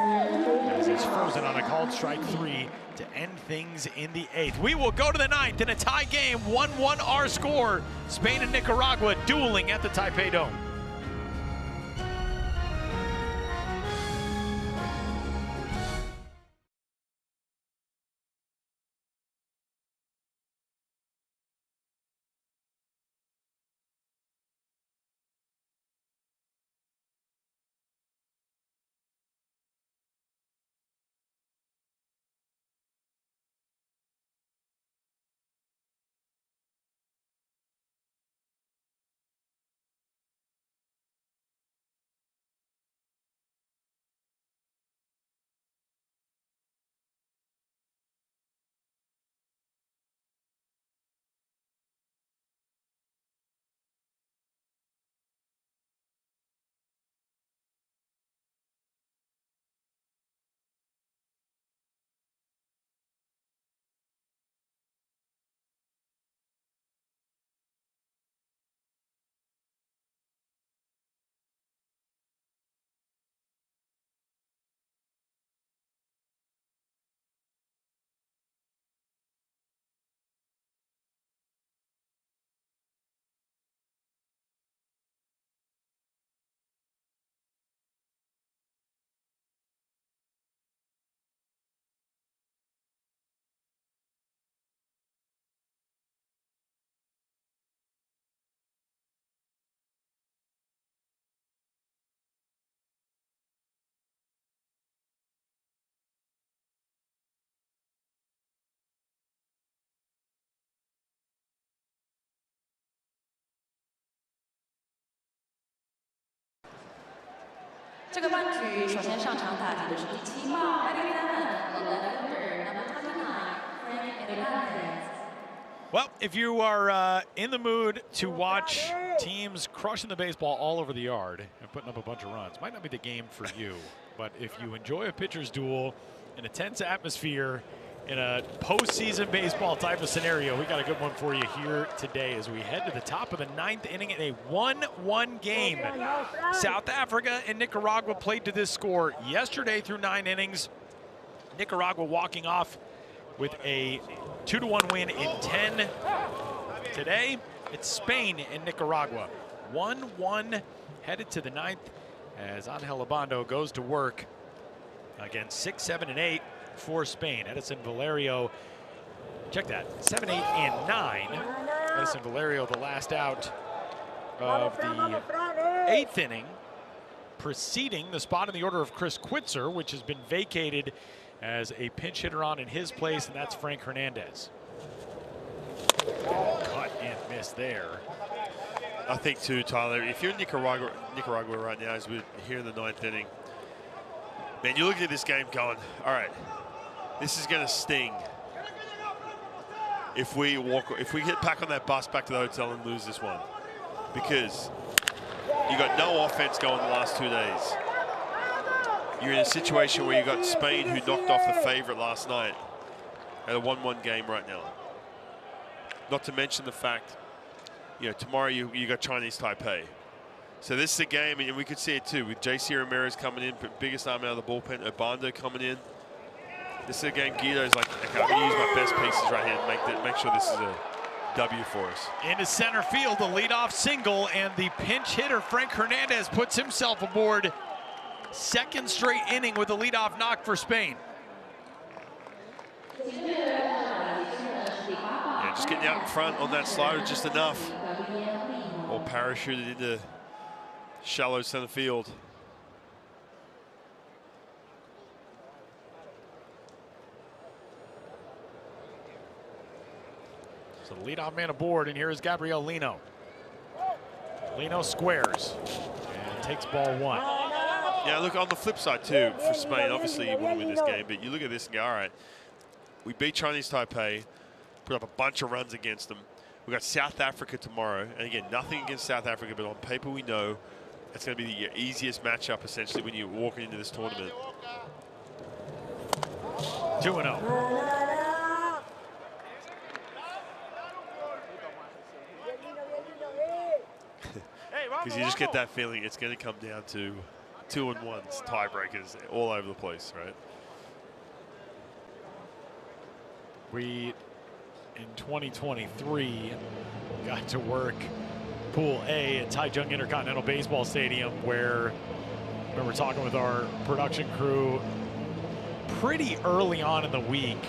as he's frozen on a called strike 3 to end things in the 8th. We will go to the 9th in a tie game, 1-1 our score. Spain and Nicaragua dueling at the Taipei Dome. 这个半局首先上场打击的是第7号艾利丹，left-hander number 29 Frank Hernandez. Well, if you are in the mood to watch teams crushing the baseball all over the yard and putting up a bunch of runs, might not be the game for you. But if you enjoy a pitcher's duel in a tense atmosphere in a postseason baseball type of scenario, we got a good one for you here today as we head to the top of the 9th inning in a 1-1 game. South Africa and Nicaragua played to this score yesterday through 9 innings. Nicaragua walking off with a 2-1 win in 10. Today, it's Spain and Nicaragua. 1-1 headed to the 9th as Angel Abando goes to work against 6, 7, and 8 for Spain. Edison Valerio, check that, 7, 8, and 9. Edison Valerio, the last out of the 8th inning, preceding the spot in the order of Chris Quitzer, which has been vacated as a pinch hitter on in his place, and that's Frank Hernandez. Cut and miss there. I think too, Tyler, if you're in Nicaragua right now, as we're here in the 9th inning, man, you look at this game going, all right, this is going to sting if we get back on that bus back to the hotel and lose this one, because you got no offense going the last 2 days. You're in a situation where you got Spain, who knocked off the favorite last night, at a 1-1 game right now. Not to mention the fact, you know, tomorrow you got Chinese Taipei. So this is a game, and we could see it too, with J.C. Ramirez coming in, biggest arm out of the bullpen, Obando coming in. This is a game Guido's like, okay, I'm gonna use my best pieces right here and make sure this is a W for us. Into center field, the leadoff single, and the pinch hitter Frank Hernandez puts himself aboard. Second straight inning with a leadoff knock for Spain. Yeah, just getting out in front on that slider just enough. Or parachuted into shallow center field. So the leadoff man aboard, and here is Gabriel Lino. Lino squares and takes ball 1. Yeah, look, on the flip side too, for Spain, obviously you want to win this game, but you look at this and go, all right, we beat Chinese Taipei, put up a bunch of runs against them. We've got South Africa tomorrow, and again, nothing against South Africa, but on paper we know it's going to be the easiest matchup, essentially, when you're walking into this tournament. 2-0. Because you just get that feeling it's going to come down to 2-1s, tiebreakers all over the place, right? We, in 2023, got to work Pool A at Taichung Intercontinental Baseball Stadium, where I remember talking with our production crew pretty early on in the week,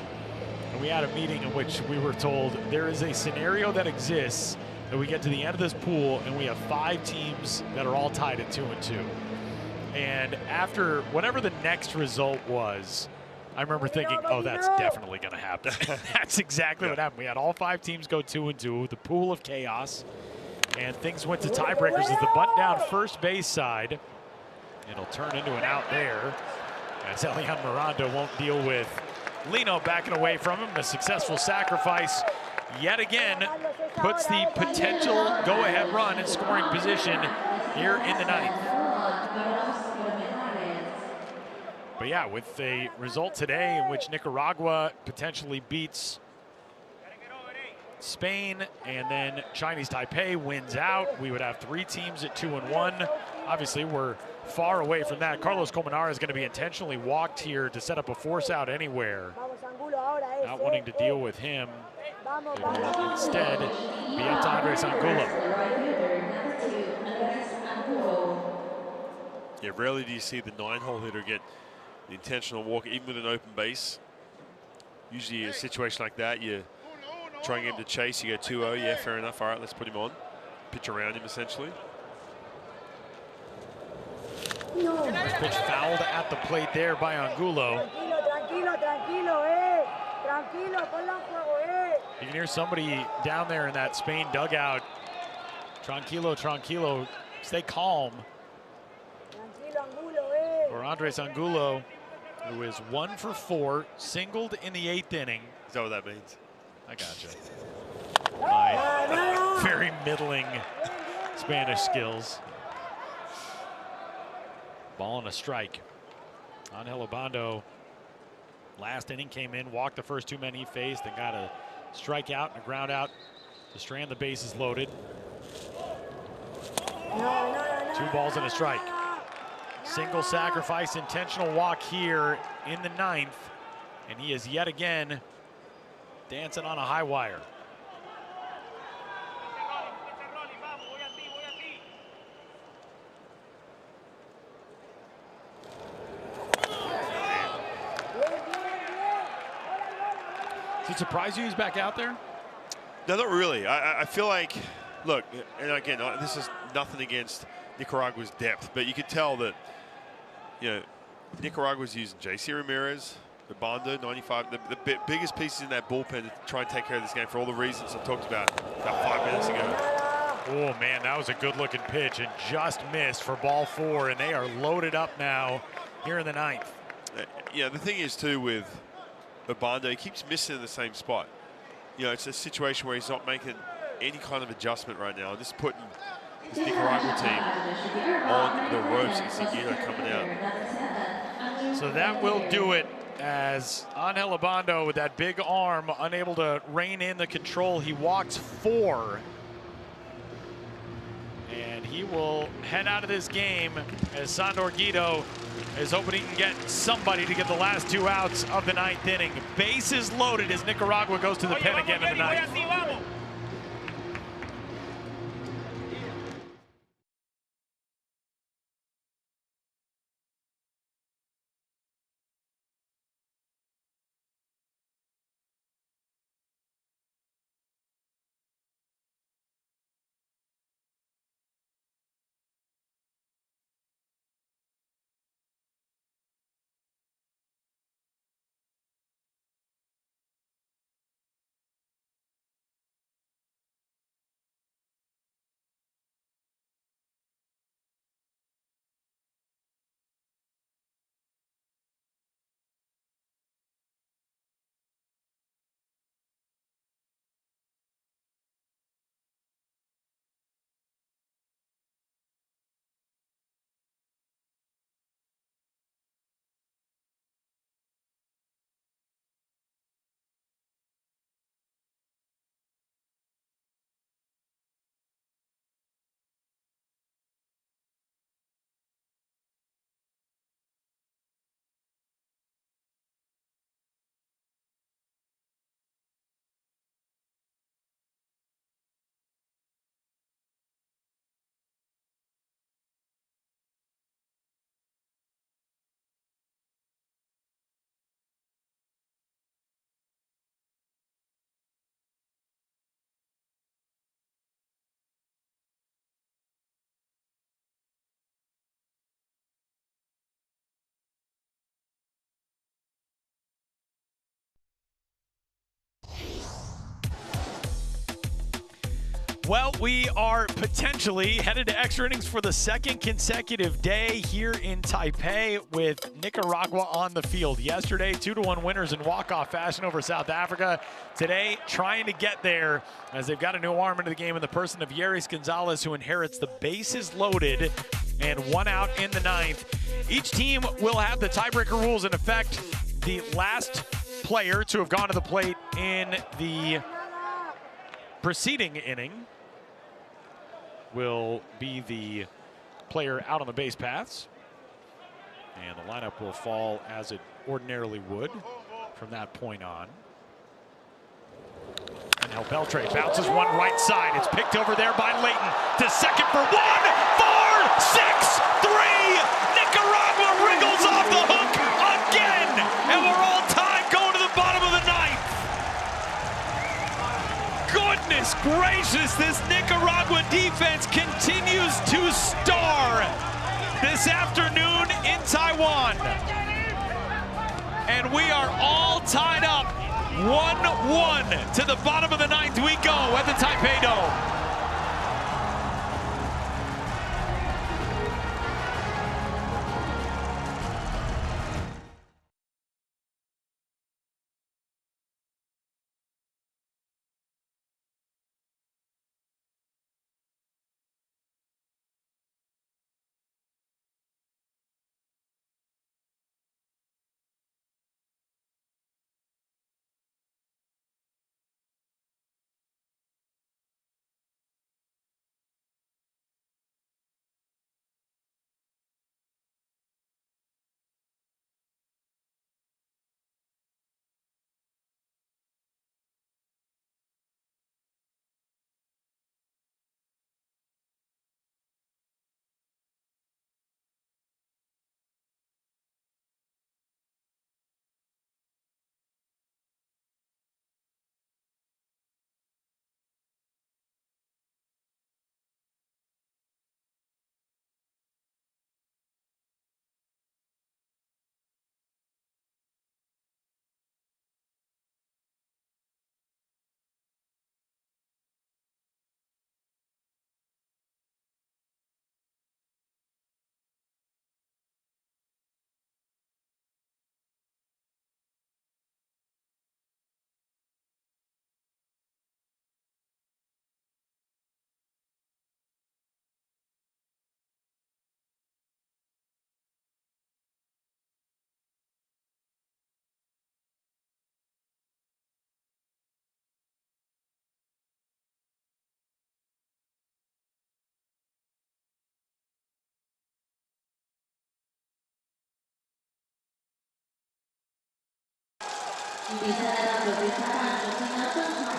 and we had a meeting in which we were told there is a scenario that exists that we get to the end of this pool and we have 5 teams that are all tied at 2-2. And after whatever the next result was, I remember thinking, oh, that's definitely going to happen. That's exactly what happened. We had all 5 teams go 2-2, the pool of chaos, and things went to tiebreakers as the bunt down first base side. It'll turn into an out there, as Elian Miranda won't deal with Lino backing away from him. A successful sacrifice yet again puts the potential go-ahead run in scoring position here in the 9th. But yeah, with a result today in which Nicaragua potentially beats Spain and then Chinese Taipei wins out, we would have 3 teams at 2-1. Obviously, we're far away from that. Carlos Colmenares is going to be intentionally walked here to set up a force out anywhere. Not wanting to deal with him. It will instead be up to Andres Angulo. Yeah, rarely do you see the 9-hole hitter get the intentional walk, even with an open base. Usually a situation like that, you're trying him to chase, you go 2-0, yeah, fair enough, all right, let's put him on. Pitch around him, essentially. First pitch fouled at the plate there by Angulo. You can hear somebody down there in that Spain dugout. Tranquilo, tranquilo, stay calm. for Andres Angulo, who is 1 for 4, singled in the 8th inning. Is that what that means? I gotcha. My very middling Spanish skills. Ball and a strike. Angel Obando, last inning, came in, walked the first 2 men he faced, and got a strikeout and a ground out to strand the bases loaded. 2 balls and a strike. Single sacrifice, intentional walk here in the 9th, and he is yet again dancing on a high wire. Does it surprise you he's back out there? No, not really. I feel like, look, and again, this is nothing against Nicaragua's depth, but you could tell that, you know, Nicaragua's using J.C. Ramirez, Obando, 95, the biggest pieces in that bullpen to try and take care of this game for all the reasons I talked about 5 minutes ago. Oh, man, that was a good-looking pitch and just missed for ball 4, and they are loaded up now here in the 9th. Yeah, the thing is, too, with Obando, he keeps missing in the same spot. You know, it's a situation where he's not making any kind of adjustment right now. Just putting this Nicaragua team on the ropes and Seguido coming out. So that will do it, as Angel Obando, with that big arm, unable to rein in the control. He walks 4. And he will head out of this game as Sandor Guido is hoping he can get somebody to get the last 2 outs of the 9th inning. Bases loaded as Nicaragua goes to the pen again in the 9th. Well, we are potentially headed to extra innings for the 2nd consecutive day here in Taipei with Nicaragua on the field. Yesterday, 2-1 winners in walk-off fashion over South Africa. Today, trying to get there as they've got a new arm into the game in the person of Yeris Gonzalez, who inherits the bases loaded and 1 out in the 9th. Each team will have the tiebreaker rules in effect. The last player to have gone to the plate in the preceding inning will be the player out on the base paths. And the lineup will fall as it ordinarily would from that point on. And now Beltre bounces one right side. It's picked over there by Leighton to second for 1, 4, 6, 3. Nicaragua wriggles off the hook again. And we're all tied going to the bottom of the 9th. Goodness gracious, this Nicaragua defense continues to star this afternoon in Taiwan. And we are all tied up 1-1 to the bottom of the 9th we go at the Taipei Dome.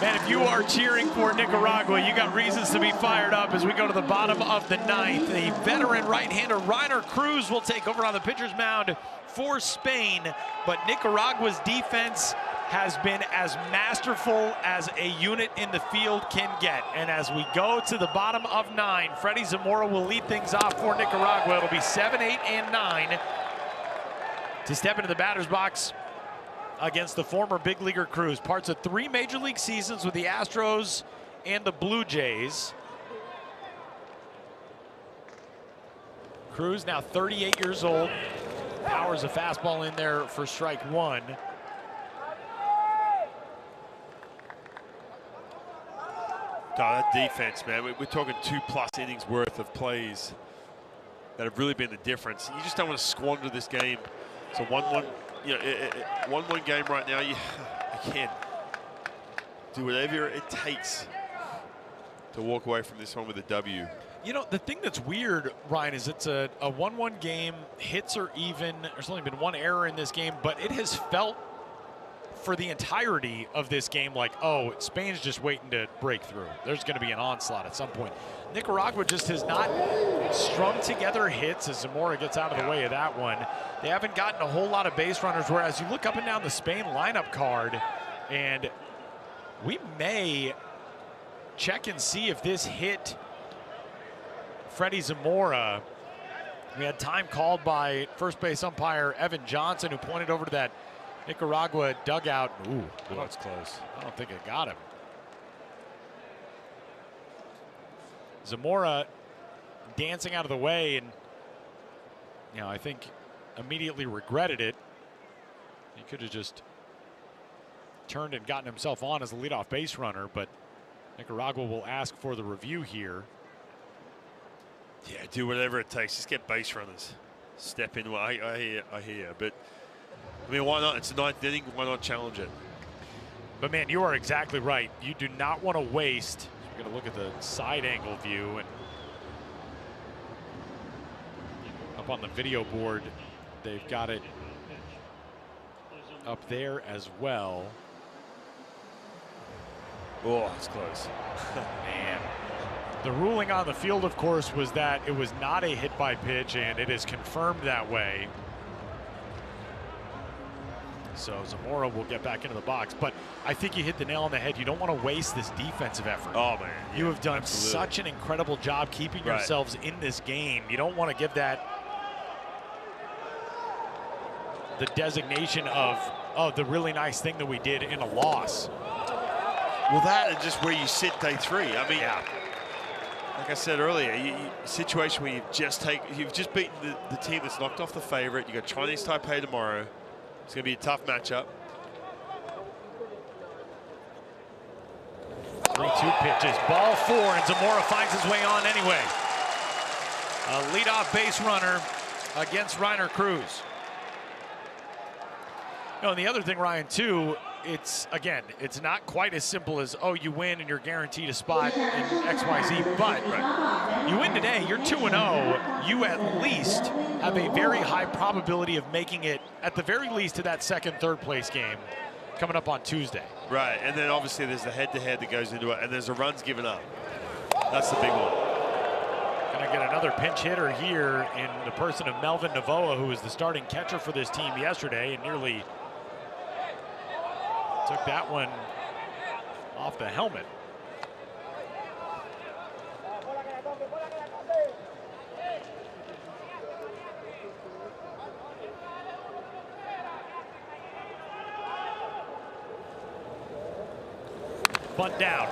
Man, if you are cheering for Nicaragua, you got reasons to be fired up as we go to the bottom of the ninth. The veteran right-hander Reiner Cruz will take over on the pitcher's mound for Spain, but Nicaragua's defense has been as masterful as a unit in the field can get. And as we go to the bottom of 9, Freddie Zamora will lead things off for Nicaragua. It'll be 7, 8, and 9 to step into the batter's box against the former big leaguer Cruz. Parts of 3 major league seasons with the Astros and the Blue Jays. Cruz now 38 years old. Powers a fastball in there for strike 1. That defense, man, we're talking 2+ innings worth of plays that have really been the difference. You just don't want to squander this game. It's a 1-1, you know, 1-1 game right now. You can do whatever it takes to walk away from this one with a W. You know, the thing that's weird, Ryan, is it's a 1-1 game. Hits are even. There's only been 1 error in this game, but it has felt for the entirety of this game like, oh, Spain's just waiting to break through. There's going to be an onslaught at some point. Nicaragua just has not strung together hits as Zamora gets out of the way of that one. They haven't gotten a whole lot of base runners, whereas you look up and down the Spain lineup card, and we may check and see if this hit Freddie Zamora. We had time called by first base umpire Evan Johnson, who pointed over to that Nicaragua dugout. Ooh, that's close. I don't think it got him. Zamora dancing out of the way, and you know, I think immediately regretted it. He could have just turned and gotten himself on as a leadoff base runner, but Nicaragua will ask for the review here. Yeah, do whatever it takes. Just get base runners. Step in. I hear. But I mean, why not? It's the 9th inning. Why not challenge it? But man, you are exactly right. You do not want to waste. You're going to look at the side angle view, and up on the video board, they've got it up there as well. Oh, that's close. Man. The ruling on the field, of course, was that it was not a hit by pitch, and it is confirmed that way. So Zamora will get back into the box, but I think you hit the nail on the head. You don't want to waste this defensive effort. Oh, man. Yeah, you have done absolutely. such an incredible job keeping yourselves in this game. You don't want to give that the designation of, oh, the really nice thing that we did in a loss. Well, that and just where you sit day 3. I mean, yeah. Like I said earlier, situation where you've just beaten the team that's knocked off the favorite. You got Chinese Taipei tomorrow. It's going to be a tough matchup. 3-2 pitches, ball 4, and Zamora finds his way on anyway. A leadoff base runner against Reiner Cruz. You know, and the other thing, Ryan, too, it's not quite as simple as, oh, you win and you're guaranteed a spot in XYZ, but you win today, you're 2-0, you at least have a very high probability of making it, at the very least, to that second, third place game coming up on Tuesday. Right, and then obviously there's the head-to-head that goes into it, and there's the runs given up. That's the big one. Gonna get another pinch hitter here in the person of Melvin Novoa, who was the starting catcher for this team yesterday and nearly took that one off the helmet. Bunt down,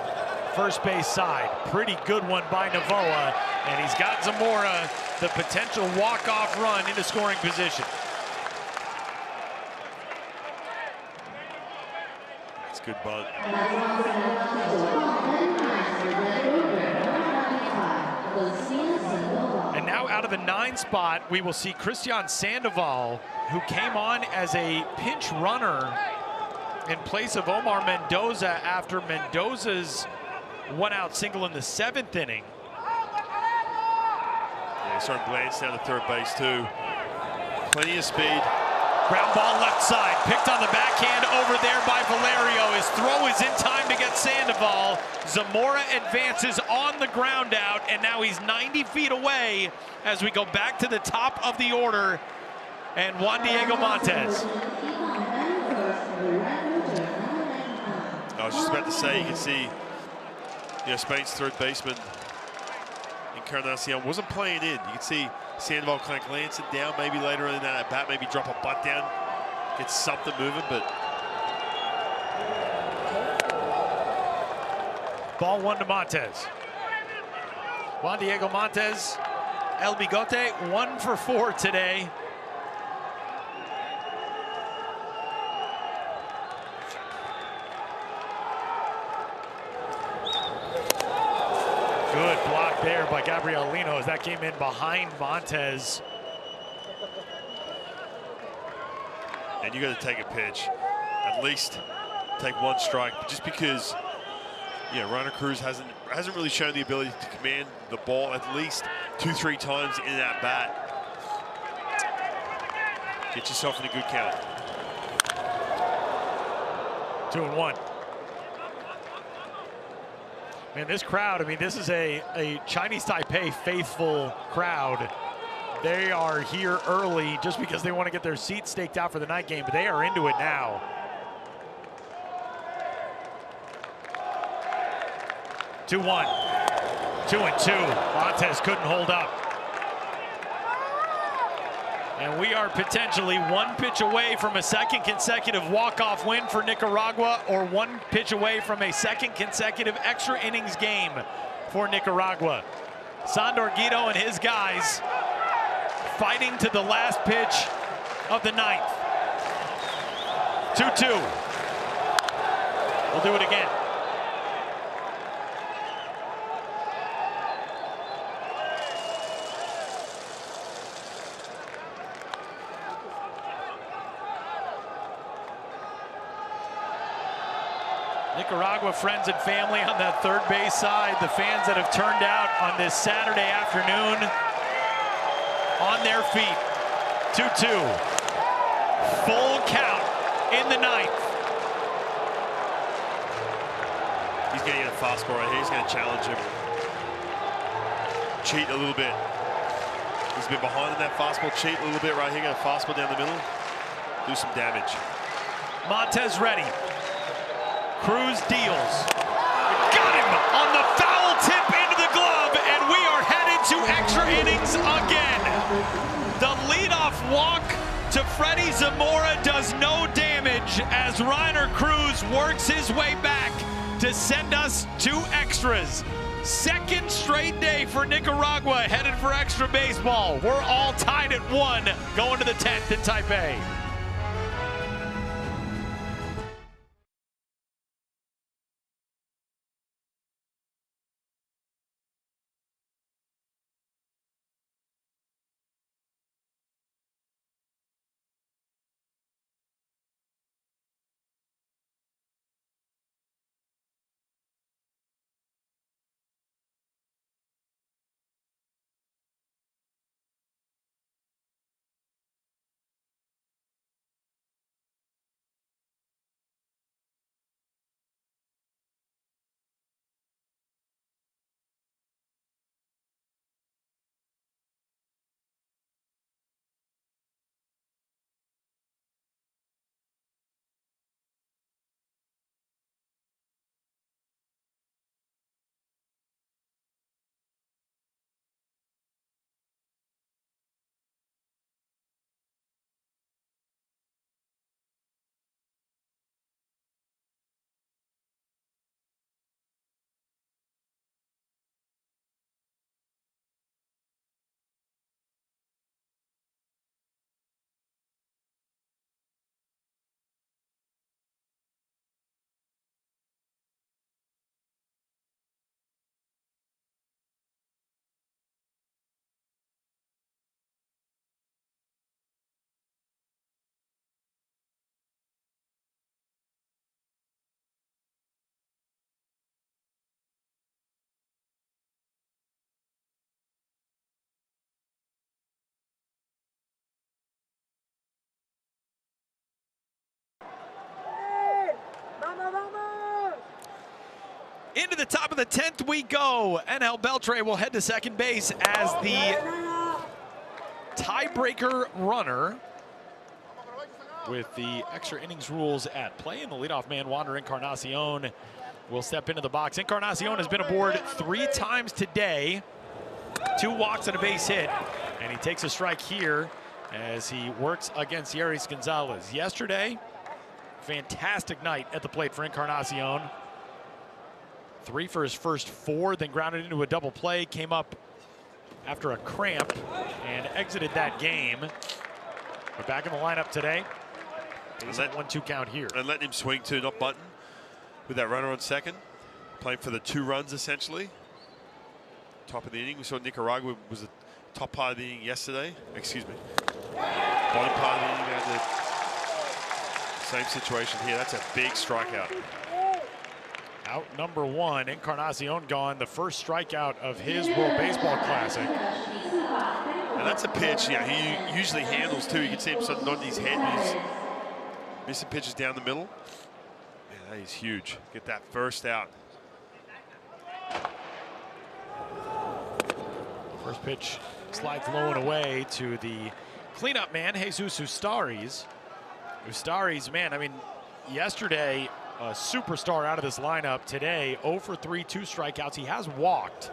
first base side. Pretty good one by Novoa, and he's got Zamora the potential walk-off run into scoring position. Good bunt. And now out of the 9 spot, we will see Christian Sandoval, who came on as a pinch runner in place of Omar Mendoza after Mendoza's one-out single in the 7th inning. Yeah, he started glance down to third base too. Plenty of speed. Ground ball left side, picked on the backhand over there by Valerio. His throw is in time to get Sandoval. Zamora advances on the ground out, and now he's 90 feet away as we go back to the top of the order. And Juan Diego Montes. I was just about to say, you can see, Spain's third baseman, Encarnacion, wasn't playing in. You can see Sandoval kind of glancing down, maybe later on in that bat, maybe drop a butt down, get something moving, but. Ball 1 to Montes. Juan Diego Montes, El Bigote, 1 for 4 today. Good block there by Gabriel Lino as that came in behind Montes. And you got to take a pitch, at least take 1 strike, just because, Reiner Cruz hasn't really shown the ability to command the ball at least 2-3 times in that bat. Get yourself in a good count. 2-1. Man, this crowd, this is a Chinese Taipei faithful crowd. They are here early just because they want to get their seats staked out for the night game, but they are into it now. 2-1. 2-2. Montes couldn't hold up. And we are potentially 1 pitch away from a second consecutive walk-off win for Nicaragua, or 1 pitch away from a second consecutive extra innings game for Nicaragua. Sandor Guido and his guys fighting to the last pitch of the 9th. 2-2. We'll do it again. Nicaragua friends and family on that third base side. The fans that have turned out on this Saturday afternoon on their feet. 2-2. Full count in the 9th. He's getting a fastball right here. He's going to challenge him. Cheat a little bit. He's been behind in that fastball. Cheat a little bit right here. Got a fastball down the middle. Do some damage. Montes ready. Cruz deals. Got him on the foul tip into the glove, and we are headed to extra innings again. The leadoff walk to Freddie Zamora does no damage as Reiner Cruz works his way back to send us to extras. Second straight day for Nicaragua headed for extra baseball. We're all tied at 1 going to the 10th in Taipei. Into the top of the 10th we go. NL Beltre will head to second base as the tiebreaker runner with the extra innings rules at play. And the leadoff man, Wander Encarnacion, will step into the box. Encarnacion has been aboard 3 times today. 2 walks and a base hit. And he takes a strike here as he works against Yeris Gonzalez. Yesterday, fantastic night at the plate for Encarnacion. 3 for his first 4, then grounded into a double play, came up after a cramp and exited that game. But back in the lineup today. He's at 1-2 count here. And letting him swing too, not button, with that runner on second. Playing for the 2 runs essentially. Top of the inning. We saw Nicaragua was the top part of the inning yesterday. Excuse me. Bottom part of the inning. Had the same situation here. That's a big strikeout. Out number 1, Encarnacion gone. The first strikeout of his World Baseball Classic. And that's a pitch, yeah, he usually handles too. You can see him sort of nodding his head. He's missing pitches down the middle. Yeah, that is huge. Get that first out. First pitch slides low and away to the cleanup man, Jesus Ustaris. Ustaris, man, I mean, yesterday, a superstar out of this lineup. Today, 0 for 3, 2 strikeouts. He has walked.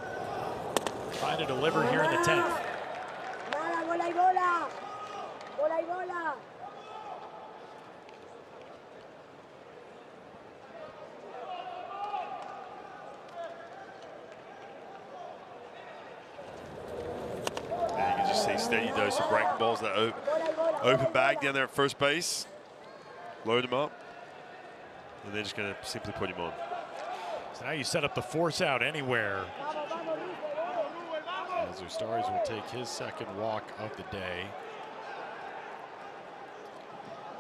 Trying to deliver here in the 10th. Yeah, you can just see steady dose of breaking balls. That open bag down there at first base. Load him up. And they're just going to simply put him on. So now you set up the force out anywhere. As Ustaris will take his second walk of the day.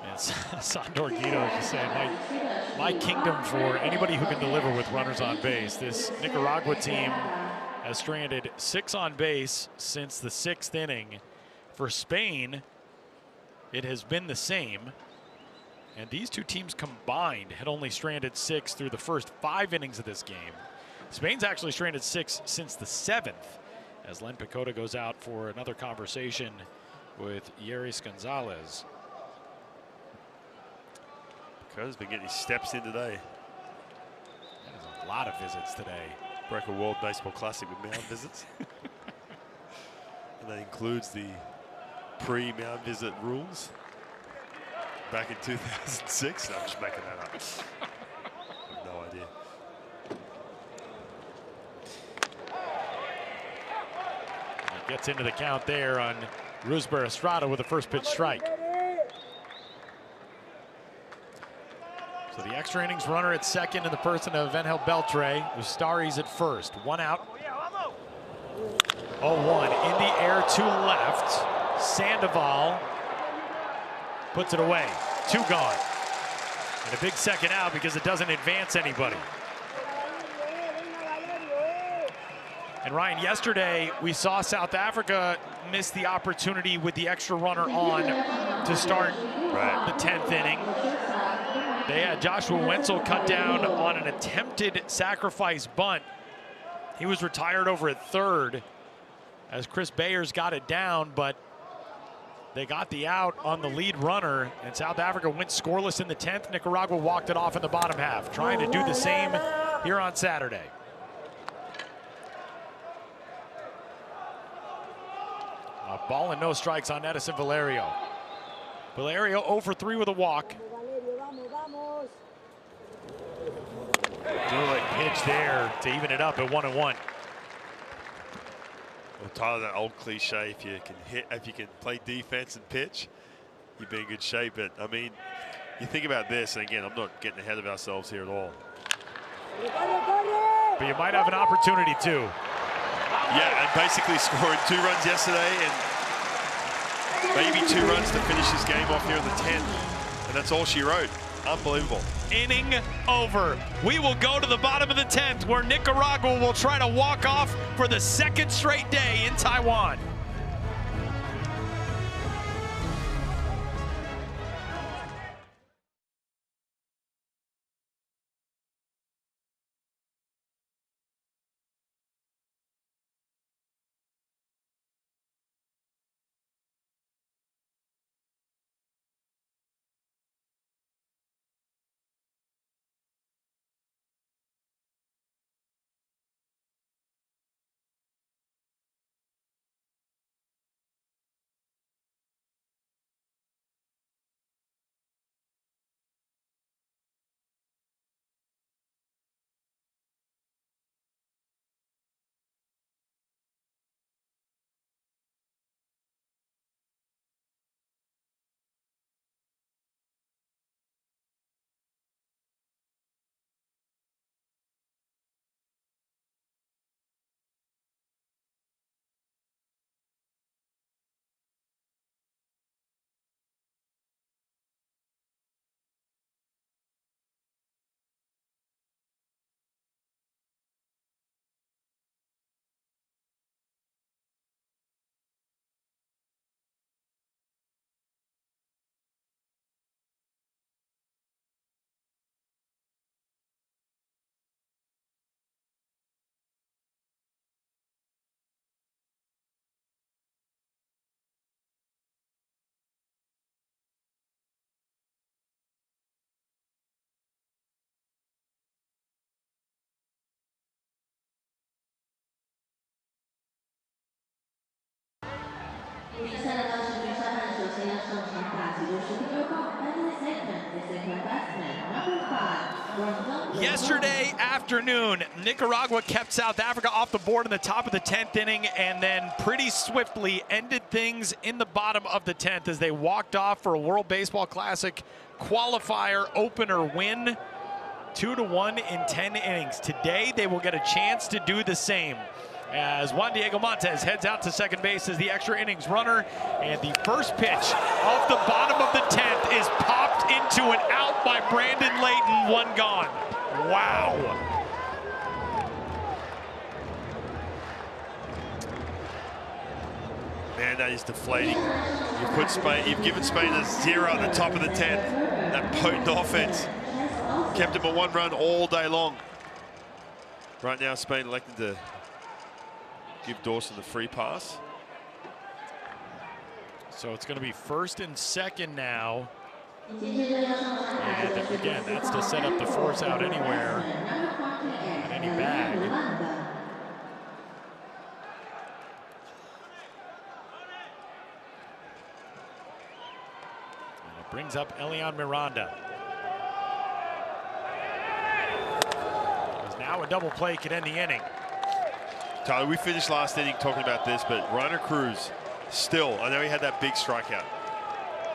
And Sandor Guido is just saying, my kingdom for anybody who can deliver with runners on base. This Nicaragua team has stranded 6 on base since the 6th inning. For Spain, it has been the same. And these 2 teams combined had only stranded 6 through the first 5 innings of this game. Spain's actually stranded 6 since the 7th, as Len Picota goes out for another conversation with Yeris Gonzalez. Picota's been getting his steps in today. That is a lot of visits today. Break a World Baseball Classic with mound visits. And that includes the pre-mound visit rules. Back in 2006, I'm just making that up. I have no idea. He gets into the count there on Rusber Estrada with a first pitch strike. So the extra innings runner at second in the person of Angel Beltre. Ustaris at first. 1 out. 0-1 in the air to left. Sandoval puts it away. 2 gone. And a big second out because it doesn't advance anybody. And Ryan, yesterday we saw South Africa miss the opportunity with the extra runner on to start the 10th inning. They had Joshua Wenzel cut down on an attempted sacrifice bunt. He was retired over at third as Chris Bayers got it down, but they got the out on the lead runner, and South Africa went scoreless in the 10th. Nicaragua walked it off in the bottom half, trying to do the same here on Saturday. A ball and no strikes on Edison Valerio. Valerio 0 for 3 with a walk. Good pitch there to even it up at 1-1. Well, Tyler, that old cliche, if you can play defense and pitch, you'd be in good shape. But I mean, you think about this, and again, I'm not getting ahead of ourselves here at all. But you might have an opportunity too. Yeah, and basically scoring 2 runs yesterday and maybe 2 runs to finish this game off here in the 10th. And that's all she wrote. Unbelievable. Inning over. We will go to the bottom of the 10th, where Nicaragua will try to walk off for the 2nd straight day in Taiwan. 比赛的当时决赛案首先要上场打击的是16号 and the second batsman, number 5. Yesterday afternoon, Nicaragua kept South Africa off the board in the top of the 10th inning and then pretty swiftly ended things in the bottom of the 10th as they walked off for a World Baseball Classic Qualifier opener win, 2-1 in 10 innings. Today, they will get a chance to do the same as Juan Diego Montes heads out to second base as the extra innings runner, and the first pitch off the bottom of the 10th is popped into an out by Brandon Layton, one gone. Wow. Man, that is deflating. You've given Spain a 0 at the top of the 10th. That potent offense kept him at 1 run all day long. Right now, Spain elected to give Dawson the free pass. So it's going to be first and second now. And again, that's to set up the force out anywhere in any bag. And it brings up Elian Miranda. As now a double play could end the inning. Tyler, we finished last inning talking about this, but Reiner Cruz still, I know he had that big strikeout,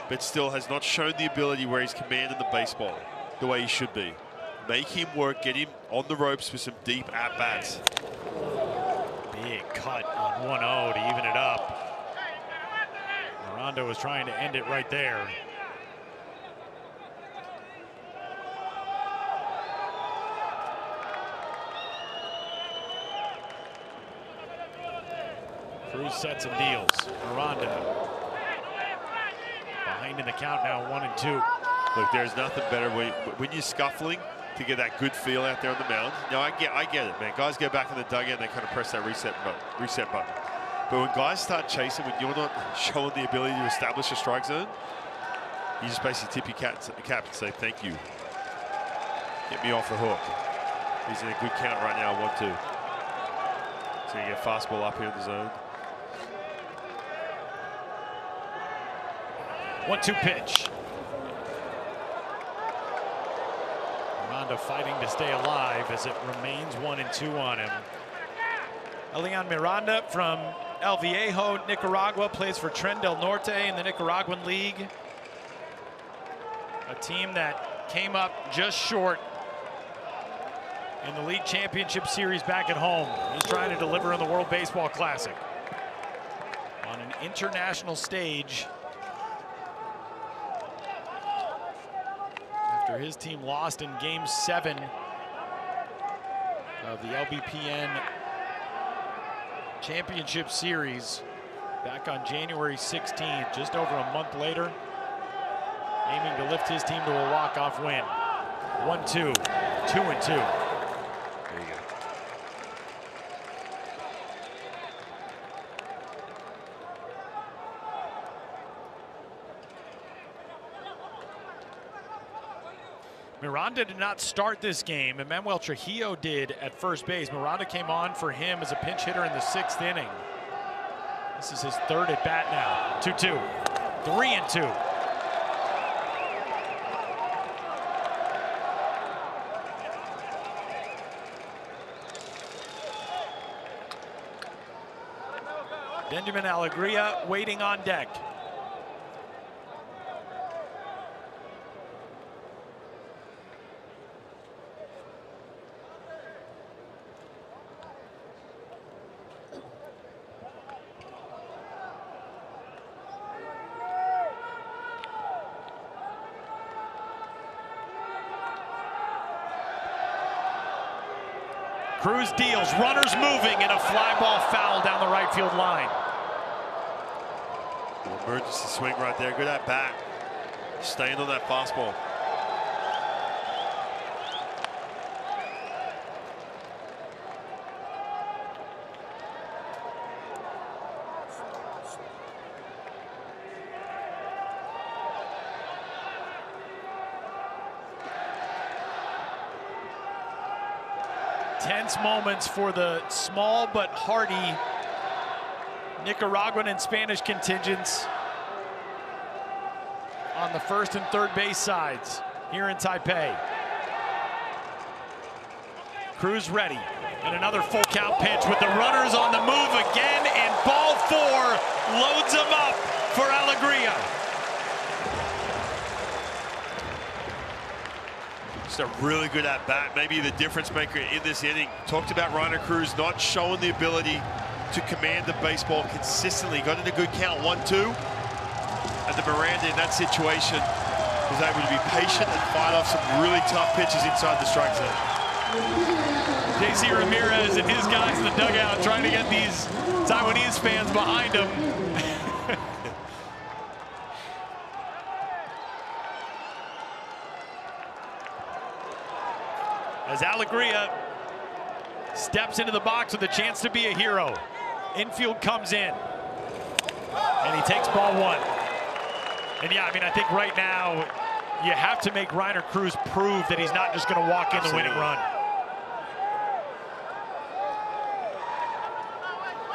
but still has not shown the ability where he's commanded the baseball the way he should be. Make him work, get him on the ropes with some deep at-bats. Big cut on 1-0 to even it up. Miranda was trying to end it right there. Cruz sets and deals. Miranda behind in the count now, 1-2. Look, there's nothing better when you're scuffling to get that good feel out there on the mound. No, I get it, man. Guys go back in the dugout and they kind of press that reset button. But when guys start chasing, when you're not showing the ability to establish a strike zone, you just basically tip your cap and say, thank you. Get me off the hook. He's in a good count right now, 1-2. So you get fastball up here in the zone. 1-2 pitch. Miranda fighting to stay alive as it remains 1-2 on him. Elian Miranda from El Viejo, Nicaragua, plays for Tren del Norte in the Nicaraguan League. A team that came up just short in the League Championship Series back at home. He's trying to deliver in the World Baseball Classic. On an international stage, after his team lost in Game 7 of the LBPN Championship Series back on January 16th, just over a month later, aiming to lift his team to a walk-off win. 1-2, 2-2. There you go. Miranda did not start this game, and Manuel Trujillo did at first base. Miranda came on for him as a pinch hitter in the 6th inning. This is his 3rd at bat now. 2-2, 3-2. Benjamin Alegria waiting on deck. Cruz deals, runners moving, and a fly ball foul down the right field line. Emergency swing right there, good at bat. Staying on that fastball. Tense moments for the small but hardy Nicaraguan and Spanish contingents on the first and third base sides here in Taipei. Cruz ready, and another full count pitch with the runners on the move again, and ball 4 loads them up for Alegria. Just a really good at-bat, maybe the difference maker in this inning. Talked about Reiner Cruz not showing the ability to command the baseball consistently. Got in a good count, 1-2. And the Miranda in that situation was able to be patient and fight off some really tough pitches inside the strike zone. JC Ramirez and his guys in the dugout trying to get these Taiwanese fans behind him. As Alegria steps into the box with a chance to be a hero. Infield comes in, and he takes ball 1. And yeah, I mean, I think right now you have to make Reiner Cruz prove that he's not just going to walk in the winning run.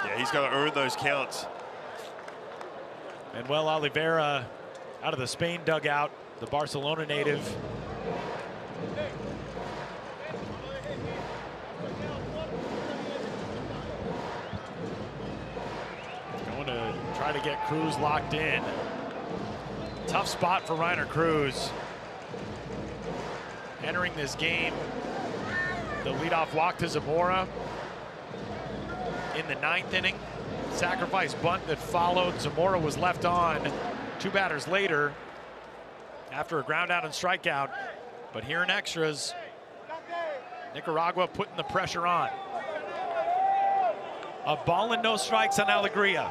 Yeah, he's got to earn those counts. Manuel Oliveira out of the Spain dugout, the Barcelona native. Going to try to get Cruz locked in. Tough spot for Reiner Cruz. Entering this game, the leadoff walk to Zamora in the 9th inning. Sacrifice bunt that followed. Zamora was left on 2 batters later after a ground out and strikeout. But here in extras, Nicaragua putting the pressure on. A ball and no strikes on Alegria.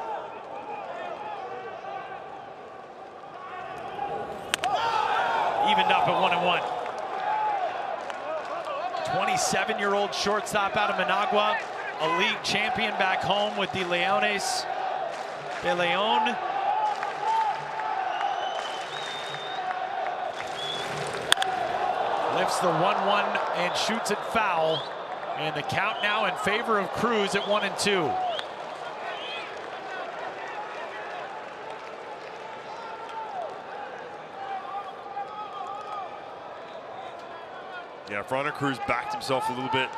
Evened up at 1-1. 27-year-old shortstop out of Managua, a league champion back home with the Leones de Leon. Lifts the 1-1 and shoots it foul. And the count now in favor of Cruz at 1-2. Yeah, if Reiner Cruz backed himself a little bit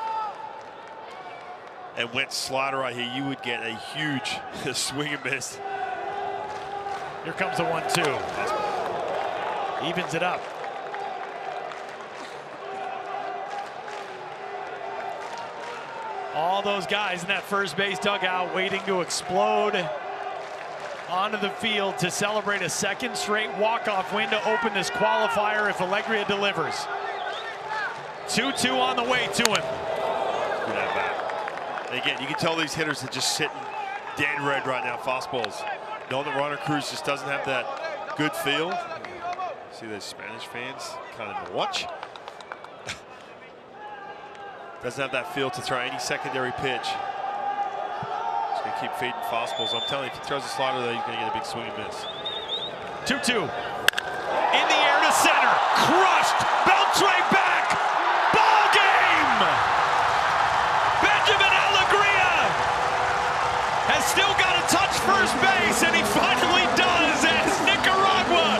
and went slider right here, you would get a huge swing and miss. Here comes the 1-2. Evens it up. All those guys in that first base dugout waiting to explode onto the field to celebrate a second straight walk-off win to open this qualifier if Alegria delivers. 2-2 on the way to him. Good at bat. Again, you can tell these hitters are just sitting dead red right now, fastballs. Knowing that Reiner Cruz just doesn't have that good feel. See those Spanish fans kind of watch. Doesn't have that feel to throw any secondary pitch. Just gonna keep feeding fastballs. I'm telling you, if he throws a slider though, you're gonna get a big swing and miss. 2-2. In the air to center. Crushed. Beltre back. Ball game. Benjamin Alegria has still got to touch first base, and he finally does as Nicaragua,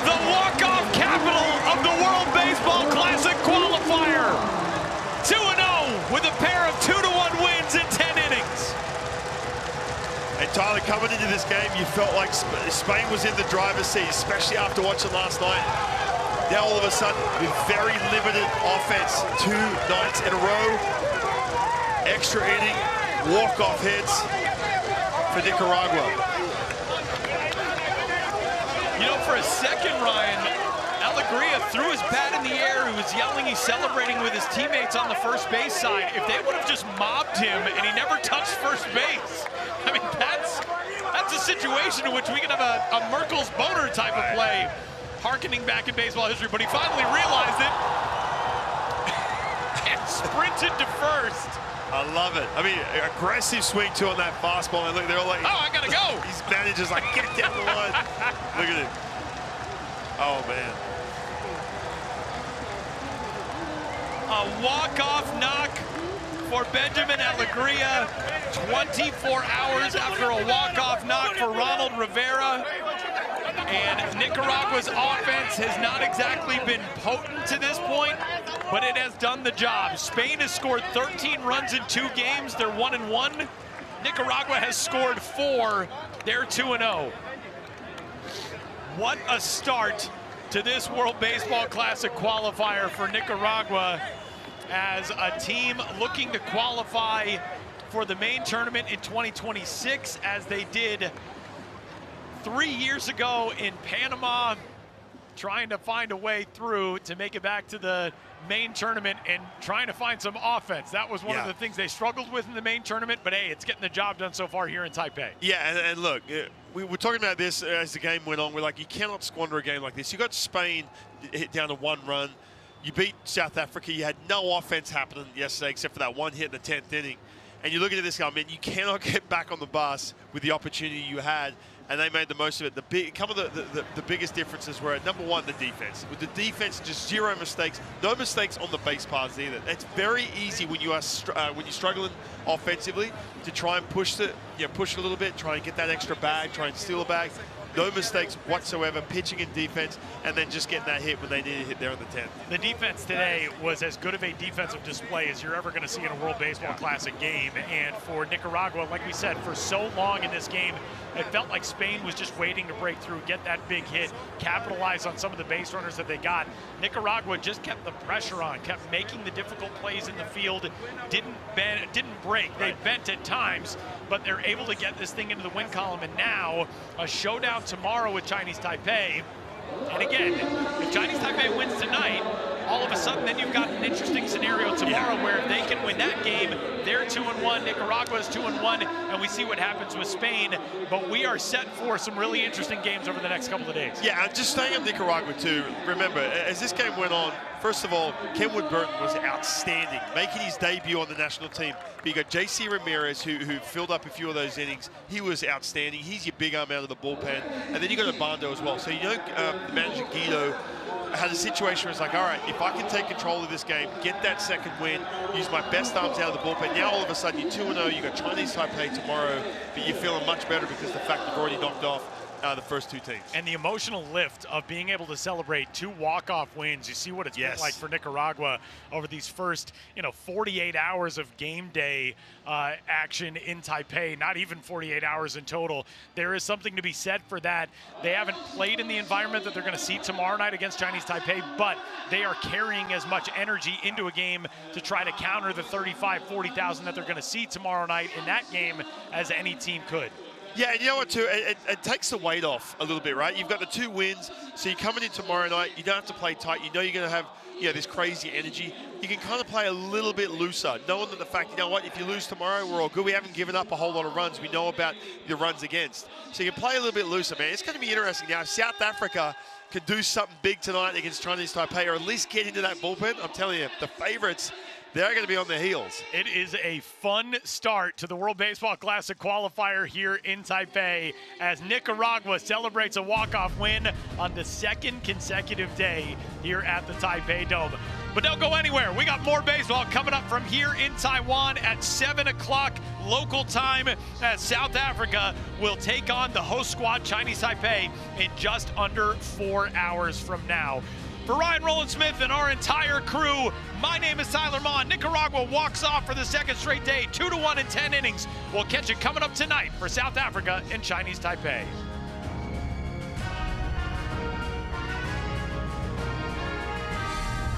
the walk-off capital of the World Baseball Classic Qualifier, 2-0 with a pair of 2-1 wins in 10 innings. And Tyler, coming into this game, you felt like Spain was in the driver's seat, especially after watching last night. Now all of a sudden, with very limited offense, 2 nights in a row, extra inning, walk-off hits for Nicaragua. You know, for a second, Ryan, Alegria threw his bat in the air. He was yelling, he's celebrating with his teammates on the first base side. If they would have just mobbed him and he never touched first base, I mean, that's a situation in which we can have a Merkel's boner type of play, harkening back in baseball history, but he finally realized it and sprinted to first. I love it. I mean, aggressive swing too on that fastball. And look, they're all like, oh, I gotta go. These managers like, get down the line. Look at him. Oh, man. A walk-off knock for Benjamin Alegria. 24 hours after a walk-off knock for Ronald Rivera. And Nicaragua's offense has not exactly been potent to this point, but it has done the job. Spain has scored 13 runs in 2 games. They're 1-1. Nicaragua has scored 4. They're 2-0. What a start to this World Baseball Classic qualifier for Nicaragua, as a team looking to qualify for the main tournament in 2026, as they did 3 years ago in Panama, trying to find a way through to make it back to the main tournament and trying to find some offense. That was one of the things they struggled with in the main tournament, but hey, it's getting the job done so far here in Taipei. Yeah, and look, we were talking about this as the game went on. We're like, you cannot squander a game like this. You got Spain hit down to 1 run. You beat South Africa. You had no offense happening yesterday except for that 1 hit in the 10th inning. And you're looking at this guy, man, you cannot get back on the bus with the opportunity you had, and they made the most of it. The biggest differences were, number one, the defense. With the defense, just 0 mistakes, no mistakes on the base paths either. It's very easy when you are when you're struggling offensively to try and push it a little bit, try and get that extra bag, try and steal a bag. No mistakes whatsoever, pitching and defense, and then just getting that hit when they needed a hit there in the 10th. The defense today was as good of a defensive display as you're ever going to see in a World Baseball Classic game. And for Nicaragua, like we said, for so long in this game, it felt like Spain was just waiting to break through, get that big hit, capitalize on some of the base runners that they got. Nicaragua just kept the pressure on, kept making the difficult plays in the field, didn't break. They bent at times, but they're able to get this thing into the win column. And now a showdown tomorrow with Chinese Taipei. And again, if Chinese Taipei wins tonight, all of a sudden then you've got an interesting scenario tomorrow where if they can win that game, they're 2-1, Nicaragua's 2-1, and we see what happens with Spain. But we are set for some really interesting games over the next couple of days. Yeah, and just staying on Nicaragua too, remember, as this game went on, first of all, Kenwood Burton was outstanding, making his debut on the national team. But you got J.C. Ramirez, who filled up a few of those innings. He was outstanding. He's your big arm out of the bullpen. And then you got Obando as well. So the manager Guido had a situation where it's like, all right, if I can take control of this game, get that second win, use my best arms out of the bullpen, now all of a sudden you're 2-0, you got Chinese Taipei tomorrow, but you're feeling much better because the fact you've already knocked off the first 2 teams. And the emotional lift of being able to celebrate 2 walk-off wins. You see what it's been like for Nicaragua over these first, 48 hours of game day action in Taipei, not even 48 hours in total. There is something to be said for that. They haven't played in the environment that they're going to see tomorrow night against Chinese Taipei, but they are carrying as much energy into a game to try to counter the 35,000-40,000 that they're going to see tomorrow night in that game as any team could. Yeah, and you know what, too? It takes the weight off a little bit, right? You've got the 2 wins, so you're coming in tomorrow night. You don't have to play tight. You know you're going to have this crazy energy. You can kind of play a little bit looser, knowing that the fact, you know what, if you lose tomorrow, we're all good. We haven't given up a whole lot of runs. We know about the runs against. So you can play a little bit looser, man. It's going to be interesting now. If South Africa can do something big tonight against Chinese Taipei, or at least get into that bullpen, I'm telling you, the favorites, they're going to be on their heels. It is a fun start to the World Baseball Classic qualifier here in Taipei as Nicaragua celebrates a walk-off win on the 2nd consecutive day here at the Taipei Dome. But don't go anywhere. We got more baseball coming up from here in Taiwan at 7 o'clock local time as South Africa will take on the host squad, Chinese Taipei, in just under 4 hours from now. For Ryan Rowland-Smith and our entire crew, my name is Tyler Mon. Nicaragua walks off for the 2nd straight day, 2-1 in 10 innings. We'll catch it coming up tonight for South Africa and Chinese Taipei.